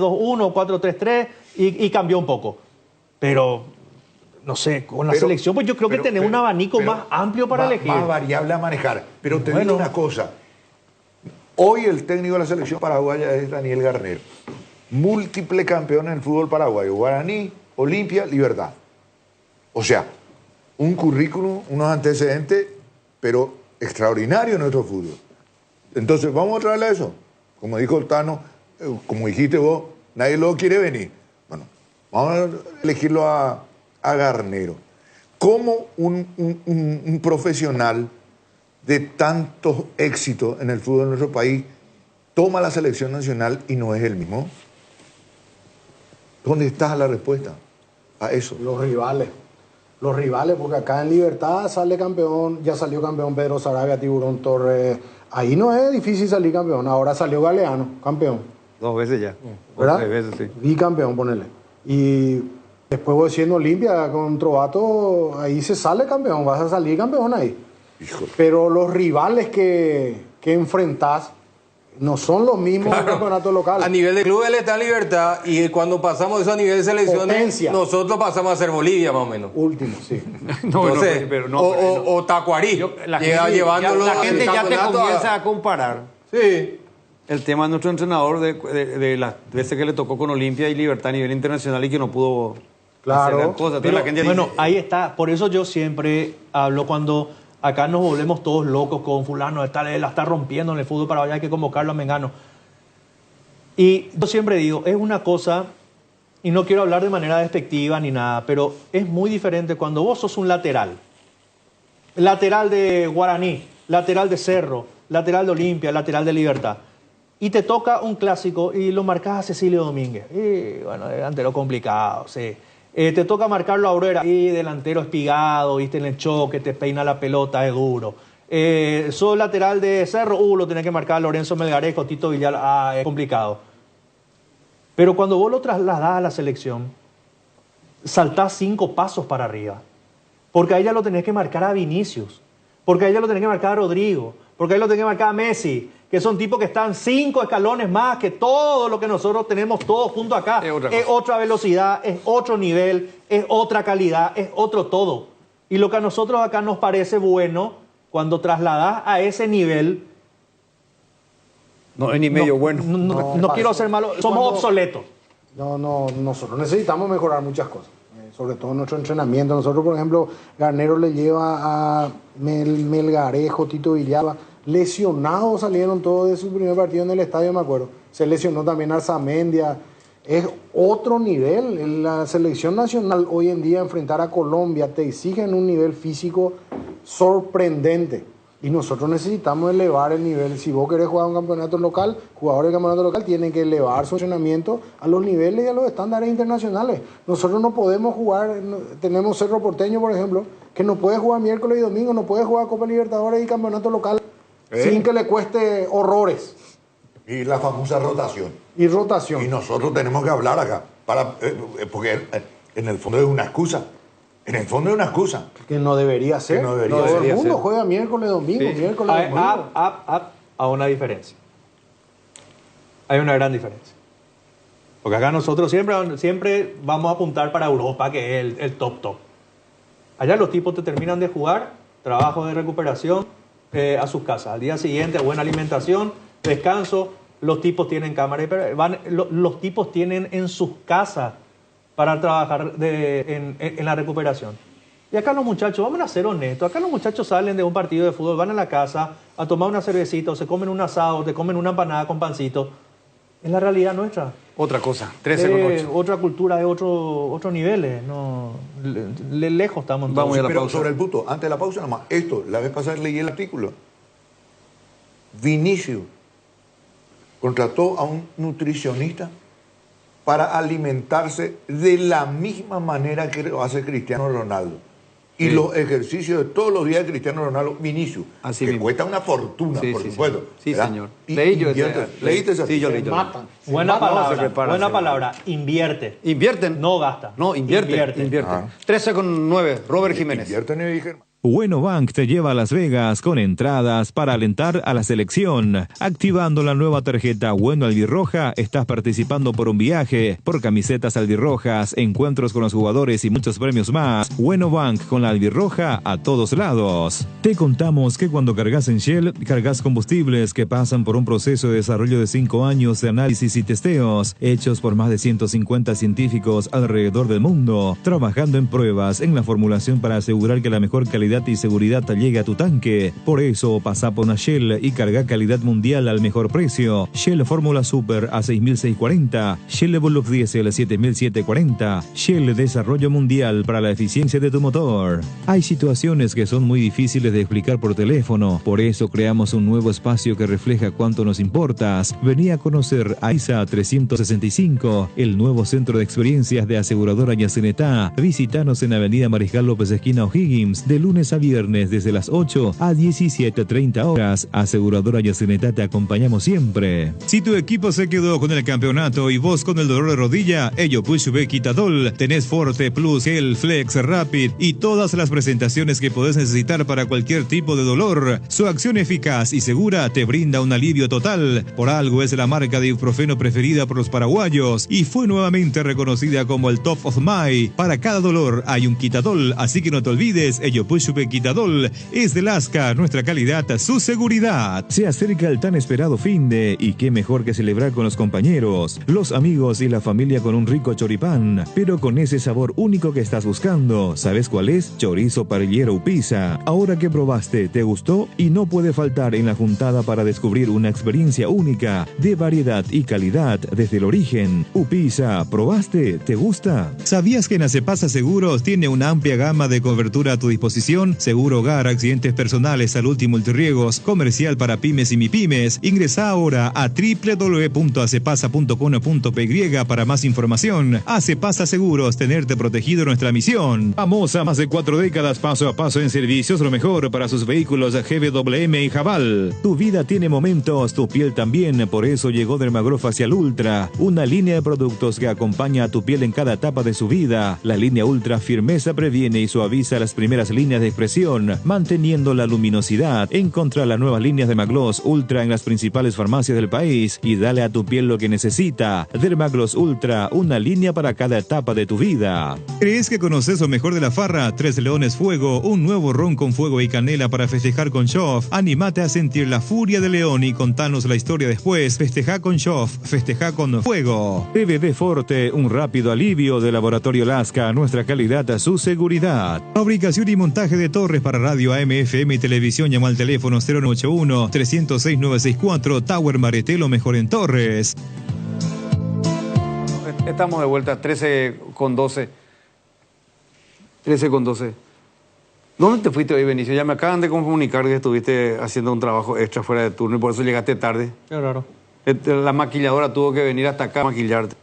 4-3-3 y cambió un poco. Pero, no sé, con la selección, pues yo creo que tenés un abanico más amplio para elegir. Más variable a manejar. Pero te digo una cosa. Hoy el técnico de la selección paraguaya es Daniel Garnero. Múltiple campeón en el fútbol paraguayo. Guaraní, Olimpia, Libertad. O sea, un currículum, unos antecedentes, pero extraordinario en nuestro fútbol. Entonces, vamos a traerle eso. Como dijo el Tano, como dijiste vos, nadie lo quiere venir. Bueno, vamos a elegirlo a Garnero. ¿Cómo un profesional de tantos éxitos en el fútbol de nuestro país toma la selección nacional y no es el mismo? ¿Dónde está la respuesta a eso? Los rivales, porque acá en Libertad sale campeón, ya salió campeón Pedro Sarabia, Tiburón Torres. Ahí no es difícil salir campeón. Ahora salió Galeano, campeón. 2 veces ya. ¿Verdad? 3 veces, sí. Bicampeón, ponele. Y después voy siendo Olimpia con Trovato, ahí se sale campeón, vas a salir campeón ahí. Híjole. Pero los rivales que enfrentás no son los mismos del campeonato local. A nivel de club él está en Libertad y cuando pasamos eso a nivel de selecciones, Potencia. nosotros pasamos a ser Bolivia más o menos. Último, sí. Entonces, o Tacuarí. La gente ya te comienza a... a comparar. Sí. El tema de nuestro entrenador de las veces que le tocó con Olimpia y Libertad a nivel internacional y que no pudo hacer las cosas. Pero, la gente bueno, dice, ahí está. Por eso yo siempre hablo cuando acá nos volvemos todos locos con fulano, la está rompiendo en el fútbol paraguayo, hay que convocarlo a Mengano. Y yo siempre digo, es una cosa, y no quiero hablar de manera despectiva ni nada, pero es muy diferente cuando vos sos un lateral de Guaraní, lateral de Cerro, lateral de Olimpia, lateral de Libertad, y te toca un clásico y lo marcás a Cecilio Domínguez. Y bueno, delantero complicado, sí. Te toca marcarlo a Aurora y delantero espigado, viste en el choque, te peina la pelota, es duro. Sos lateral de Cerro, lo tenés que marcar a Lorenzo Melgarejo, Tito Villar, es complicado. Pero cuando vos lo trasladás a la selección, saltás 5 pasos para arriba. Porque a ella lo tenés que marcar a Vinicius, porque a ella lo tenés que marcar a Rodrigo, porque a ella lo tenés que marcar a Messi, que son tipos que están 5 escalones más que todo lo que nosotros tenemos todos juntos acá. Es otra velocidad, es otro nivel, es otra calidad, es otro todo. Y lo que a nosotros acá nos parece bueno, cuando trasladás a ese nivel... No es ni medio bueno. No quiero ser malo, somos obsoletos. Nosotros necesitamos mejorar muchas cosas. Sobre todo nuestro entrenamiento. Nosotros, por ejemplo, Garnero le lleva a Melgarejo, Tito Villalba, lesionados salieron todos de su primer partido en el estadio, me acuerdo. Se lesionó también Arzamendia. Es otro nivel. En la selección nacional hoy en día enfrentar a Colombia te exigen un nivel físico sorprendente. Y nosotros necesitamos elevar el nivel. Si vos querés jugar un campeonato local, jugadores del campeonato local tienen que elevar su entrenamiento a los niveles y a los estándares internacionales. Nosotros no podemos jugar, tenemos Cerro Porteño, por ejemplo, que no puede jugar miércoles y domingo, no puede jugar Copa Libertadores y campeonato local sin que le cueste horrores. Y la famosa rotación. Y rotación. Y nosotros tenemos que hablar acá, porque en el fondo es una excusa. En el fondo es una excusa. Que no debería ser. Que no debería Todo ser. el mundo juega miércoles, domingo, miércoles, domingo. A una diferencia. Hay una gran diferencia. Porque acá nosotros siempre vamos a apuntar para Europa, que es el top. Allá los tipos te terminan de jugar, trabajo de recuperación a sus casas. Al día siguiente, buena alimentación, descanso. Los tipos tienen cámara, los tipos tienen en sus casas para trabajar en la recuperación. Y acá los muchachos, vamos a ser honestos, acá los muchachos salen de un partido de fútbol, van a la casa a tomar una cervecita, o se comen un asado, o te comen una empanada con pancito. Es la realidad nuestra. Otra cosa, 13,8. Otra cultura, es otro nivel. No, lejos estamos. Vamos a la pausa. Sobre el punto, antes de la pausa nomás, esto, la vez pasada leí el artículo. Vinicius contrató a un nutricionista para alimentarse de la misma manera que lo hace Cristiano Ronaldo. Y los ejercicios de todos los días de Cristiano Ronaldo, Vinicius, así que mismo. cuesta una fortuna, por supuesto. Sí, ¿verdad? señor. Y Leí yo ¿leíste esa? Sí, yo leí. Buena palabra, invierte. Invierten. No gasta. No, invierten. 13,9, Robert Jiménez. Invierten y dije... Bueno Bank te lleva a Las Vegas con entradas para alentar a la selección. Activando la nueva tarjeta Bueno Albirroja, estás participando por un viaje, por camisetas albirrojas, encuentros con los jugadores y muchos premios más. Bueno Bank con la albirroja a todos lados. Te contamos que cuando cargas en Shell, cargas combustibles que pasan por un proceso de desarrollo de 5 años de análisis y testeos, hechos por más de 150 científicos alrededor del mundo, trabajando en pruebas en la formulación para asegurar que la mejor calidad y seguridad llegue a tu tanque. Por eso pasa por una Shell y carga calidad mundial al mejor precio. Shell Fórmula Super a 6.640, Shell Evolux Diesel 7.740, Shell Desarrollo Mundial para la eficiencia de tu motor. Hay situaciones que son muy difíciles de explicar por teléfono, por eso creamos un nuevo espacio que refleja cuánto nos importas. Vení a conocer a ISA 365, el nuevo centro de experiencias de aseguradora Yacenetá. Visítanos en Avenida Mariscal López esquina O'Higgins, de lunes a viernes desde las 8 a 17:30 horas. Aseguradora Yacenetá, te acompañamos siempre. Si tu equipo se quedó con el campeonato y vos con el dolor de rodilla, ello Push B Quitadol, tenés Forte Plus, Gel, Flex, Rapid y todas las presentaciones que podés necesitar para cualquier tipo de dolor. Su acción eficaz y segura te brinda un alivio total. Por algo es la marca de ibuprofeno preferida por los paraguayos y fue nuevamente reconocida como el Top of Mind. Para cada dolor hay un Quitadol, así que no te olvides, ello Push B Quitadol es de Lasca, nuestra calidad, su seguridad. Se acerca el tan esperado finde y qué mejor que celebrar con los compañeros, los amigos y la familia con un rico choripán, pero con ese sabor único que estás buscando. ¿Sabes cuál es? Chorizo parrillero Upisa. Ahora que probaste, ¿te gustó? Y no puede faltar en la juntada para descubrir una experiencia única de variedad y calidad desde el origen. Upisa, ¿probaste? ¿Te gusta? ¿Sabías que en Acepasa Seguros tiene una amplia gama de cobertura a tu disposición? Seguro hogar, accidentes personales, salud y multirriegos, comercial para pymes y mipymes. Ingresa ahora a www.acepasa.com.py para más información. Acepasa Seguros, tenerte protegido, nuestra misión. Famosa más de 4 décadas, paso a paso en servicios, lo mejor para sus vehículos GWM y Jabal. Tu vida tiene momentos, tu piel también, por eso llegó Dermagrow Facial Ultra, una línea de productos que acompaña a tu piel en cada etapa de su vida. La línea Ultra firmeza previene y suaviza las primeras líneas de expresión, manteniendo la luminosidad. Encontra las nuevas líneas de Dermagloss Ultra en las principales farmacias del país y dale a tu piel lo que necesita. Dermagloss Ultra, una línea para cada etapa de tu vida. ¿Crees que conoces lo mejor de la farra? Tres Leones Fuego, un nuevo ron con fuego y canela para festejar con Shoff. Anímate a sentir la furia de León y contanos la historia después. Festeja con Shoff, festeja con fuego. PBB Forte, un rápido alivio de Laboratorio Lasca, nuestra calidad, su seguridad. Fabricación y montaje de torres para radio AM, FM y televisión. Llama al teléfono 081-306-964. Tower Maretelo, mejor en Torres. Estamos de vuelta, 13,12. 13,12. ¿Dónde te fuiste hoy, Benicio? Ya me acaban de comunicar que estuviste haciendo un trabajo extra fuera de turno y por eso llegaste tarde. Qué raro. La maquilladora tuvo que venir hasta acá a maquillarte.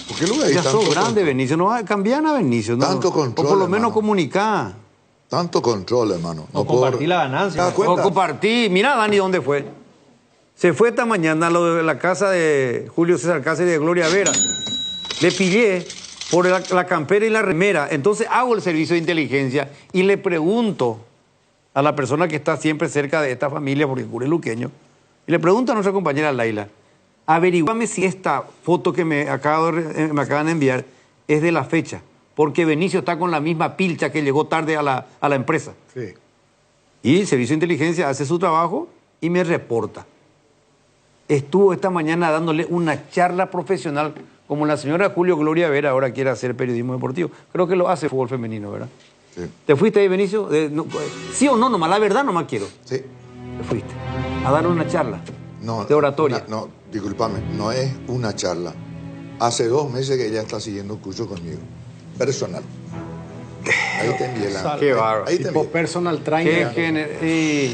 ¿Por qué lo veis? Ya sos grande, Benicio. No cambian a Benicio. ¿No? Tanto control, o por lo menos hermano. comunicá. Tanto control, hermano. No compartí la ganancia. No compartí. Mira, Dani, ¿dónde fue? Se fue esta mañana a lo de la casa de Julio César Cáceres de Gloria Vera. Le pillé por la campera y la remera. Entonces hago el servicio de inteligencia y le pregunto a la persona que está siempre cerca de esta familia, porque cura es luqueño, y le pregunto a nuestra compañera Laila, averiguame si esta foto que me acaban de enviar es de la fecha, porque Benicio está con la misma pilcha que llegó tarde a la empresa. Sí. Y el servicio de inteligencia hace su trabajo y me reporta. Estuvo esta mañana dándole una charla profesional como la señora Julio Gloria Vera ahora quiere hacer periodismo deportivo. Creo que lo hace fútbol femenino, ¿verdad? Sí. ¿Te fuiste ahí, Benicio? ¿Sí o no? Nomás, la verdad nomás quiero. Sí. Te fuiste a dar una charla de oratoria. No, discúlpame, no es una charla. Hace 2 meses que ella está siguiendo un curso conmigo. Personal. Ahí te envié la... Qué bárbaro. Ahí te envié. Personal trainer.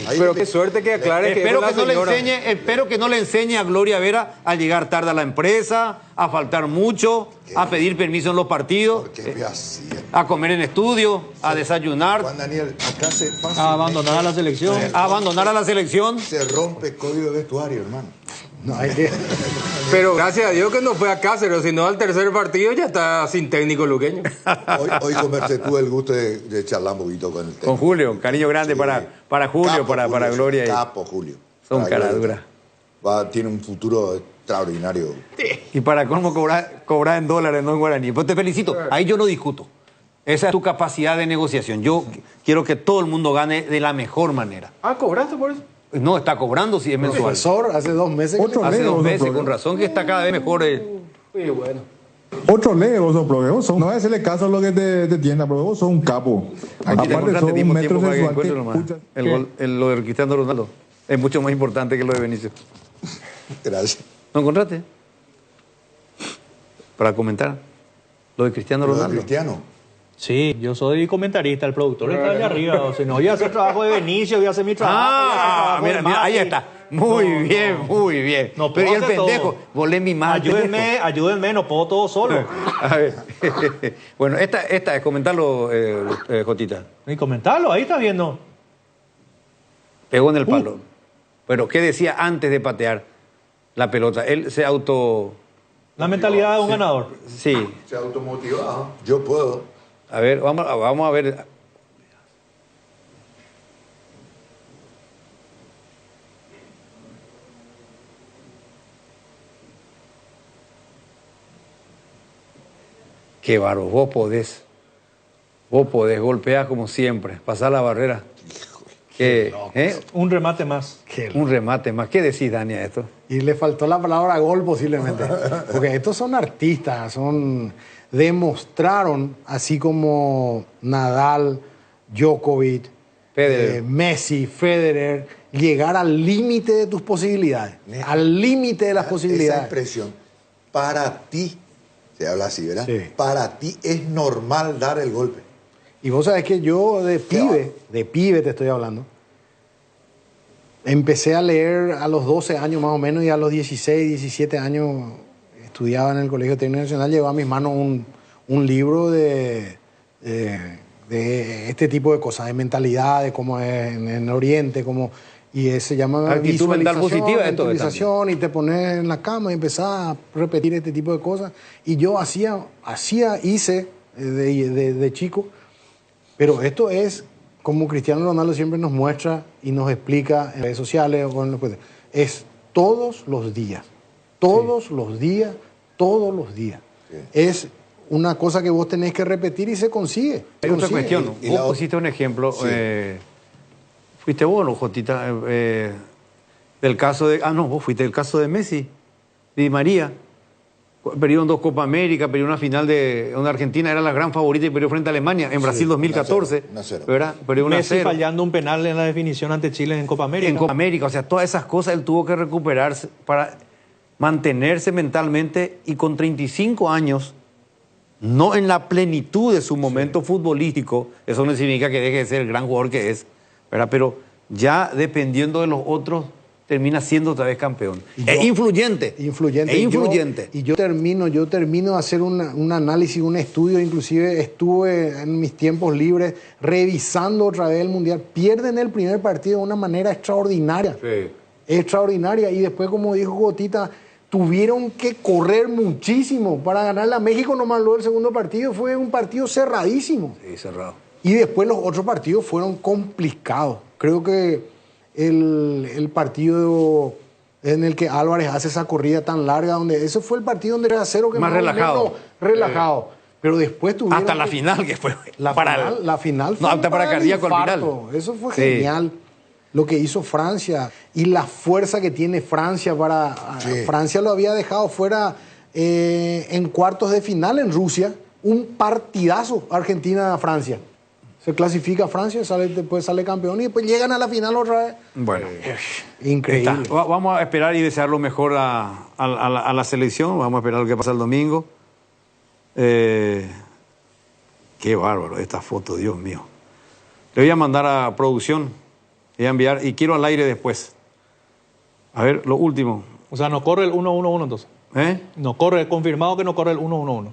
Pero qué suerte que aclare que espero, es que no la señora. espero que no le enseñe a Gloria Vera a llegar tarde a la empresa, a faltar mucho, a pedir permiso en los partidos, a comer en estudio, a desayunar. Juan Daniel, acá se pasa... A abandonar a la selección. A abandonar a la selección. Se rompe código de vestuario, hermano. No, hay que... Pero gracias a Dios que no fue a Cáceres, si no al tercer partido ya está sin técnico luqueño. Hoy tuve el gusto de charlar un poquito con el técnico. Con Julio, cariño grande para Julio, Capo, para Julio, Gloria. Capo, Julio. Son Para cara Gloria. dura. Tiene un futuro extraordinario. Y para cómo cobrar en dólares, no en guaraní. Pues te felicito, ahí yo no discuto. Esa es tu capacidad de negociación. Yo quiero que todo el mundo gane de la mejor manera. Ah, ¿cobraste por eso? No, está cobrando si es mensual. Profesor, hace 2 meses. Hace 2 meses, con razón que está cada vez mejor. Muy bueno. Otro leo, vos sos, porque vos sos, no vas a hacerle caso a lo que te tienda, pero vos sos un capo. Aquí te Aparte sos un tiempo para que metrosexual que encuentre nomás. escucha- Lo de Cristiano Ronaldo es mucho más importante que lo de Benicio. Gracias. ¿No encontraste? Para comentar. Lo de Cristiano Lo de Ronaldo. Cristiano. Sí, yo soy comentarista, el productor está allá arriba. O sea, no voy a hacer trabajo de Benicio, voy a hacer mi trabajo. Mira, ahí está. Muy bien, muy bien. No pero puedo y el hacer pendejo, todo. volé mi madre. Ayúdenme, no puedo todo solo. A ver. Bueno, esta es comentarlo, Jotita. Y comentarlo, ahí está viendo. Pegó en el palo. Pero, ¿qué decía antes de patear la pelota? Él se auto... La mentalidad de un ganador. Sí. Se automotivaba. Yo puedo. A ver, vamos a ver. Qué bárbaro, vos podés golpear como siempre, pasar la barrera. Un remate más. Un remate más. ¿Qué decís, Dani, a esto? Y le faltó la palabra gol posiblemente. Porque estos son artistas, demostraron, así como Nadal, Djokovic, Messi, Federer, llegar al límite de tus posibilidades. Al límite de las posibilidades. Esa expresión, para ti, se habla así, ¿verdad? Sí. Para ti es normal dar el golpe. Y vos sabés que yo de pibe te estoy hablando, empecé a leer a los 12 años más o menos y a los 16, 17 años estudiaba en el Colegio Técnico Nacional, llegó a mis manos un libro de este tipo de cosas, de mentalidad, de cómo es en el Oriente, y se llama actitud mental positiva, visualización, y te pones en la cama y empezás a repetir este tipo de cosas. Y yo hice de chico, pero esto es como Cristiano Ronaldo siempre nos muestra y nos explica en redes sociales o en los... Es todos los días. Todos los días. Sí. Es una cosa que vos tenés que repetir y se consigue. Hay otra cuestión. Vos pusiste un ejemplo. Sí. ¿Fuiste vos, no, Jotita? Del caso de... Ah, no, vos fuiste del caso de Messi, Di María. Perdieron 2 Copa América, perdió una final de una Argentina, era la gran favorita y perdió frente a Alemania. En Brasil 2014, 1-0. ¿verdad? Perdió 1-0. Messi fallando un penal en la definición ante Chile en Copa América. En Copa América, o sea, todas esas cosas él tuvo que recuperarse para mantenerse mentalmente y con 35 años, no en la plenitud de su momento futbolístico, eso no significa que deje de ser el gran jugador que es, ¿verdad? Pero ya dependiendo de los otros, termina siendo otra vez campeón. Es influyente. Y yo termino de hacer un análisis, un estudio, inclusive estuve en mis tiempos libres revisando otra vez el Mundial. Pierden el primer partido de una manera extraordinaria. Sí. Extraordinaria. Y después, como dijo Gotita, tuvieron que correr muchísimo para ganarle a México. Nomás luego el segundo partido fue un partido cerradísimo. Sí, cerrado. Y después los otros partidos fueron complicados. Creo que el partido en el que Álvarez hace esa corrida tan larga, ese fue el partido donde era 0 que más relajado. Relajado. Pero después tuvieron... Hasta la final, que fue... La final fue hasta para cardíaco al final. Eso fue genial. Lo que hizo Francia y la fuerza que tiene Francia para... Francia lo había dejado fuera en cuartos de final en Rusia, un partidazo Argentina-Francia. Se clasifica Francia, después sale campeón y después llegan a la final otra vez. Bueno, increíble. Vamos a esperar y desear lo mejor a la selección. Vamos a esperar lo que pasa el domingo. Qué bárbaro esta foto, Dios mío. Le voy a mandar a producción, le voy a enviar y quiero al aire después. A ver, lo último. O sea, no corre el 1-1-1 entonces. No corre, confirmado que no corre el 1-1-1.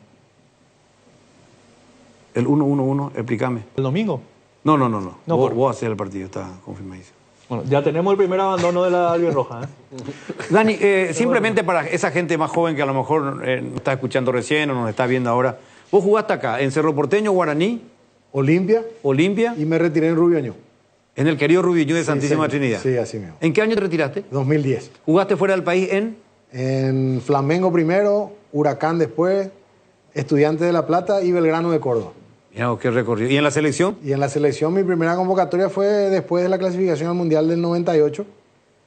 El 1-1-1, explícame. ¿El domingo? No. Vos haces el partido, está confirmadísimo. Bueno, ya tenemos el primer abandono de la albirroja. Dani, simplemente para esa gente más joven que a lo mejor nos está escuchando recién o nos está viendo ahora. Vos jugaste acá, en Cerro Porteño, Guaraní. Olimpia. Y me retiré en Rubioño. En el querido Rubioño de Santísima Trinidad. Sí, así mismo. ¿En qué año te retiraste? 2010. ¿Jugaste fuera del país En Flamengo primero, Huracán después, Estudiantes de La Plata y Belgrano de Córdoba. Mira, qué recorrido. ¿Y en la selección? Y en la selección mi primera convocatoria fue después de la clasificación al Mundial del 98,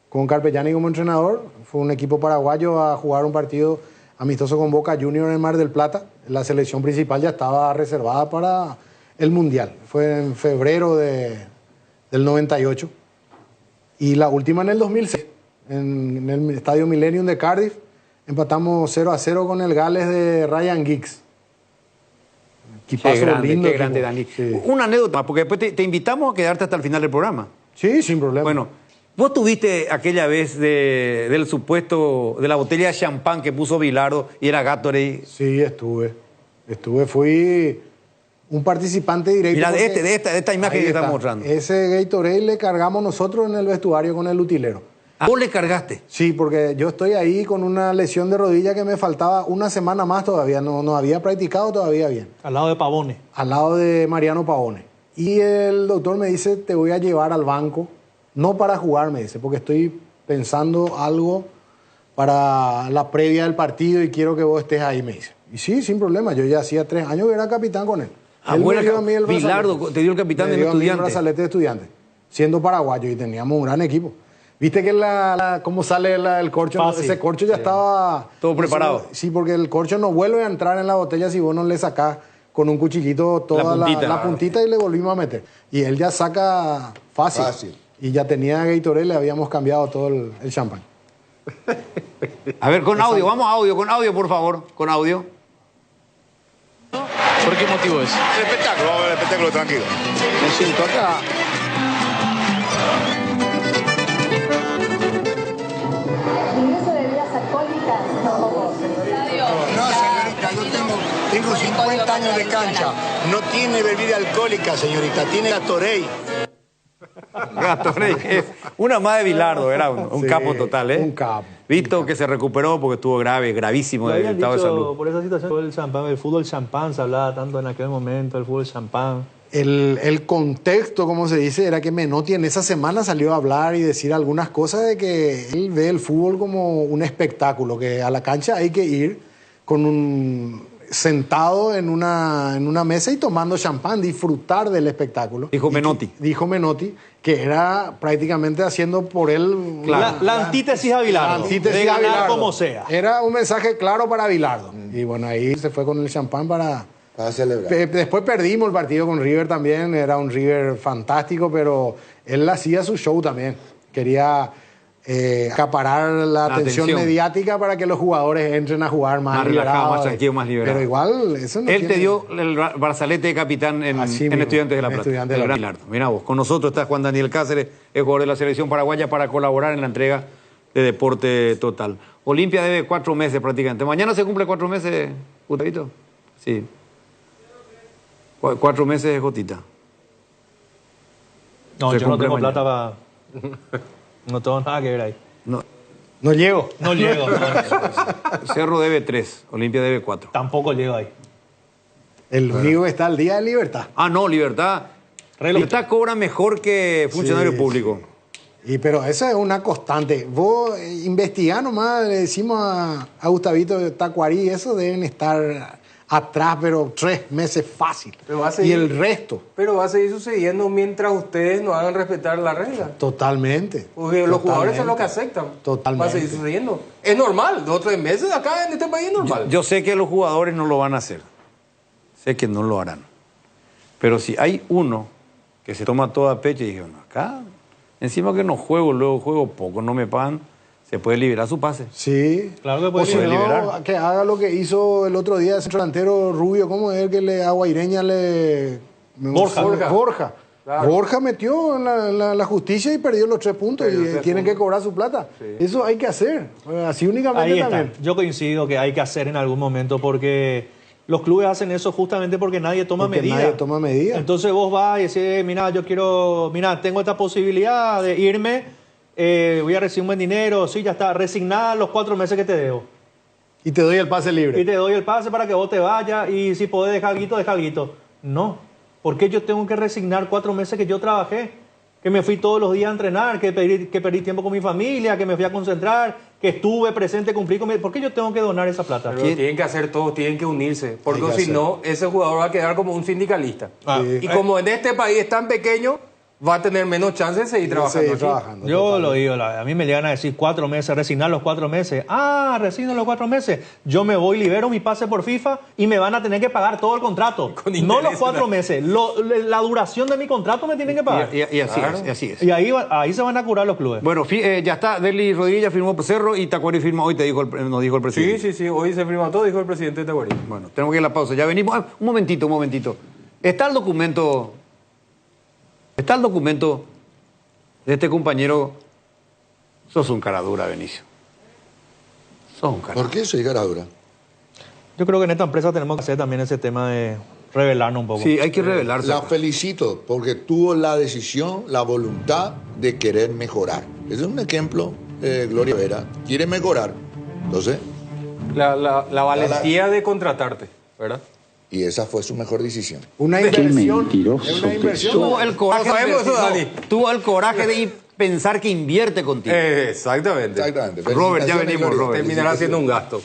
con Carpegiani como entrenador. Fue un equipo paraguayo a jugar un partido amistoso con Boca Juniors en Mar del Plata. La selección principal ya estaba reservada para el Mundial. Fue en febrero del 98. Y la última en el 2006, en el Estadio Millennium de Cardiff. Empatamos 0-0 con el Gales de Ryan Giggs. Qué grande, Dani. Sí. Una anécdota, porque después te invitamos a quedarte hasta el final del programa. Sí, sin problema. Bueno, vos tuviste aquella vez del supuesto, de la botella de champán que puso Bilardo y era Gatorade. Sí, estuve, fui un participante directo. Mira, de esta imagen que estamos mostrando. Ese Gatorade le cargamos nosotros en el vestuario con el utilero. ¿Vos le cargaste? Sí, porque yo estoy ahí con una lesión de rodilla que me faltaba una semana más todavía. No había practicado todavía bien. Al lado de Pavone. Al lado de Mariano Pavone. Y el doctor me dice, te voy a llevar al banco. No para jugar, me dice, porque estoy pensando algo para la previa del partido y quiero que vos estés ahí, me dice. Y sí, sin problema. Yo ya hacía 3 años que era capitán con él. Él me dio a mí el Bilardo te dio el capitán de Estudiantes. Me dio el brazalete de Estudiantes, siendo paraguayo, y teníamos un gran equipo. ¿Viste que cómo sale el corcho? Fácil. Ese corcho ya estaba... Todo preparado. Sí, porque el corcho no vuelve a entrar en la botella si vos no le sacás con un cuchillito toda la puntita y le volvimos a meter. Y él ya saca fácil. Y ya tenía Gatorade, le habíamos cambiado todo el champán. A ver, con audio, vamos a audio, con audio, por favor, con audio. ¿Por qué motivo es? El espectáculo, tranquilo. Me siento acá. ¿Ingreso de bebidas alcohólicas? No, señorita, yo tengo 50 años de cancha. No tiene bebida alcohólica, señorita, tiene Gatorade. Gatorade, una más de Bilardo, era un capo total, ¿eh? Un capo. Visto que se recuperó porque estuvo gravísimo del estado de salud. Por esa situación, el fútbol champán se hablaba tanto en aquel momento, el fútbol champán. El contexto, como se dice, era que Menotti en esa semana salió a hablar y decir algunas cosas de que él ve el fútbol como un espectáculo, que a la cancha hay que ir sentado en una mesa y tomando champán, disfrutar del espectáculo. Dijo Menotti. Dijo Menotti que era prácticamente haciendo por él... La antítesis a Bilardo. La antítesis de ganar a Bilardo. como sea. Era un mensaje claro para Bilardo. Y bueno, ahí se fue con el champán para celebrar. Después perdimos el partido con River también. Era un River fantástico, pero él hacía su show también. Quería acaparar la atención mediática para que los jugadores entren a jugar más relajado, más tranquilo, más liberado. Pero igual, eso no Él te dio el brazalete de capitán en Estudiantes de La Plata. Mirá vos, con nosotros está Juan Daniel Cáceres, el jugador de la selección paraguaya, para colaborar en la entrega de Deporte Total. Olimpia debe 4 meses prácticamente. ¿Mañana se cumple 4 meses, Gustavito? Sí. 4 meses de Jotita. No, yo no tengo plata para... No tengo nada que ver ahí. No llego. No llego. Cerro debe 3, Olimpia debe 4. Tampoco llego ahí. El único que está al día de Libertad. Ah, no, Libertad. Libertad cobra mejor que funcionario público. Sí. Pero eso es una constante. Vos investigá nomás, le decimos a Gustavito Tacuarí, eso deben estar atrás, pero 3 meses fácil. Pero va a Y seguir- el resto, Pero va a seguir sucediendo mientras ustedes no hagan respetar la regla. totalmente. Porque los jugadores son Totalmente. los que aceptan. Totalmente. Va a seguir sucediendo. Es normal, 2 o 3 meses acá en este país es normal. Yo sé que los jugadores no lo van a hacer. Sé que no lo harán. Pero si hay uno que se toma todo a pecho y dice, bueno, acá, encima que no juego, luego juego poco, no me pagan, se puede liberar su pase. Sí. Claro que O puede si liberar. no, liberar. que haga lo que hizo el otro día el centro delantero Rubio, ¿cómo es el que a Guaireña le... Borja. Borja. Claro. Borja metió en la justicia y perdió los 3 puntos Perdió y los 3 tienen que puntos. cobrar su plata. Eso hay que hacer. Así únicamente Ahí está. también. Yo coincido que hay que hacer en algún momento porque los clubes hacen eso justamente porque nadie toma Porque medidas. nadie toma medidas. Entonces vos vas y decís, mira, tengo esta posibilidad de irme, voy a recibir un buen dinero, sí, ya está, resignada los 4 meses que te debo. Y te doy el pase libre. Y te doy el pase para que vos te vayas y si podés dejar algo, deja algo. No, porque yo tengo que resignar 4 meses que yo trabajé, que me fui todos los días a entrenar, que perdí tiempo con mi familia, que me fui a concentrar, que estuve presente, cumplí con mi... ¿Por qué yo tengo que donar esa plata? Pero lo tienen que hacer todos, tienen que unirse. Porque Hay que si hacer. no, ese jugador va a quedar como un sindicalista. Ah, Y como en este país es tan pequeño, va a tener menos chance de seguir trabajando. Seguir aquí. trabajando. Yo lo digo, a mí me llegan a decir 4 meses, resignar los 4 meses. Ah, resigno los 4 meses. Yo me voy, libero mi pase por FIFA y me van a tener que pagar todo el contrato. Con No interés, los 4 ¿no? meses, la duración de mi contrato me tienen que pagar. Y así Claro. es, y así es. Y ahí se van a curar los clubes. Bueno, ya está, Deli Rodríguez ya firmó por Cerro y Tacuari firma hoy, nos dijo el Sí, presidente. sí, sí. Hoy se firma todo, dijo el presidente de Tahuarí. Bueno, tenemos que ir a la pausa, ya venimos. Ah, un momentito. Está el documento de este compañero. Sos un cara dura, Benicio. Sos un cara ¿Por qué soy cara dura? Yo creo que en esta empresa tenemos que hacer también ese tema de revelarnos un poco. Sí, hay que revelarse. La felicito porque tuvo la decisión, la voluntad de querer mejorar. Ese es un ejemplo de Gloria Vera. Quiere mejorar. Entonces, La valentía de contratarte, ¿verdad? y esa fue su mejor decisión. Una inversión. Es una inversión. Tuvo el coraje, Ah, sabemos eso, Dani. tuvo el coraje de pensar que invierte contigo. Exactamente. Exactamente. Robert, ya Felicitaciones, venimos, Gloria. Robert. Terminará siendo un gasto.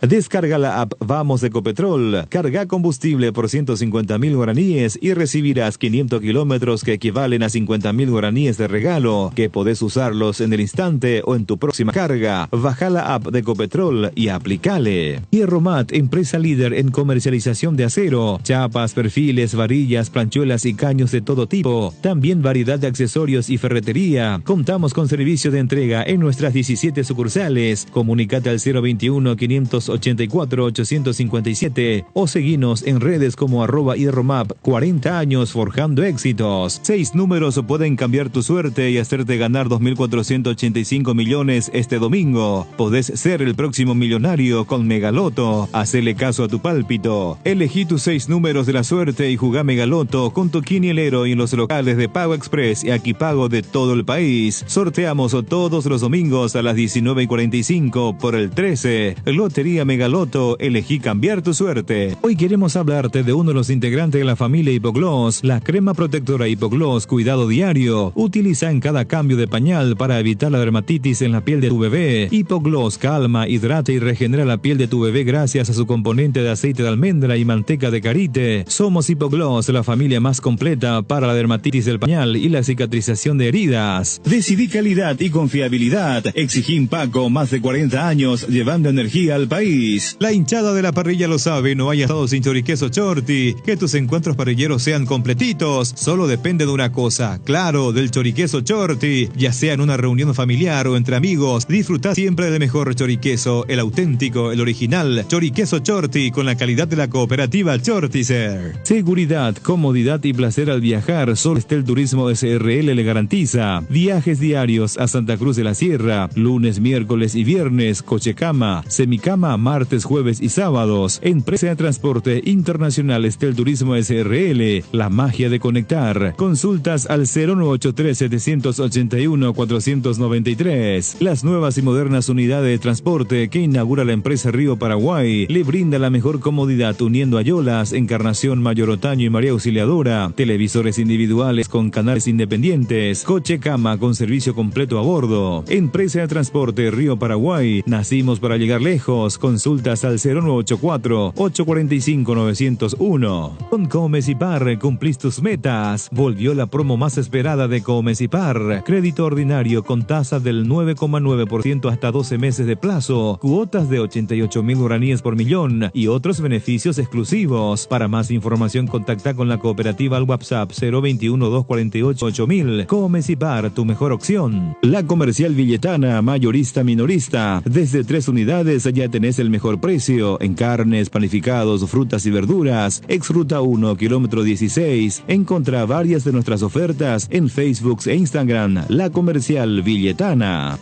Descarga la app Vamos de Ecopetrol, carga combustible por 150.000 guaraníes y recibirás 500 kilómetros que equivalen a 50.000 guaraníes de regalo, que podés usarlos en el instante o en tu próxima carga. Baja la app de Ecopetrol y aplicale. Hierromat, empresa líder en comercialización de acero, chapas, perfiles, varillas, planchuelas y caños de todo tipo. También variedad de accesorios y ferretería. Contamos con servicio de entrega en nuestras 17 sucursales. Comunicate al 021-584-857 o seguinos en redes como @hierromap. 40 años forjando éxitos. 6 números pueden cambiar tu suerte y hacerte ganar 2.485 millones este domingo. Podés ser el próximo millonario con Megaloto. Hacele caso a tu pálpito. Elegí tus 6 números de la suerte y jugá Megaloto con tu quinielero y en los locales de Pago Express y Aquipago de todo el país. Sorteamos todos los domingos a las 19:45 por el 13. Lotería Megaloto, elegí cambiar tu suerte. Hoy queremos hablarte de uno de los integrantes de la familia Hipogloss, la crema protectora Hipogloss Cuidado Diario. Utiliza en cada cambio de pañal para evitar la dermatitis en la piel de tu bebé. Hipogloss calma, hidrata y regenera la piel de tu bebé gracias a su componente de aceite de almendra y manteca de karité. Somos Hipogloss, la familia más completa para la dermatitis del pañal y la cicatrización de heridas. Decidí calidad y confiabilidad. Exigí Impaco, más de 40 años llevando energía al país. La hinchada de la parrilla lo sabe, no hay asado sin choriqueso Chorti. Que tus encuentros parrilleros sean completitos solo depende de una cosa, claro, del choriqueso Chorti. Ya sea en una reunión familiar o entre amigos, disfruta siempre del mejor choriqueso, el auténtico, el original. Choriqueso Chorti con la calidad de la cooperativa Chortizer. Seguridad, comodidad y placer al viajar, solo Estel Turismo SRL le garantiza. Viajes diarios a Santa Cruz de la Sierra, lunes, miércoles y viernes, cochecama, semicama, martes, jueves y sábados. Empresa de Transporte Internacional Estel Turismo SRL, la magia de conectar. Consultas al 093-781-493. Las nuevas y modernas unidades de transporte que inaugura la empresa Río Paraguay le brinda la mejor comodidad uniendo Ayolas, Encarnación, Mayor Otaño y María Auxiliadora. Televisores individuales con canales independientes. Coche Doble cama con servicio completo a bordo. Empresa de Transporte Río Paraguay. Nacimos para llegar lejos. Consultas al 0984-845-901. Con Comes y Par cumplís tus metas. Volvió la promo más esperada de Comes y Par. Crédito ordinario con tasa del 9,9% hasta 12 meses de plazo. Cuotas de 88.000 guaraníes por millón y otros beneficios exclusivos. Para más información contacta con la cooperativa al WhatsApp 021-248-8000. Comes y Par, tu mejor opción. La Comercial Villetana, mayorista minorista. Desde 3 unidades ya tenés el mejor precio en carnes, panificados, frutas y verduras. Exruta 1, kilómetro 16. Encontrá varias de nuestras ofertas en Facebook e Instagram. La Comercial Villetana.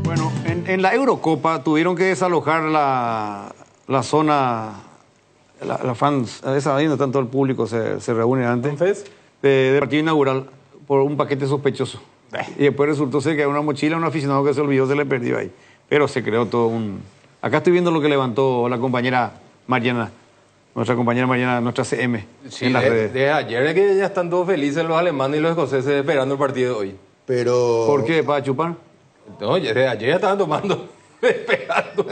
Bueno, en la Eurocopa tuvieron que desalojar la zona, la fans, esa ahí donde tanto el público se reúne antes de partido inaugural por un paquete sospechoso. Y después resultó ser que era una mochila, un aficionado que se olvidó, se le perdió ahí. Pero se creó todo un... Acá estoy viendo lo que levantó la compañera Mariana, nuestra CM, Sí, en las redes. de ayer es que ya están todos felices los alemanes y los escoceses esperando el partido de hoy. Pero... ¿Por qué? ¿Para chupar? No, desde ayer ya estaban tomando, esperando.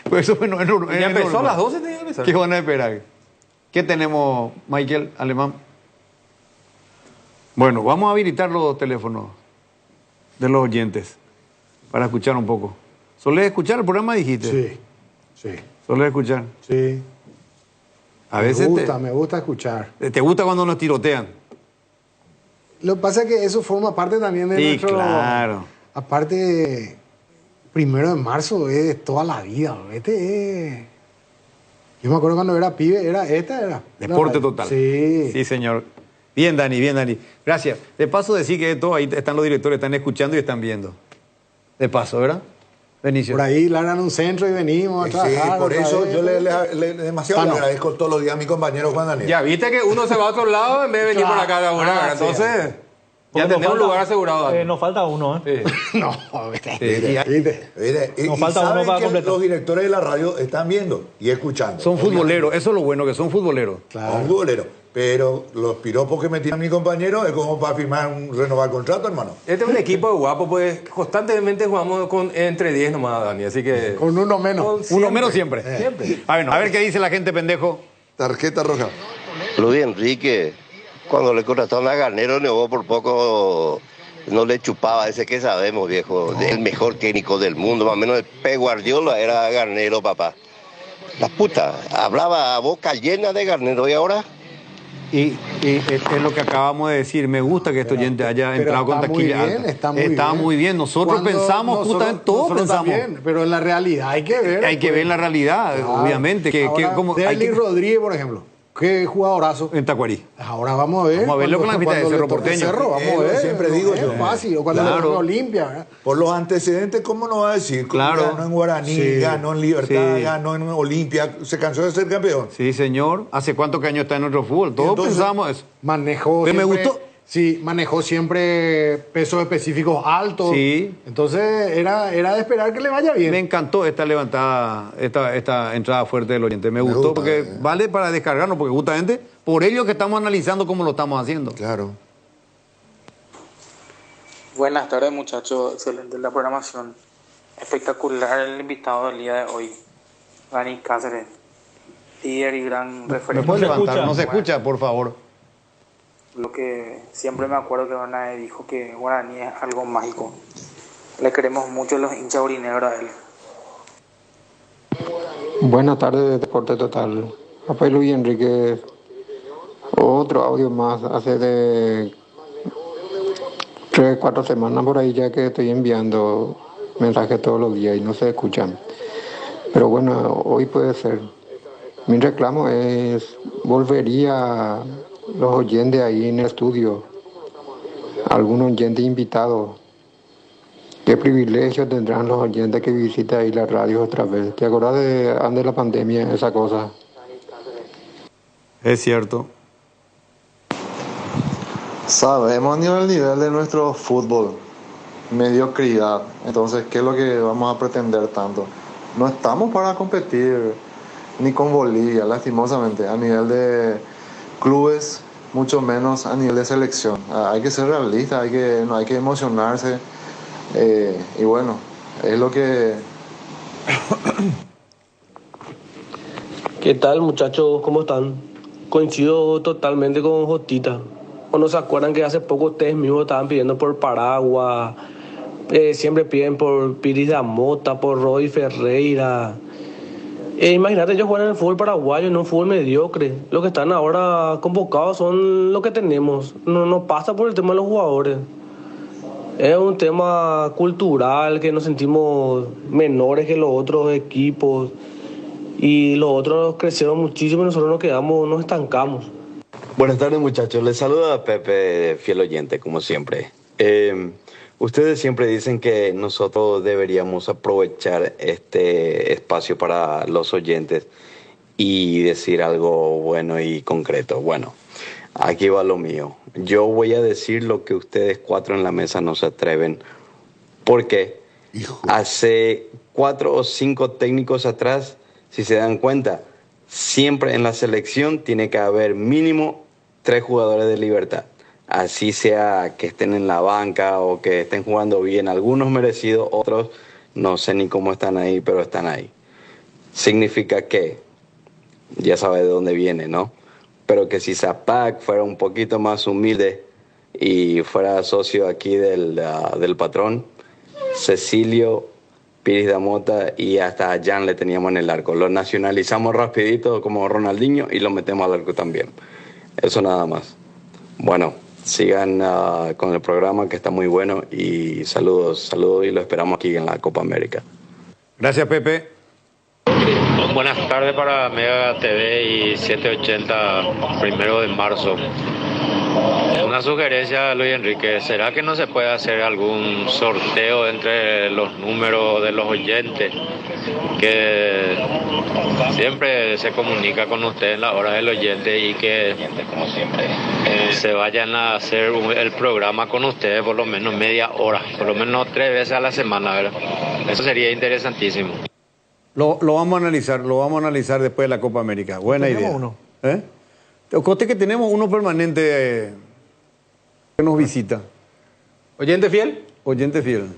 Pues eso no es Ya empezó normal. a las 12, tenía que empezar. ¿Qué van a esperar? ¿Qué tenemos, Michael, alemán? Bueno, vamos a habilitar los teléfonos de los oyentes para escuchar un poco. ¿Solés escuchar el programa, dijiste? Sí, sí. ¿Solés escuchar? Sí. A veces me gusta escuchar. ¿Te gusta cuando nos tirotean? Lo que pasa es que eso forma parte también de Sí, nuestro... claro. Aparte, 1 de marzo es toda la vida. Yo me acuerdo cuando era pibe, era Deporte total. Sí. Sí, señor. Bien, Dani, bien, Dani. Gracias. De paso, decir que todo ahí están los directores, están escuchando y están viendo. De paso, ¿verdad? Benicio. Por ahí largan un centro y venimos a trabajar. por eso otra yo vez. le demasiado le agradezco todos los días a mi compañero Juan Daniel. Ya viste que uno se va a otro lado en vez de venir por acá a laburar. Ah, sí. Entonces, ya Nos tenemos un falta- lugar asegurado. Dani. Nos falta uno, ¿eh? No, Nos falta uno saben para que completar. los directores de la radio están viendo y escuchando. Son futboleros, eso es lo bueno, que son futboleros. Son futboleros. Pero los piropos que me tiran mi compañero es como para firmar renovar contrato, hermano. Este es un equipo de guapo, pues constantemente jugamos entre 10 nomás, Dani. Así que. Con uno menos. Uno menos siempre. Siempre. A ver qué dice la gente, pendejo. Tarjeta roja. Luis Enrique, cuando le contrataron a Garnero, negó por poco, no le chupaba, ese que sabemos, viejo, el mejor técnico del mundo, más o menos el Pep Guardiola era Garnero, papá. La puta, hablaba a boca llena de Garnero y ahora... Y es lo que acabamos de decir. Me gusta que este oyente haya entrado con taquilla alta. Está muy bien. Nosotros Cuando pensamos, justamente todos nosotros pensamos. también, pero en la realidad hay que ver. Hay que ver la realidad, obviamente. Derly Rodríguez, por ejemplo. Qué jugadorazo. En Tacuarí. Ahora vamos a ver. Vamos a verlo con la mitad de Cerro Porteño. Vamos a ver. Siempre digo yo. Es fácil. O cuando le ganó Olimpia. ¿verdad? Por los antecedentes, ¿cómo no va a decir? Claro. Ganó en Guaraní, Sí. ganó en Libertad, Sí. ganó en Olimpia, se cansó de ser campeón. Sí, señor. ¿Hace cuántos años está en nuestro fútbol? Todos Entonces, pensamos eso. Manejó Pero me siempre- gustó. Sí, manejó siempre pesos específicos altos. Sí. Entonces era de esperar que le vaya bien. Me encantó esta levantada, esta entrada fuerte del oyente. Me gustó gusta, porque vale para descargarnos, porque justamente por ello que estamos analizando cómo lo estamos haciendo. Claro. Buenas tardes, muchachos. Excelente la programación. Espectacular el invitado del día de hoy. Dani Cáceres, líder y gran referente. ¿Me puedes levantar? No se escucha, por favor. Lo que siempre me acuerdo que Bernabé dijo que Guaraní es algo mágico. Le queremos mucho los hinchas aurinegros a él. Buenas tardes, Deporte Total. Papá Luis Enrique, otro audio más. Hace de 3, 4 semanas por ahí ya que estoy enviando mensajes todos los días y no se escuchan. Pero bueno, hoy puede ser. Mi reclamo es, volvería los oyentes ahí en el estudio, algún oyente invitado. ¿Qué privilegio tendrán los oyentes que visiten ahí la radio otra vez? ¿Te acordás de antes de la pandemia, esa cosa? Es cierto. Sabemos el nivel de nuestro fútbol, mediocridad. Entonces, ¿qué es lo que vamos a pretender tanto? No estamos para competir ni con Bolivia, lastimosamente, a nivel de clubes mucho menos a nivel de selección. Hay que ser realista, no hay que emocionarse. Y bueno, es lo que... ¿Qué tal, muchachos? ¿Cómo están? Coincido totalmente con Jotita. ¿O no se acuerdan que hace poco ustedes mismos estaban pidiendo por Paraguas? Siempre piden por Piris Damota, por Roy Ferreira. Imagínate, ellos juegan en el fútbol paraguayo, no en fútbol mediocre. Los que están ahora convocados son los que tenemos. No pasa por el tema de los jugadores. Es un tema cultural, que nos sentimos menores que los otros equipos. Y los otros crecieron muchísimo y nosotros nos estancamos. Buenas tardes, muchachos. Les saluda Pepe, fiel oyente, como siempre. Ustedes siempre dicen que nosotros deberíamos aprovechar este espacio para los oyentes y decir algo bueno y concreto. Bueno, aquí va lo mío. Yo voy a decir lo que ustedes 4 en la mesa no se atreven. Porque hace 4 o 5 técnicos atrás, si se dan cuenta, siempre en la selección tiene que haber mínimo 3 jugadores de Libertad. Así sea que estén en la banca o que estén jugando bien. Algunos merecidos, otros no sé ni cómo están ahí, pero están ahí. Significa que, ya sabe de dónde viene, ¿no? Pero que si Zapac fuera un poquito más humilde y fuera socio aquí del patrón, Cecilio, Piris Damota y hasta a Jan le teníamos en el arco. Lo nacionalizamos rapidito como Ronaldinho y lo metemos al arco también. Eso nada más. Bueno, sigan con el programa que está muy bueno y saludos y lo esperamos aquí en la Copa América. Gracias, Pepe. Buenas tardes para Mega TV y 780, 1 de marzo. Una sugerencia, Luis Enrique, ¿será que no se puede hacer algún sorteo entre los números de los oyentes que siempre se comunica con usted en la hora del oyente y que se vayan a hacer el programa con ustedes por lo menos media hora, por lo menos 3 veces a la semana, ¿verdad? Eso sería interesantísimo. Lo vamos a analizar después de la Copa América. Buena idea. Uno. Conste que tenemos uno permanente que nos visita. ¿Oyente fiel? Oyente fiel.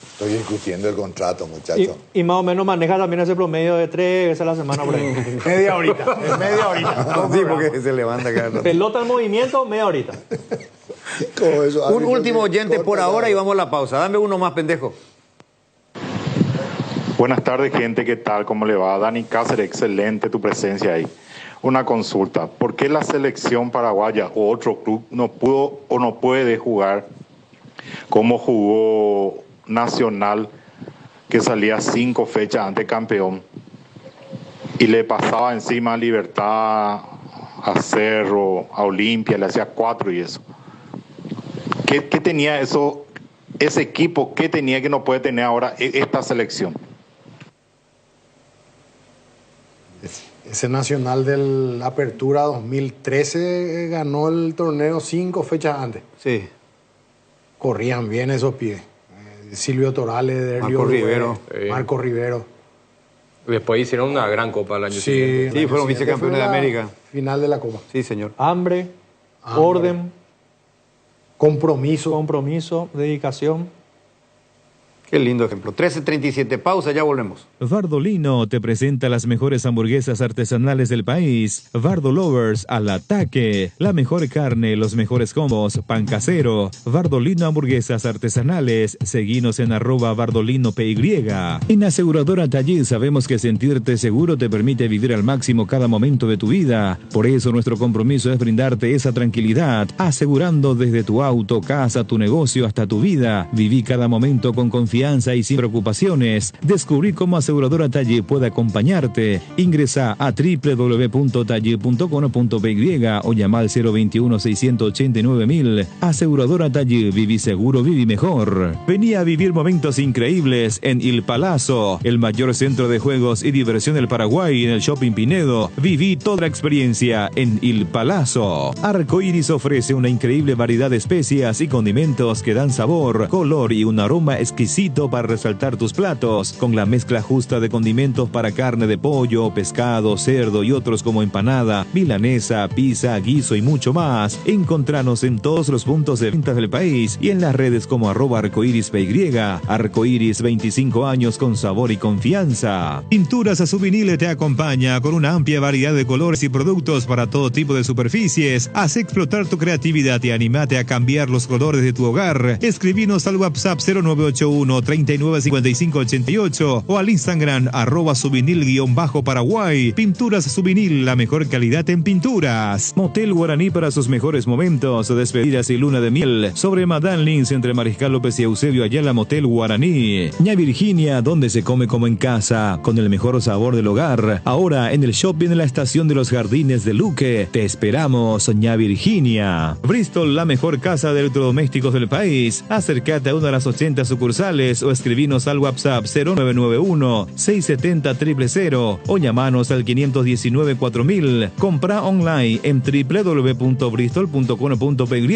Estoy discutiendo el contrato, muchachos. Y más o menos maneja también ese promedio de 3 veces a la semana por ahí. Media horita. Sí, porque se levanta cada rato. Pelota en movimiento, media horita. Un último oyente por ahora y vamos a la pausa. Dame uno más, pendejo. Buenas tardes, gente, ¿qué tal? ¿Cómo le va? Dani Cáceres, excelente tu presencia ahí. Una consulta, ¿por qué la selección paraguaya o otro club no pudo o no puede jugar como jugó Nacional, que salía 5 fechas antes campeón y le pasaba encima a Libertad, a Cerro, a Olimpia, le hacía 4 y eso? ¿Qué tenía eso, ese equipo, qué tenía que no puede tener ahora esta selección? Ese Nacional de la Apertura 2013 ganó el torneo 5 fechas antes. Sí. Corrían bien esos pies. Silvio Torales, Marco Rivero. Después hicieron una gran copa el año siguiente. Sí, fueron vicecampeones de América. Final de la Copa. Sí, señor. Hambre, orden, compromiso, dedicación. Qué lindo ejemplo. 13:37, pausa, ya volvemos. Bardolino te presenta las mejores hamburguesas artesanales del país. Bardo Lovers al ataque. La mejor carne, los mejores combos, pan casero. Bardolino hamburguesas artesanales. Seguinos en @BardolinoPY. En Aseguradora Taller sabemos que sentirte seguro te permite vivir al máximo cada momento de tu vida. Por eso nuestro compromiso es brindarte esa tranquilidad, asegurando desde tu auto, casa, tu negocio hasta tu vida. Viví cada momento con confianza y sin preocupaciones. Descubrí cómo Aseguradora Talle puede acompañarte. Ingresa a www.talle.com.py o llama al 021-689-1000. Aseguradora Talle, viví seguro, viví mejor. Venía a vivir momentos increíbles en Il Palazzo, el mayor centro de juegos y diversión del Paraguay, en el Shopping Pinedo. Viví toda la experiencia en Il Palazzo. Arcoiris ofrece una increíble variedad de especias y condimentos que dan sabor, color y un aroma exquisito favorito para resaltar tus platos, con la mezcla justa de condimentos para carne de pollo, pescado, cerdo y otros como empanada, milanesa, pizza, guiso y mucho más. Encontranos en todos los puntos de ventas del país y en las redes como @arcoirispy. Arcoiris, 25 años con sabor y confianza. Pinturas Subinil te acompaña con una amplia variedad de colores y productos para todo tipo de superficies. Haz explotar tu creatividad y animate a cambiar los colores de tu hogar. Escribinos al WhatsApp 0981 395588 o al Instagram @subinil_Paraguay. Pinturas Subinil, la mejor calidad en pinturas. Motel Guaraní para sus mejores momentos, despedidas y luna de miel. Sobre Madán Lins entre Mariscal López y Eusebio Ayala, Motel Guaraní. Ña Virginia, donde se come como en casa, con el mejor sabor del hogar. Ahora en el shopping en la estación de los Jardines de Luque. Te esperamos, Ña Virginia. Bristol, la mejor casa de electrodomésticos del país. Acércate a una de las 80 sucursales o escribinos al WhatsApp 0991-670-000 o llamanos al 519-4000. Compra online en www.bristol.com.py.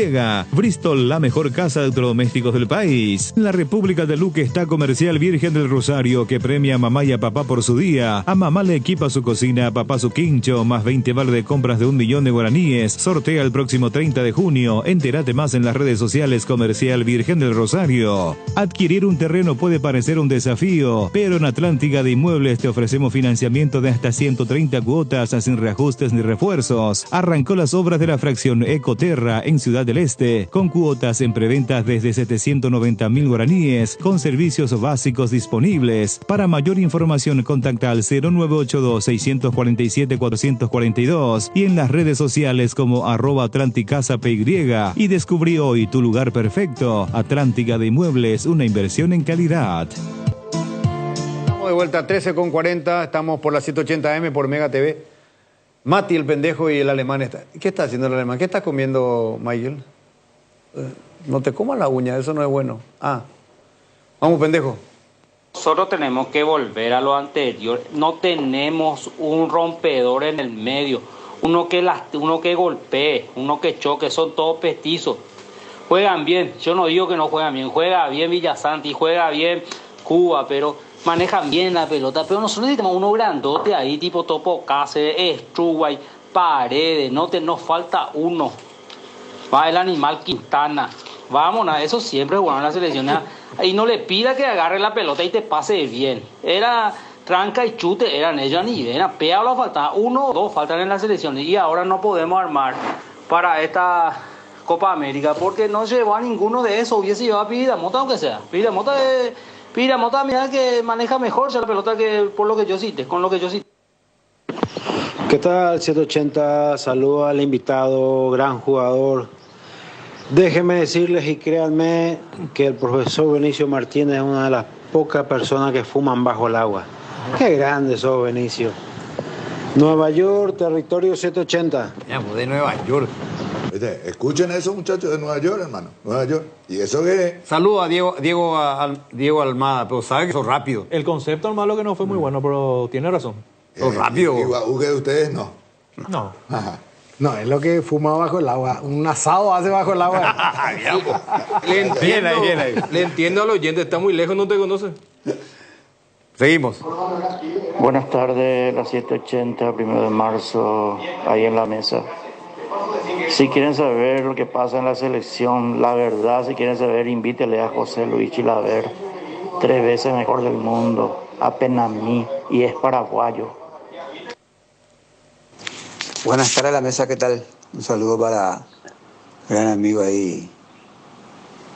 Bristol, la mejor casa de electrodomésticos del país. En la República de Luque está Comercial Virgen del Rosario, que premia a mamá y a papá por su día. A mamá le equipa su cocina, a papá su quincho, más 20 vale de compras de 1 millón de guaraníes. Sortea el próximo 30 de junio. Entérate más en las redes sociales Comercial Virgen del Rosario. Adquirir un terreno puede parecer un desafío, pero en Atlántica de Inmuebles te ofrecemos financiamiento de hasta 130 cuotas sin reajustes ni refuerzos. Arrancó las obras de la fracción Ecoterra en Ciudad del Este, con cuotas en preventas desde 790.000 guaraníes, con servicios básicos disponibles. Para mayor información contacta al 0982-647-442 y en las redes sociales como @AtlanticasaPY y descubrí hoy tu lugar perfecto. Atlántica de Inmuebles, una inversión en calidad. Estamos de vuelta a 13:40, estamos por la 780M por Mega TV. Mati, el pendejo, y el alemán está. ¿Qué está haciendo el alemán? ¿Qué está comiendo, Michael? No te comas la uña, eso no es bueno. Vamos, pendejo. Nosotros tenemos que volver a lo anterior. No tenemos un rompedor en el medio. Uno que golpee, uno que choque, son todos petizos. Juegan bien, yo no digo que no juegan bien. Juega bien Villasanti, juega bien Cuba, pero manejan bien la pelota. Pero nosotros necesitamos uno grandote ahí, tipo Topo Cáceres, Struway, Paredes. Nos falta uno. Va el animal Quintana. Vámonos, eso siempre jugaron en la selección. Y no le pida que agarre la pelota y te pase bien. Era tranca y chute, eran ellos ni ven. Peablo faltaba, 1 o 2 faltan en la selección. Y ahora no podemos armar para esta Copa América porque no llevó a ninguno de esos. Hubiese llevado a Piramota, aunque sea. Piramota, mira que maneja mejor la pelota que por lo que yo cité, con lo que yo cité. ¿Qué tal, 780? Saludo al invitado, gran jugador. Déjenme decirles y créanme que el profesor Benicio Martínez es una de las pocas personas que fuman bajo el agua. Qué grande sos, Benicio. Nueva York, territorio 780. De Nueva York. Escuchen eso, muchachos de Nueva York, hermano. Nueva York. ¿Y eso qué? Saludos a Diego Almada, pero sabe que sos rápido. El concepto al malo que no fue muy bueno, pero tiene razón. Sos rápido. Igual que ustedes no. No. Ajá. No, es lo que fuma bajo el agua. Un asado hace bajo el agua. Le entiendo al oyente, está muy lejos, no te conoce. Seguimos. Buenas tardes, la 780, 1 de marzo, ahí en la mesa. Si quieren saber lo que pasa en la selección, la verdad, si quieren saber, invítele a José Luis Chilaver, 3 veces mejor del mundo, apenas mí, y es paraguayo. Buenas tardes a la mesa, ¿qué tal? Un saludo para el gran amigo ahí,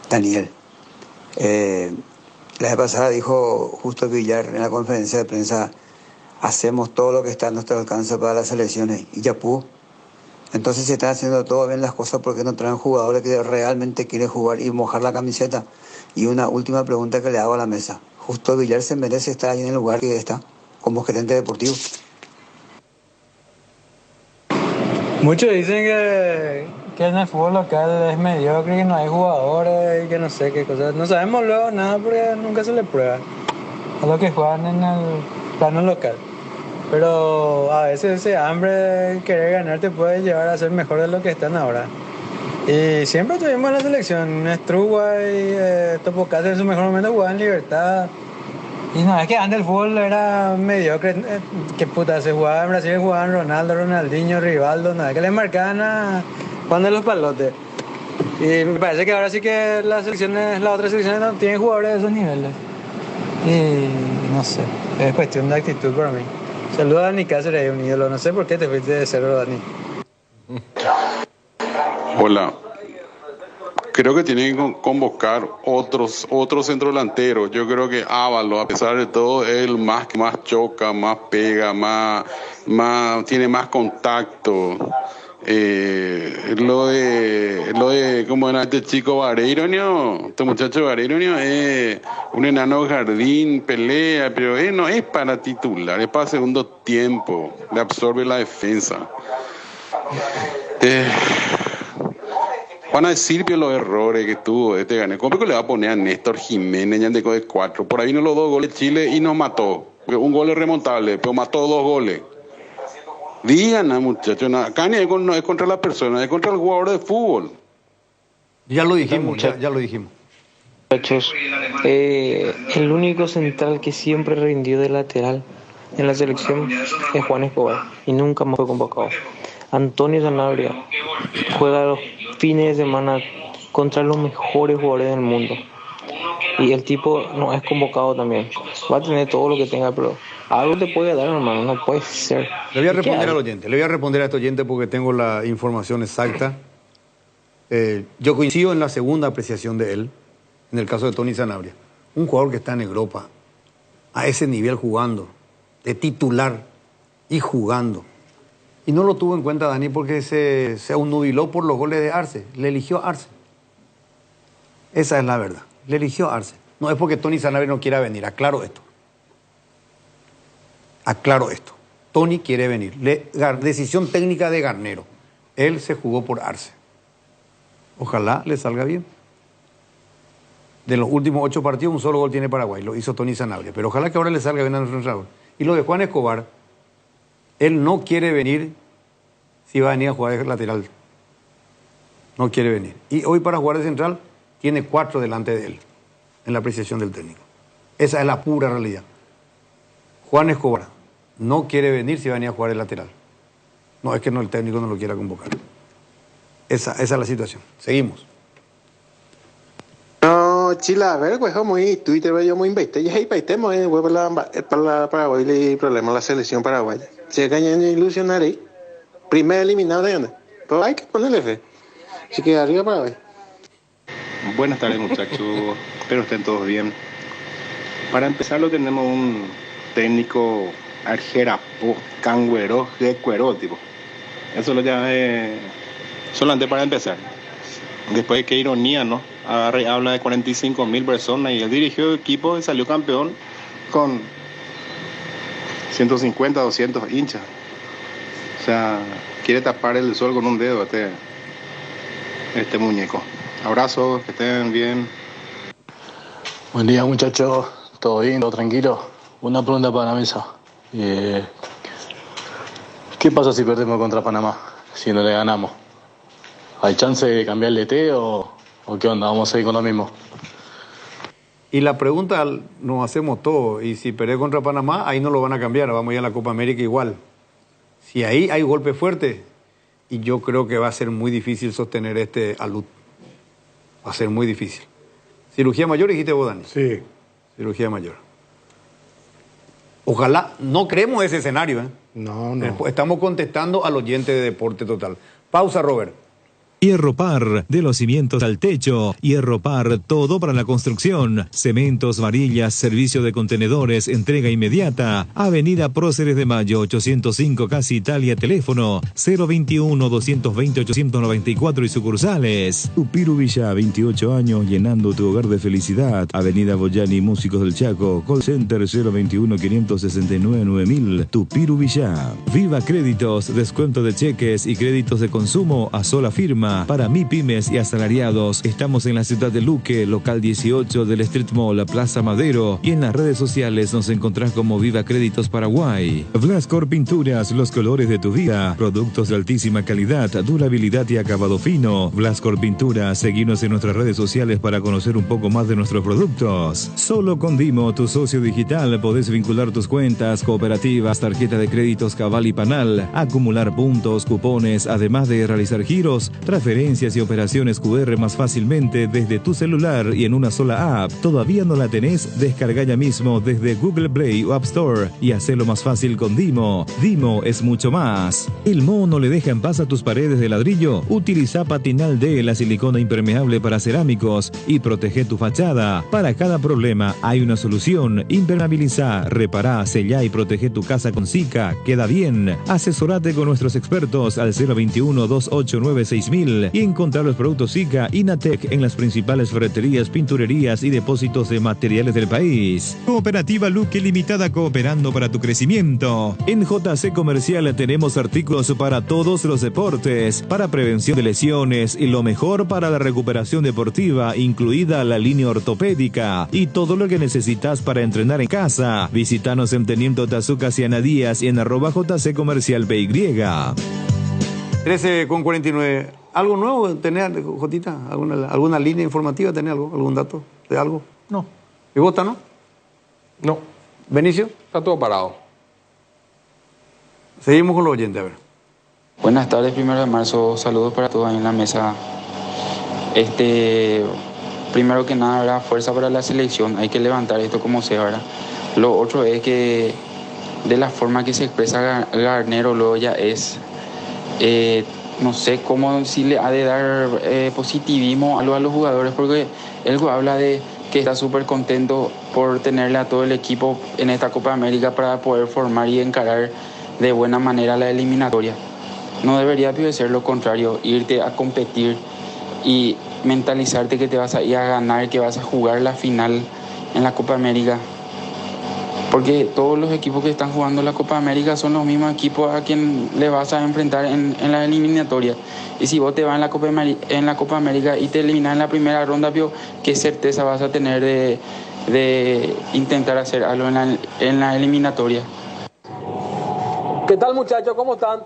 Daniel. La vez pasada dijo Justo Villar en la conferencia de prensa, hacemos todo lo que está a nuestro alcance para las selecciones, y ya pudo. Entonces, si están haciendo todo bien las cosas, ¿por qué no traen jugadores que realmente quieren jugar y mojar la camiseta? Y una última pregunta que le hago a la mesa. ¿Justo Villar se merece estar ahí en el lugar que está, como gerente deportivo? Muchos dicen que en el fútbol local es mediocre, que no hay jugadores y que no sé qué cosas. No sabemos luego nada porque nunca se le prueba a los que juegan en el plano local. Pero a veces ese hambre de querer ganar te puede llevar a ser mejor de lo que están ahora. Y siempre tuvimos la selección. Struwa y Topo Cáceres en su mejor momento jugaban en Libertad. Y no, es que antes el fútbol era mediocre. Que puta, se jugaba en Brasil, jugaban Ronaldo, Ronaldinho, Rivaldo, nada, que les marcaban a Juan de los Palotes. Y me parece que ahora sí que las otras selecciones no tienen jugadores de esos niveles. Y no sé, es cuestión de actitud para mí. Saludos a Dani Cáceres, un ídolo. No sé por qué te fuiste de cero, Dani. Hola. Creo que tienen que convocar otros centrodelanteros. Yo creo que Ávalo, a pesar de todo, es el más que más choca, más pega, tiene más contacto. Lo de ¿cómo era este chico Vareiro, este muchacho Vareiro, es un enano de jardín, pelea, pero no es para titular, es para segundo tiempo, le absorbe la defensa. Van a decir que los errores que tuvo gané. ¿Cómo que le va a poner a Néstor Jiménez ya de 4? Por ahí vino los 2 goles Chile y nos mató. Un gol es remontable, pero mató 2 goles. Digan, muchachos, acá no es contra la persona, es contra el jugador de fútbol. Ya lo dijimos, ya lo dijimos. Muchachos, el único central que siempre rindió de lateral en la selección es Juan Escobar y nunca más fue convocado. Antonio Sanabria juega los fines de semana contra los mejores jugadores del mundo y el tipo no es convocado también. Va a tener todo lo que tenga, pero algo te puede dar, hermano, no puede ser. Le voy a responder al oyente, le voy a responder a este oyente porque tengo la información exacta. Yo coincido en la segunda apreciación de él, en el caso de Tony Sanabria. Un jugador que está en Europa, a ese nivel jugando, de titular y jugando. Y no lo tuvo en cuenta Dani porque se obnubiló por los goles de Arce. Le eligió a Arce. Esa es la verdad. Le eligió a Arce. No es porque Tony Sanabria no quiera venir. Aclaro esto. Tony quiere venir. Decisión técnica de Garnero. Él se jugó por Arce. Ojalá le salga bien. De los últimos 8 partidos, un solo gol tiene Paraguay. Lo hizo Tony Sanabria. Pero ojalá que ahora le salga bien a nuestro entrenador. Y lo de Juan Escobar, él no quiere venir si va a venir a jugar de lateral. No quiere venir. Y hoy para jugar de central, tiene 4 delante de él, en la apreciación del técnico. Esa es la pura realidad. Juan Escobar no quiere venir si va a venir a jugar de lateral. No, es que el técnico no lo quiera convocar. Esa es la situación. Seguimos. No, Chila, a ver, pues, muy Twitter, yo muy invité. Y ahí paitemos, para Paraguay, el problema la selección paraguaya. Se cañan a ilusionar ahí. Primer eliminado de dónde. Pero hay que ponerle fe. Así que arriba Paraguay. Buenas tardes, muchachos. Espero estén todos bien. Para empezar, lo tenemos un técnico arjerapo, cangüero, de cuero, tipo. Eso lo llama solamente para empezar. Después, qué ironía, ¿no? Habla de 45.000 personas y él dirigió el equipo y salió campeón con 150, 200 hinchas. O sea, quiere tapar el sol con un dedo este muñeco. Abrazos, que estén bien. Buen día, muchachos. ¿Todo bien? ¿Todo tranquilo? Una pregunta para la mesa. ¿Qué pasa si perdemos contra Panamá? Si no le ganamos. ¿Hay chance de cambiar el DT o qué onda? ¿Vamos a ir con lo mismo? Y la pregunta nos hacemos todos. Y si perdemos contra Panamá, ahí no lo van a cambiar. Vamos a ir a la Copa América igual. Si ahí hay golpe fuerte, y yo creo que va a ser muy difícil sostener alud. Va a ser muy difícil. ¿Cirugía mayor dijiste vos, Dani? Sí. Cirugía mayor. Ojalá, no creemos ese escenario, ¿eh? No. Estamos contestando al oyente de Deporte Total. Pausa, Robert. Hierro Par, de los cimientos al techo. Hierro Par, todo para la construcción. Cementos, varillas, servicio de contenedores, entrega inmediata. Avenida Próceres de Mayo, 805, Casi Italia, teléfono 021-220-894 y sucursales. Tupiru Villa, 28 años, llenando tu hogar de felicidad. Avenida Boyani, Músicos del Chaco. Call Center 021-569-9000. Tupiru Villa. Viva Créditos, descuento de cheques y créditos de consumo a sola firma. programa para MIPYMES y asalariados. Estamos en la ciudad de Luque, local 18 del Street Mall, Plaza Madero, y en las redes sociales nos encontrás como Viva Créditos Paraguay. Blascor Pinturas, los colores de tu vida. Productos de altísima calidad, durabilidad y acabado fino. Blascor Pinturas, seguinos en nuestras redes sociales para conocer un poco más de nuestros productos. Solo con Dimo, tu socio digital, podés vincular tus cuentas, cooperativas, tarjeta de créditos Cabal y Panal, acumular puntos, cupones, además de realizar giros, transferencias y operaciones QR más fácilmente desde tu celular y en una sola app. ¿Todavía no la tenés? Descarga ya mismo desde Google Play o App Store y hacelo más fácil con Dimo. Dimo es mucho más. ¿El moho no le deja en paz a tus paredes de ladrillo? Utiliza Patinal D, la silicona impermeable para cerámicos, y protege tu fachada. Para cada problema hay una solución. Impermeabiliza, repará, sellá y protege tu casa con Sika. Queda bien. Asesorate con nuestros expertos al 021-289-6000 y encontrar los productos Sika Inatec en las principales ferreterías, pinturerías y depósitos de materiales del país. Cooperativa Luque Limitada, cooperando para tu crecimiento. En JC Comercial tenemos artículos para todos los deportes, para prevención de lesiones y lo mejor para la recuperación deportiva, incluida la línea ortopédica y todo lo que necesitas para entrenar en casa. Visítanos en Teniente Tazuca Ciana Díaz y en @JC Comercial PY. 13:49. ¿Algo nuevo tenés, Jotita? ¿Alguna línea informativa? ¿Tenés algo? ¿Algún dato de algo? No. ¿Y vos, no? No. ¿Benicio? Está todo parado. Seguimos con los oyentes, a ver. Buenas tardes, 1 de marzo. Saludos para todos ahí en la mesa. Primero que nada, ¿verdad? Fuerza para la selección. Hay que levantar esto como sea, ¿verdad? Lo otro es que de la forma que se expresa Garnero luego ya es... no sé cómo si le ha de dar positivismo a los jugadores, porque él habla de que está súper contento por tenerle a todo el equipo en esta Copa América para poder formar y encarar de buena manera la eliminatoria. No debería ser lo contrario, irte a competir y mentalizarte que te vas a ir a ganar, que vas a jugar la final en la Copa América. Porque todos los equipos que están jugando la Copa América son los mismos equipos a quien le vas a enfrentar en la eliminatoria. Y si vos te vas en la Copa América y te eliminas en la primera ronda, ¿qué certeza vas a tener de intentar hacer algo en la eliminatoria? ¿Qué tal, muchachos? ¿Cómo están?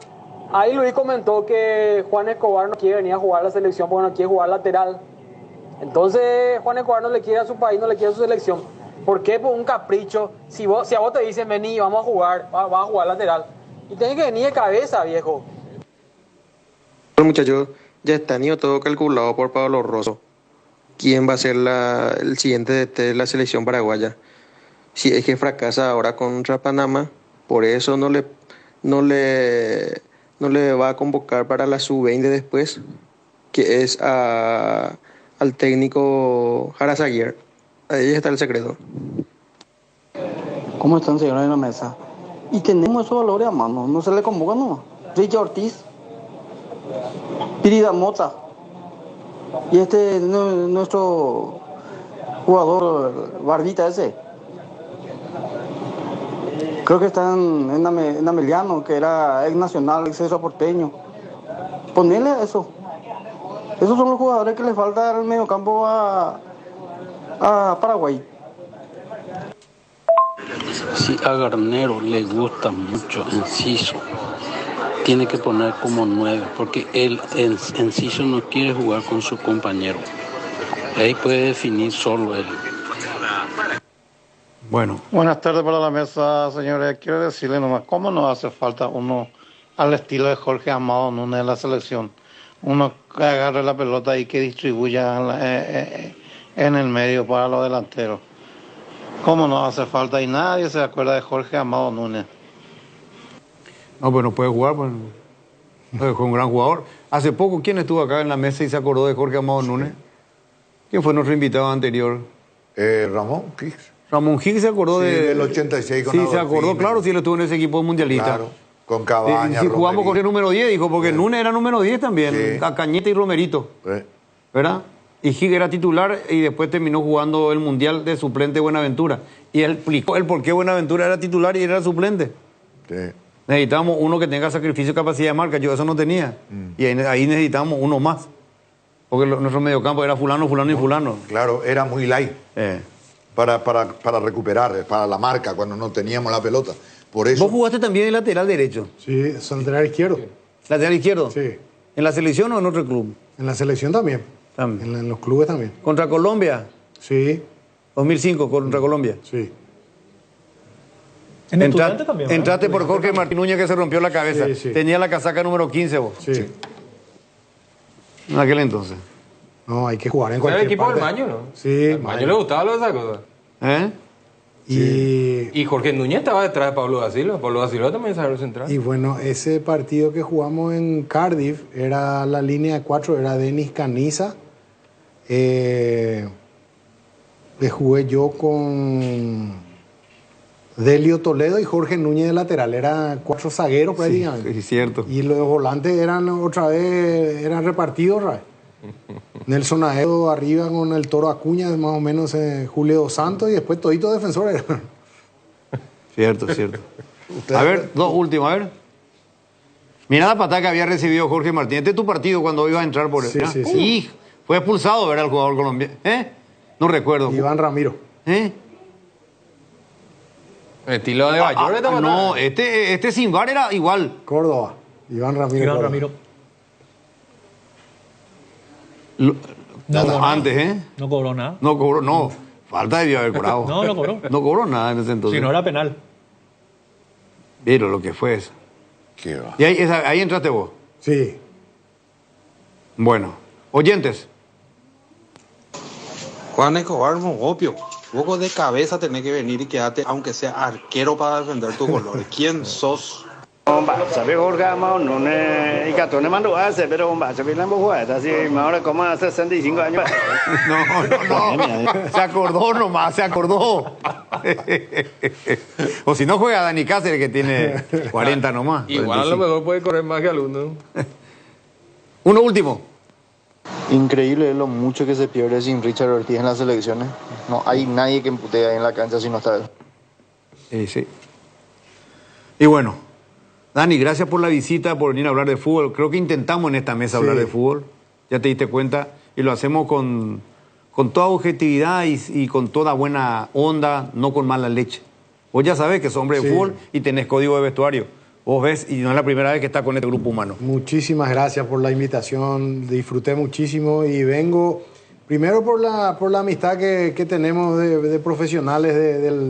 Ahí Luis comentó que Juan Escobar no quiere venir a jugar a la selección porque no quiere jugar lateral. Entonces Juan Escobar no le quiere a su país, no le quiere a su selección. ¿Por qué? Por un capricho. Si a vos te dicen, vení, vamos a jugar, vas a jugar lateral. Y tenés que venir de cabeza, viejo. Bueno, muchachos, ya está todo calculado por Pablo Rosso. ¿Quién va a ser el siguiente de la selección paraguaya? Si es que fracasa ahora contra Panamá, por eso no le va a convocar para la sub-20 después, que es al técnico Jarazaguer. Ahí está el secreto. ¿Cómo están, señores, en la mesa? Y tenemos esos valores a mano, no se le convoca nomás. Richard Ortiz, Pirida Mota, y nuestro jugador Barbita ese. Creo que están en Ameliano, que era ex nacional, ex porteño. Ponele a eso. Esos son los jugadores que le falta al mediocampo a Paraguay. Si a Garnero le gusta mucho Enciso, tiene que poner como 9, porque él, Enciso, no quiere jugar con su compañero. Ahí puede definir solo él. Bueno. Buenas tardes para la mesa, señores. Quiero decirle nomás, ¿cómo nos hace falta uno al estilo de Jorge Amado Núñez de la selección? Uno que agarre la pelota y que distribuya en el medio para los delanteros. ¿Cómo nos hace falta? Y nadie se acuerda de Jorge Amado Núñez. No, pues no puede jugar, pues es un gran jugador. Hace poco, ¿quién estuvo acá en la mesa y se acordó de Jorge Amado Núñez? ¿Quién fue nuestro invitado anterior? Ramón Higgs. Ramón Higgs se acordó del 86 con Sí, se acordó, claro, si él estuvo en ese equipo mundialista. Claro, con Cabañas, si jugamos con el número 10, dijo, porque sí. Núñez era número 10 también, Sí. Cañete y Romerito. Sí. ¿Verdad? Y Higgs era titular y después terminó jugando el Mundial de suplente Buenaventura. Y él explicó el por qué Buenaventura era titular y era suplente. Sí. Necesitábamos uno que tenga sacrificio y capacidad de marca. Yo eso no tenía. Y ahí necesitábamos uno más. Porque nuestro mediocampo era fulano, fulano y fulano. Claro, era muy light. Para recuperar, para la marca, cuando no teníamos la pelota. Por eso... ¿Vos jugaste también de lateral derecho? Sí, lateral izquierdo. ¿Lateral izquierdo? Sí. ¿En la selección o en otro club? En la selección también. En los clubes también. ¿Contra Colombia? Sí. 2005 contra Colombia. Sí. En Estudiantes también, ¿verdad? Entraste por Jorge Martín Núñez, que se rompió la cabeza. Sí, sí. Tenía la casaca número 15 vos. Sí. En aquel entonces. No, hay que jugar en Era cualquier el equipo parte. del Maño, ¿no? Sí. Al Maño le gustaba lo de esa cosa. Y Jorge Núñez estaba detrás de Pablo da Silva. Pablo da Silva también es central. Y bueno, ese partido que jugamos en Cardiff, era la línea de 4, era Denis Caniza. Le jugué yo con Delio Toledo y Jorge Núñez de lateral. Eran 4 zagueros prácticamente. Sí, cierto. Y los volantes eran otra vez, eran repartidos otra vez. Nelson Aedo arriba con el Toro Acuña, más o menos Julio Dos Santos, y después toditos defensores. Cierto. A ver, dos últimos, a ver. Mirá la patada que había recibido Jorge Martín. Este es tu partido cuando iba a entrar por él. Sí. Fue expulsado, ¿verdad? El jugador colombiano. No recuerdo. Iván Ramiro. Estilo de Bayor. No, este sin VAR era igual. Córdoba. Iván Ramiro. Antes, No cobró nada. No cobró, no. Falta debió haber cobrado. No cobró. No cobró nada en ese entonces. Si no era penal. Pero lo que fue eso. Qué va. ¿Y ahí entraste vos? Sí. Bueno. Oyentes. Juan Escobar, obvio. Poco de cabeza tenés que venir y quedarte, aunque sea arquero, para defender tus colores. ¿Quién sos? Sabe Jorge Amado, no y Catón mandó a hacer, pero se viene en Bojueta, así, ahora como hace 65 años. No. Se acordó nomás, se acordó. O si no juega Dani Cáceres, que tiene 40 nomás. Igual a lo mejor puede correr más que alumno. Uno último. Increíble lo mucho que se pierde sin Richard Ortiz en las selecciones. No hay nadie que empute ahí en la cancha si no está él. Sí. Y bueno, Dani, gracias por la visita, por venir a hablar de fútbol. Creo que intentamos en esta mesa hablar de fútbol. Ya te diste cuenta. Y lo hacemos con toda objetividad y con toda buena onda, no con mala leche. Vos ya sabés que sos hombre de fútbol y tenés código de vestuario. Vos ves, y no es la primera vez que estás con este grupo humano. Muchísimas gracias por la invitación. Disfruté muchísimo y vengo primero por la amistad que tenemos de profesionales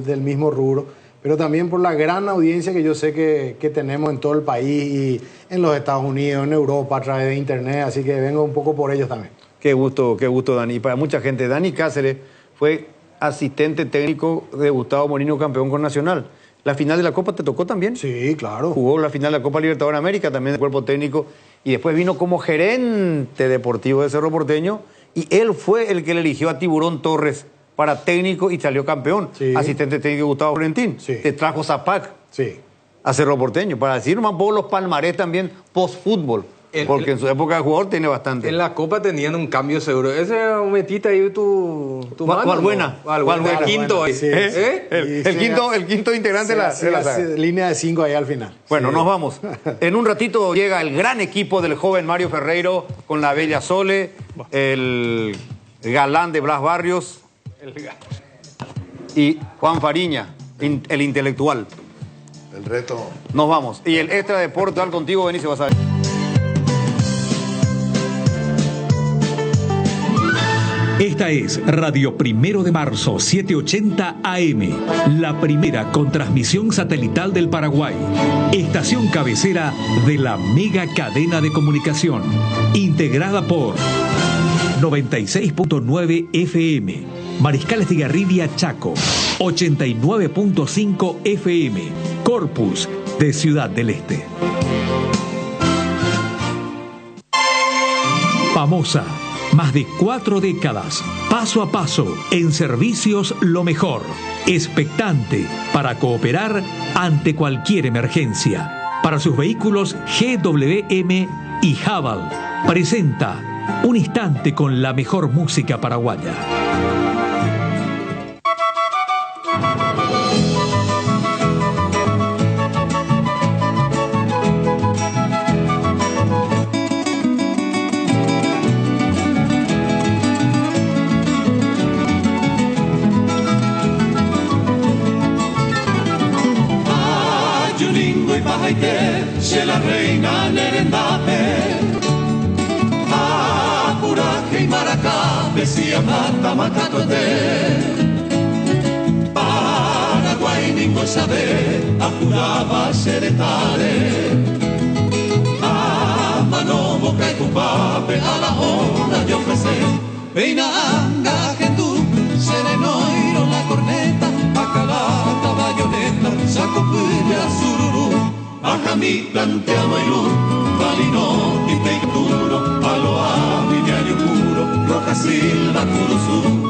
del mismo rubro, pero también por la gran audiencia que yo sé que tenemos en todo el país y en los Estados Unidos, en Europa, a través de internet, así que vengo un poco por ellos también. Qué gusto, Dani. Y para mucha gente, Dani Cáceres fue asistente técnico de Gustavo Morino, campeón con Nacional. ¿La final de la Copa te tocó también? Sí, claro. Jugó la final de la Copa Libertadores de América, también de cuerpo técnico, y después vino como gerente deportivo de Cerro Porteño, y él fue el que le eligió a Tiburón Torres para técnico y salió campeón. Sí. Asistente técnico de Gustavo Florentín. Sí. Te trajo Zapac a Cerro Porteño, para decir más poco los palmarés también post-fútbol. Porque en su época de jugador tiene bastante. En la Copa tenían un cambio seguro. Ese metiste ahí tu mano. ¿Cuál buena? ¿Cuál buena? El quinto ahí. Sí. El quinto integrante de la saga. Línea de 5 ahí al final. Bueno, nos vamos. En un ratito llega el gran equipo del joven Mario Ferreiro con la bella Sole, el galán de Blas Barrios y Juan Fariña, el intelectual. El reto. Nos vamos. Y el extra deporte contigo, Benicio, vas a ver. Esta es Radio 1 de Marzo, 780 AM, la primera con transmisión satelital del Paraguay. Estación cabecera de la mega cadena de comunicación, integrada por 96.9 FM, Mariscal Estigarribia, Chaco, 89.5 FM, Corpus, de Ciudad del Este. Famosa. Más de 4 décadas, paso a paso, en servicios lo mejor. Expectante para cooperar ante cualquier emergencia. Para sus vehículos GWM y Haval, presenta Un Instante con la mejor música paraguaya. reina Nerendape, Apuraje y Maracá, decía Mata Macatote, Paraguay ningo sabe, Apuraba Xeretare, Amano Boca y Cupape, a la hora de ofrecer, Veina Anga Gendú, Serenoiro la corneta, Acalata bayoneta, Sacopilla Sururu, Ajamí planteado y luz, Valino y Peituro, Aloa, Viñario Puro, Roja Silva, Curuzú,